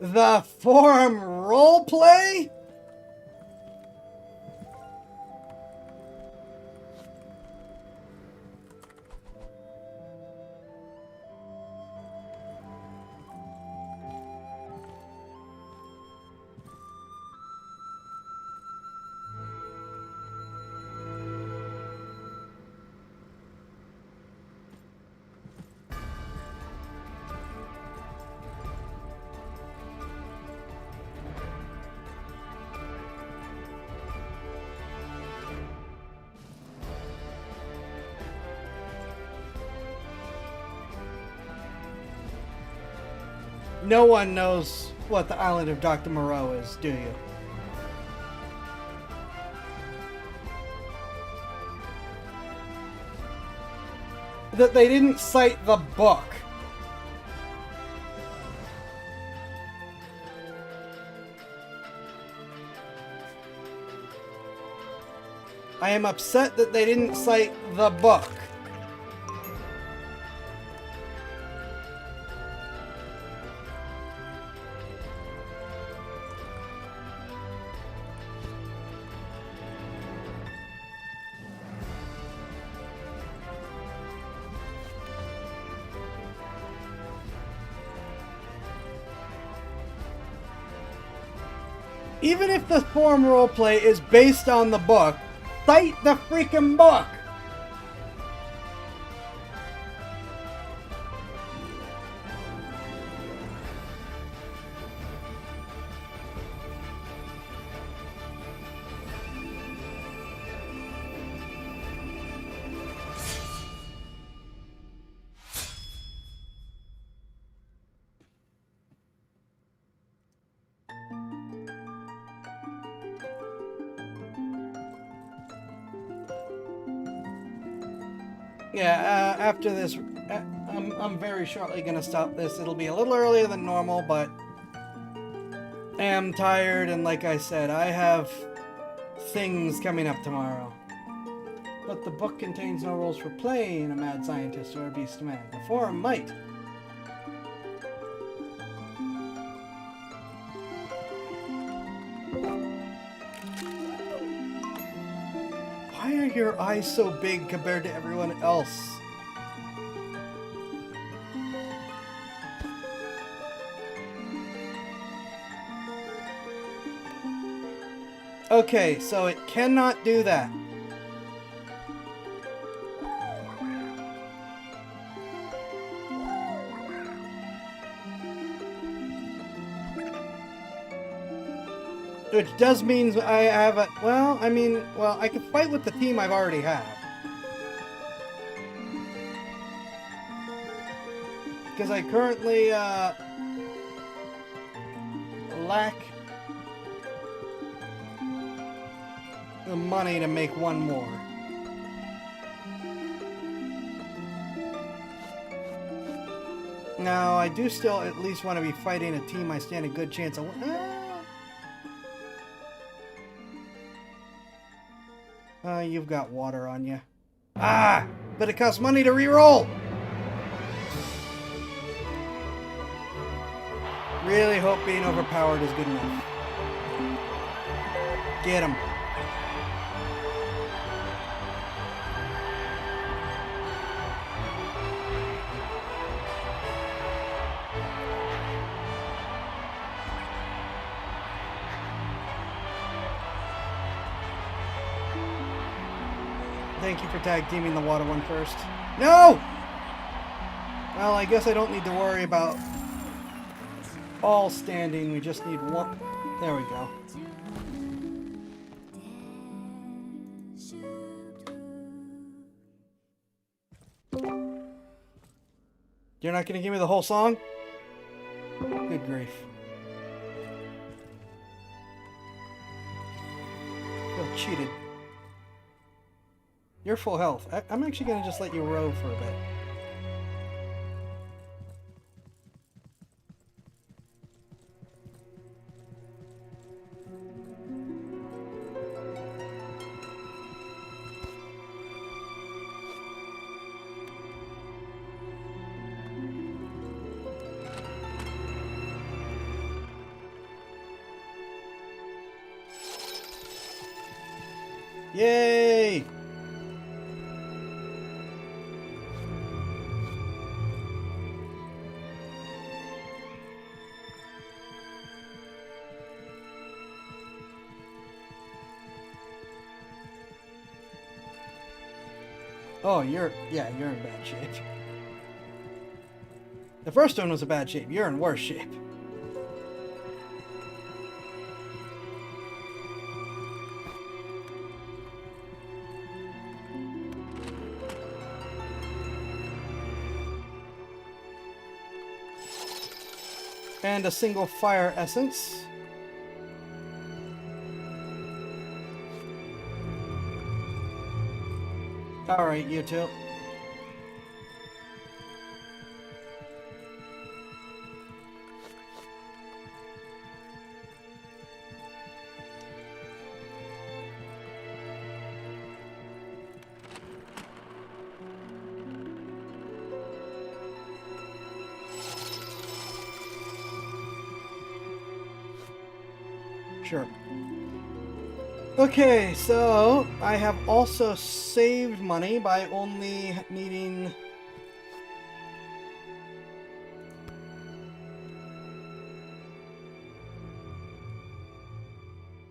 The forum roleplay? No one knows what the Island of Dr. Moreau is, do you? That they didn't cite the book. I am upset that they didn't cite the book. Even if the forum roleplay is based on the book, cite the freaking book! Yeah, after this, I'm very shortly gonna stop this. It'll be a little earlier than normal, but I am tired, and like I said, I have things coming up tomorrow. But the book contains no rules for playing a mad scientist or a beast man. The forum might. Why are your eyes so big compared to everyone else? Okay, so it cannot do that. Which does mean I have a... Well, I mean... Well, I can fight with the team I've already have. Because I currently, lack the money to make one more. Now, I do still at least want to be fighting a team I stand a good chance of... You've got water on you. Ah! But it costs money to re-roll! Really hope being overpowered is good enough. Get him. thank you for tag teaming the water one first. No! Well, I guess I don't need to worry about all standing. We just need one. There we go. You're not going to give me the whole song? Good grief. Feel cheated. You're full health. I'm actually going to just let you row for a bit. Yay! Oh, you're in bad shape. The first one was a bad shape. You're in worse shape. And a single fire essence. Alright, you two. Sure. Okay, so I have also saved money by only needing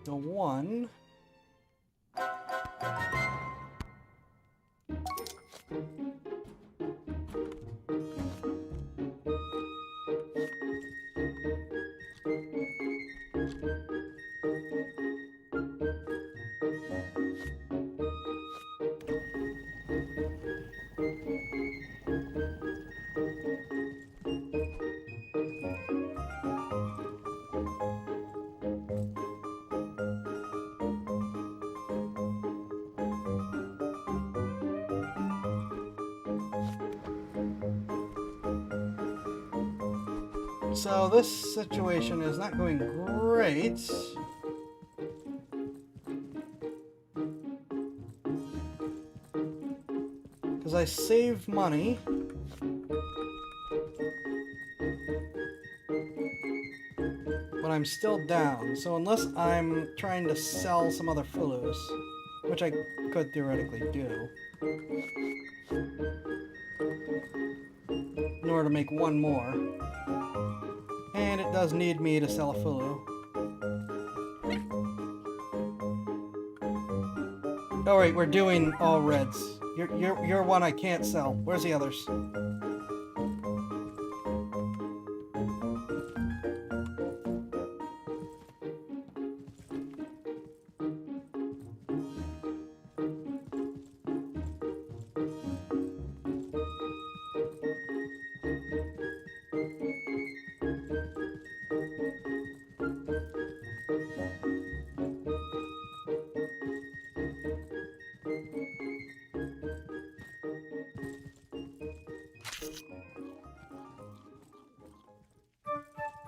the one. So this situation is not going great. Because I saved money. But I'm still down. So unless I'm trying to sell some other Fulus, which I could theoretically do, in order to make one more. And it does need me to sell a Fulu. Oh wait, we're doing all reds. You're one I can't sell. Where's the others?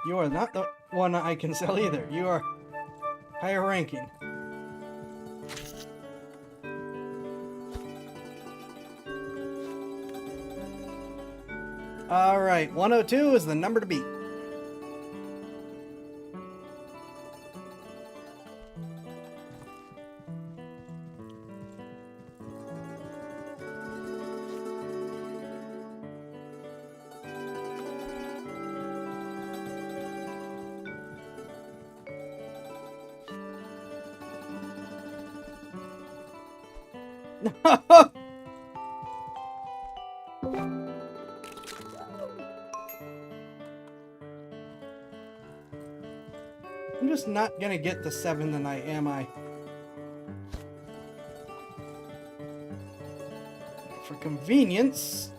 You are not the one I can sell either. You are higher ranking. Alright, 102 is the number to beat. I'm just not gonna get to 7 tonight, am I? For convenience.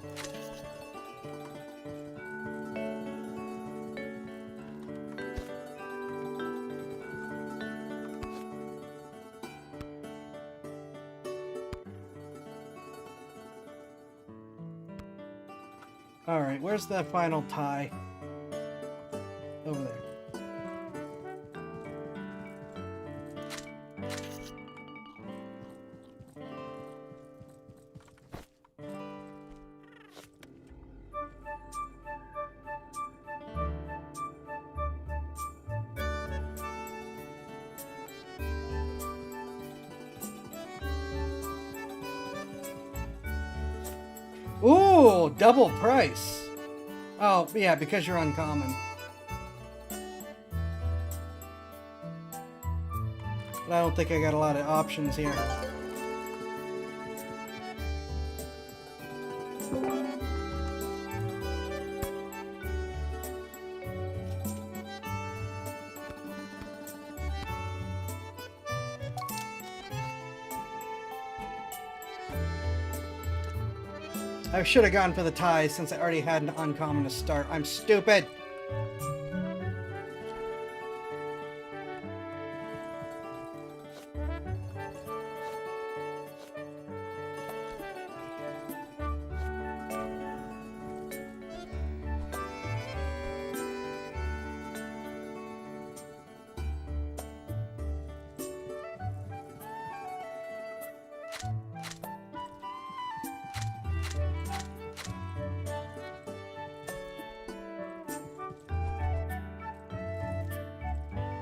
Alright, where's the final tie? Over there. Ooh, double price. Oh, yeah, because you're uncommon. But I don't think I got a lot of options here. I should have gone for the tie since I already had an uncommon to start. I'm stupid!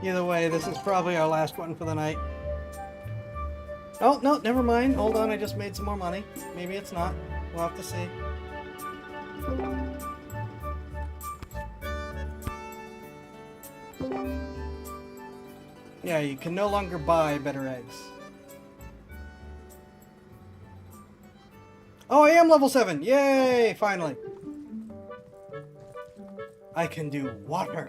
Either way, this is probably our last one for the night. Oh, no, never mind. Hold on, I just made some more money. Maybe it's not. We'll have to see. Yeah, you can no longer buy better eggs. Oh, I am level 7! Yay! Finally! I can do water!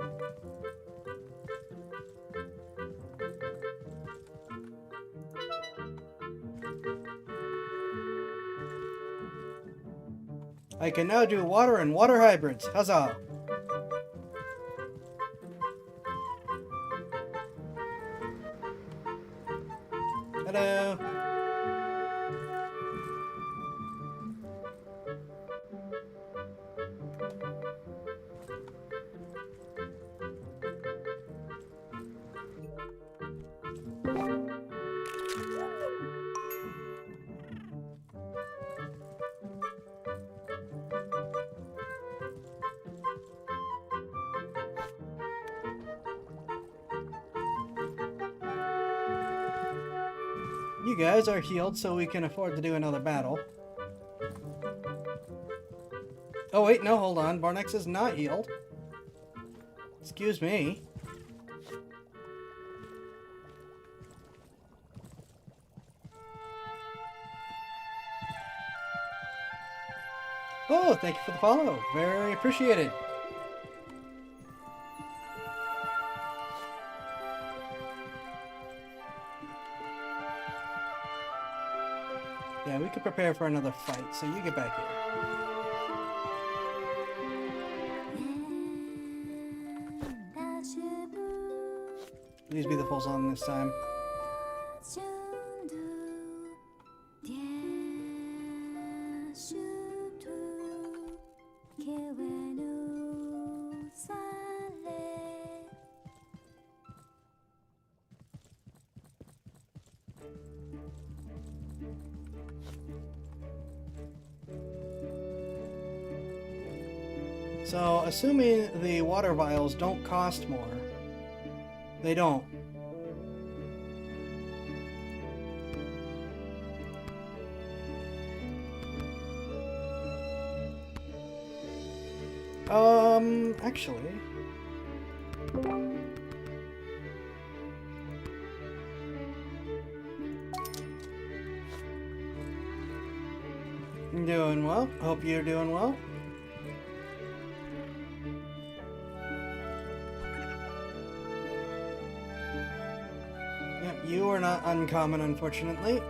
I can now do water and water hybrids. Huzzah! Hello! You guys are healed, so we can afford to do another battle. Oh wait, no, hold on. Barnex is not healed. Excuse me. Oh, thank you for the follow. Very appreciated. Yeah, we could prepare for another fight, so you get back here. Please be the full song this time. So, assuming the water vials don't cost more, they don't. Actually... I'm doing well. Hope you're doing well. Yep, you are not uncommon, unfortunately.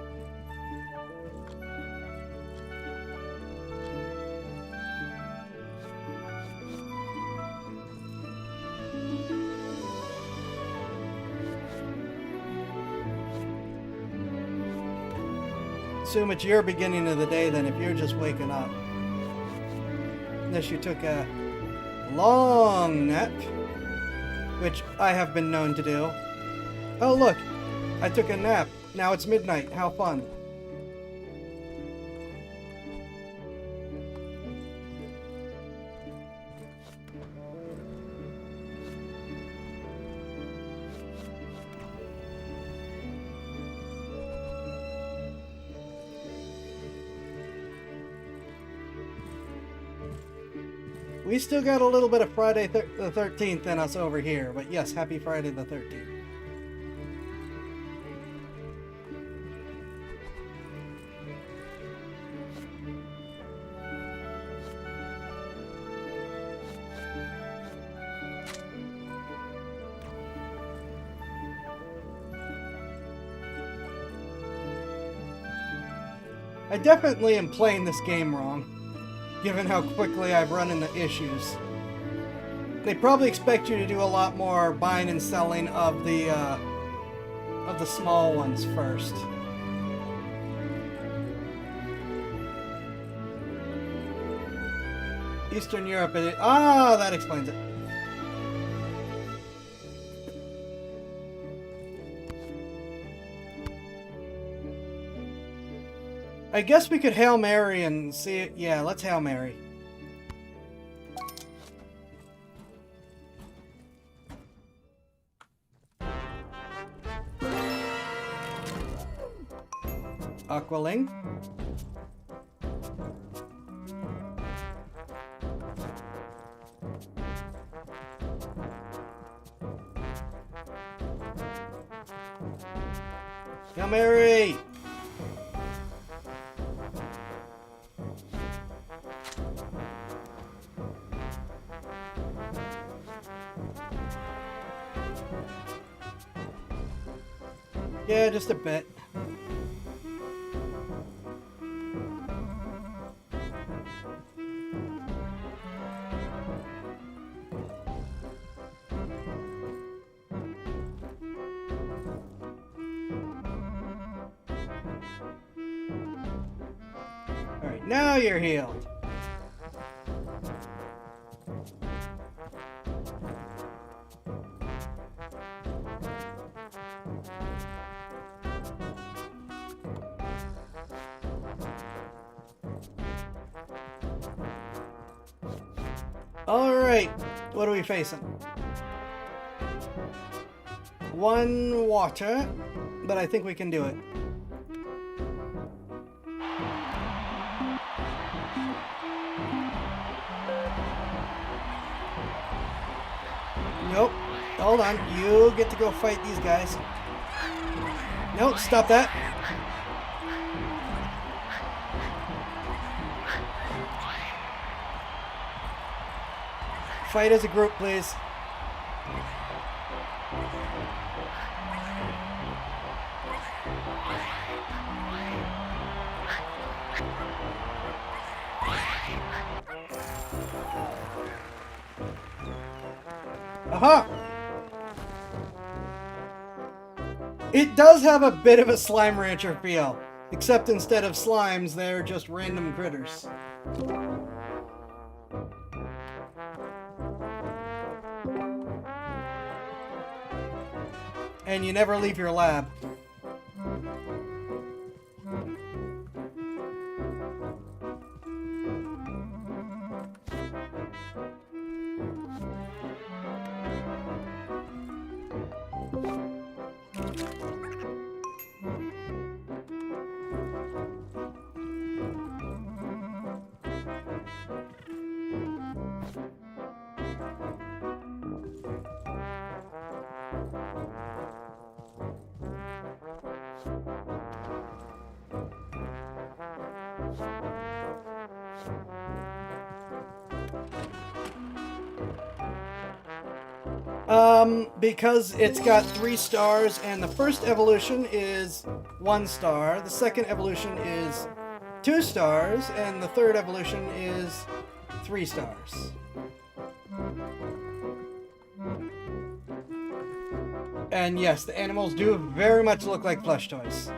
Assume it's your beginning of the day then if you're just waking up. Unless you took a long nap, which I have been known to do. Oh look, I took a nap. Now it's midnight. How fun. We still got a little bit of Friday the 13th in us over here, but yes, happy Friday the 13th. I definitely am playing this game wrong, given how quickly I've run into issues. They probably expect you to do a lot more buying and selling of the small ones first. Eastern Europe, that explains it. I guess we could Hail Mary and see it. Yeah, let's Hail Mary. Aqualing. Hail Mary! Yeah, just a bit. Alright, now you're healed. Alright, what are we facing? One water, but I think we can do it. Nope. Hold on. You get to go fight these guys. Nope, stop that. Fight as a group, please. Aha! It does have a bit of a Slime Rancher feel, except instead of slimes, they're just random critters. And you never leave your lab. Because it's got 3 stars, and the first evolution is 1 star, the second evolution is 2 stars, and the third evolution is 3 stars. And yes, the animals do very much look like plush toys.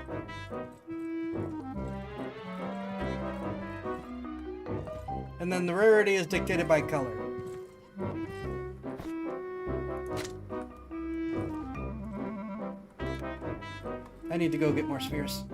And then the rarity is dictated by color. I need to go get more spheres.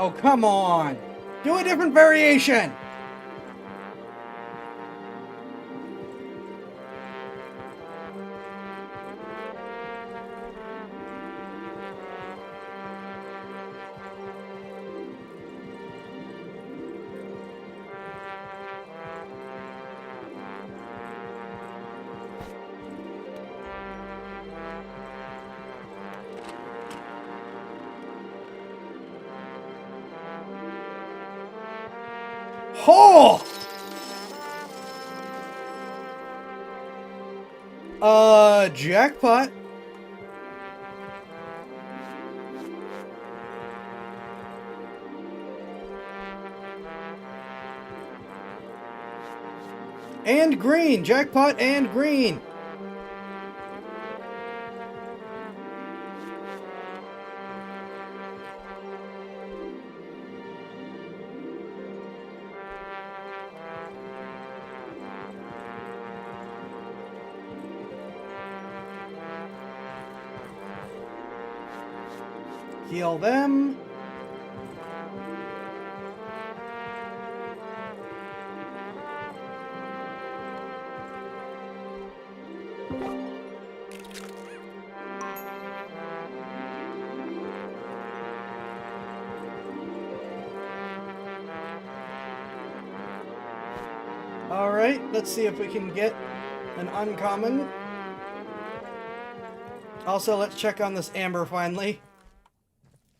Oh, come on! Do a different variation! Oh! Jackpot. And green. Jackpot and green. Heal them. All right, let's see if we can get an uncommon. Also, let's check on this amber finally.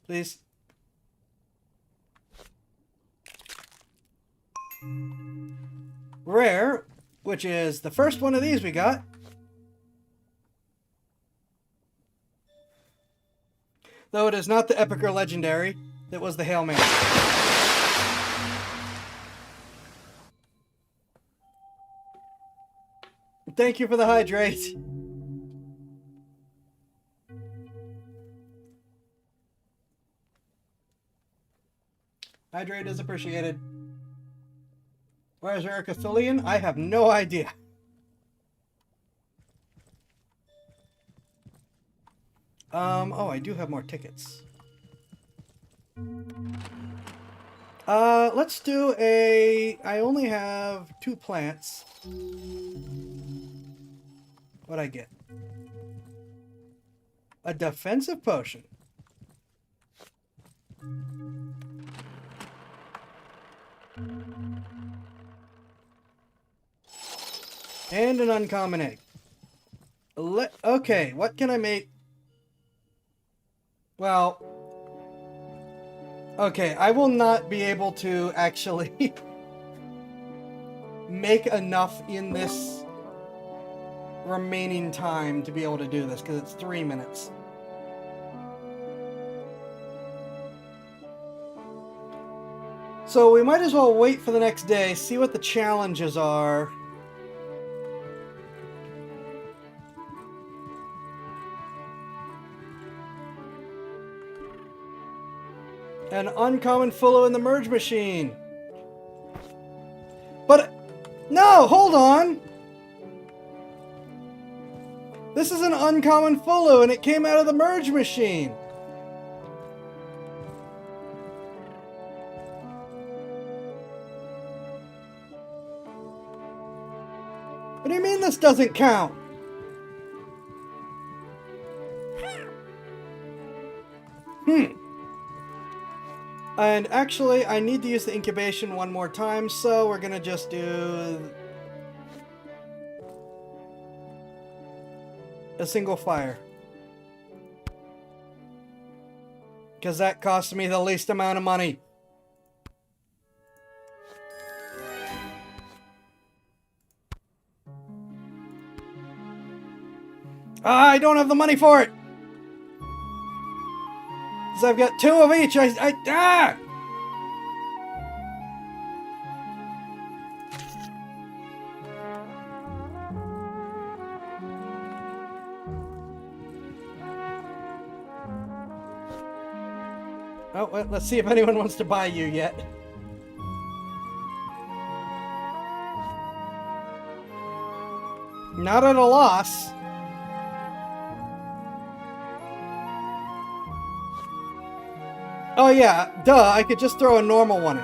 Please. Rare, which is the first one of these we got. Though it is not the epic or legendary, it was the Hail Mary. Thank you for the hydrate. Hydrate is appreciated. Where is Eric Castilian? I have no idea. Oh, I do have more tickets. Let's do a... I only have 2 plants. What'd I get? A defensive potion. And an uncommon egg. Okay, what can I make? Well... Okay, I will not be able to actually make enough in this remaining time to be able to do this, because it's 3 minutes. So we might as well wait for the next day, see what the challenges are. An uncommon Fullo in the merge machine. But, no, hold on. This is an uncommon Fullo and it came out of the merge machine. What do you mean this doesn't count? And actually, I need to use the incubation one more time, so we're gonna just do a single fire. Because that costs me the least amount of money. I don't have the money for it! Because I've got 2 of each. Ah! Oh, well, let's see if anyone wants to buy you yet. Not at a loss. Oh yeah, duh, I could just throw a normal one in.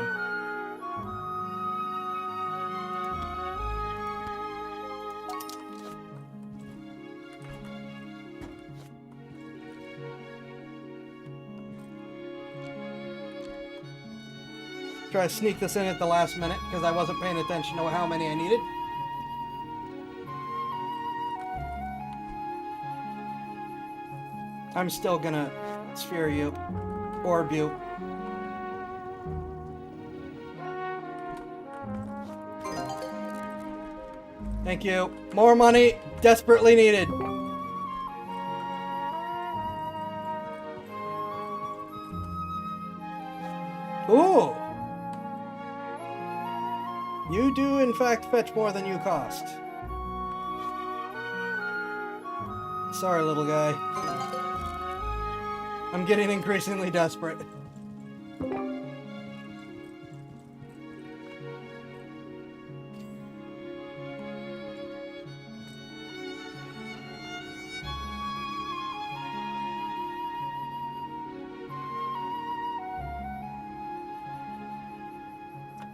Try to sneak this in at the last minute because I wasn't paying attention to how many I needed. I'm still gonna sphere you. Orb you. Thank you. More money, desperately needed. Ooh! You do, in fact, fetch more than you cost. Sorry, little guy. I'm getting increasingly desperate.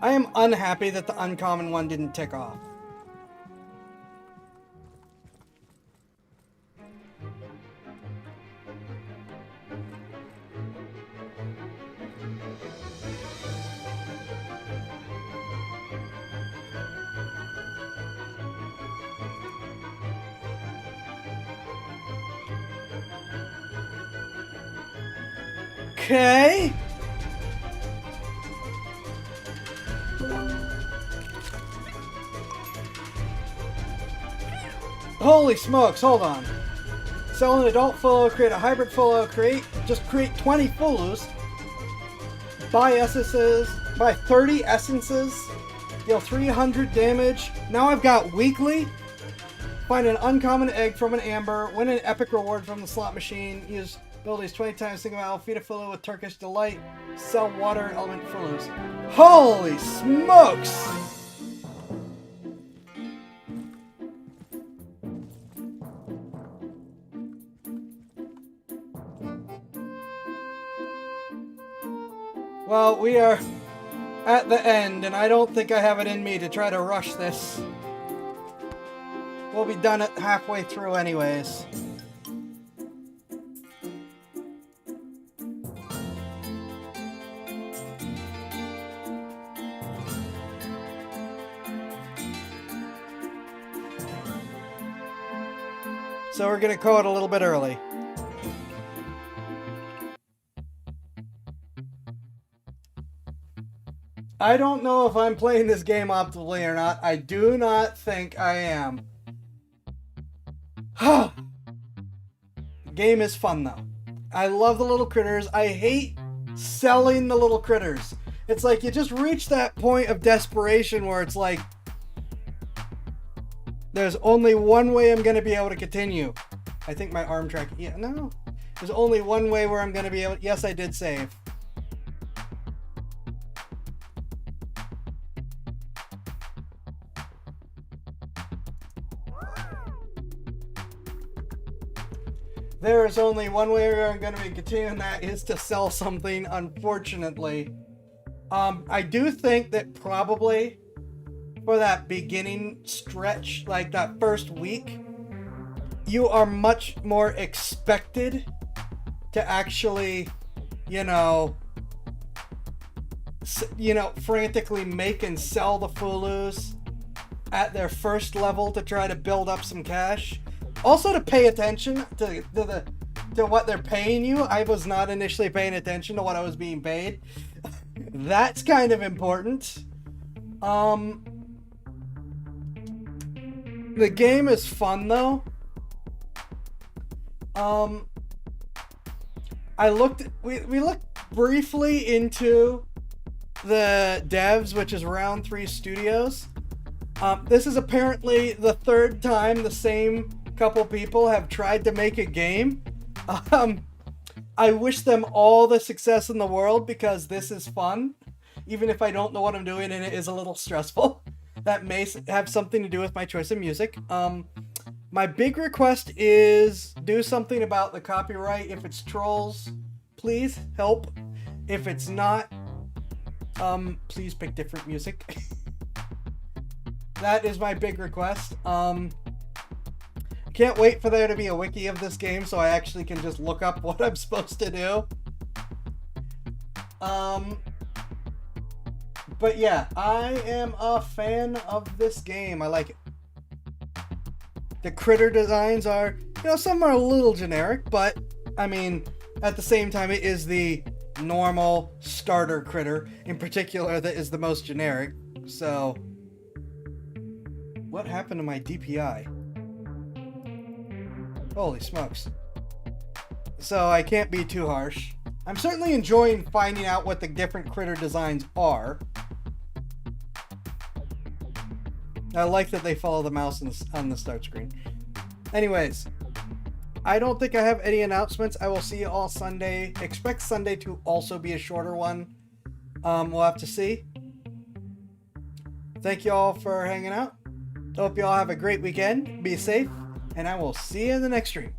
I am unhappy that the uncommon one didn't tick off. Okay. Holy smokes, hold on. Sell an adult Fullo, create a hybrid Fullo, create 20 Fullos. Buy essences, buy 30 essences, deal 300 damage. Now I've got weekly. Find an uncommon egg from an amber, win an epic reward from the slot machine, use abilities 20 times single battle, feed a Fullo with Turkish Delight, sell water element Fullos. Holy smokes! Well, we are at the end, and I don't think I have it in me to try to rush this. We'll be done at halfway through anyways. So we're gonna call it a little bit early. I don't know if I'm playing this game optimally or not. I do not think I am. The game is fun though. I love the little critters. I hate selling the little critters. It's like you just reach that point of desperation where it's like, there's only one way I'm going to be able to continue. I think my arm track... Yeah, no. There's only one way where I'm going to be able... Yes, I did save. There is only one way where I'm going to be continuing, that is to sell something, unfortunately. I do think that probably for that beginning stretch, like that first week, you are much more expected to actually, you know, you know, frantically make and sell the Fulus at their first level to try to build up some cash. Also to pay attention to what they're paying you. I was not initially paying attention to what I was being paid. That's kind of important. The game is fun though. We looked briefly into the devs, which is Round 3 Studios. This is apparently the third time the same couple people have tried to make a game. I wish them all the success in the world because this is fun, even if I don't know what I'm doing and it is a little stressful. That may have something to do with my choice of music. My big request is do something about the copyright. If it's trolls, please help. If it's not, please pick different music. That is my big request. Can't wait for there to be a wiki of this game so I actually can just look up what I'm supposed to do. But yeah, I am a fan of this game. I like it. The critter designs are, you know, some are a little generic, but I mean, at the same time, it is the normal starter critter in particular that is the most generic. So, what happened to my DPI? Holy smokes. So I can't be too harsh. I'm certainly enjoying finding out what the different critter designs are. I like that they follow the mouse on the start screen. Anyways, I don't think I have any announcements. I will see you all Sunday. Expect Sunday to also be a shorter one. We'll have to see. Thank you all for hanging out. Hope you all have a great weekend. Be safe, and I will see you in the next stream.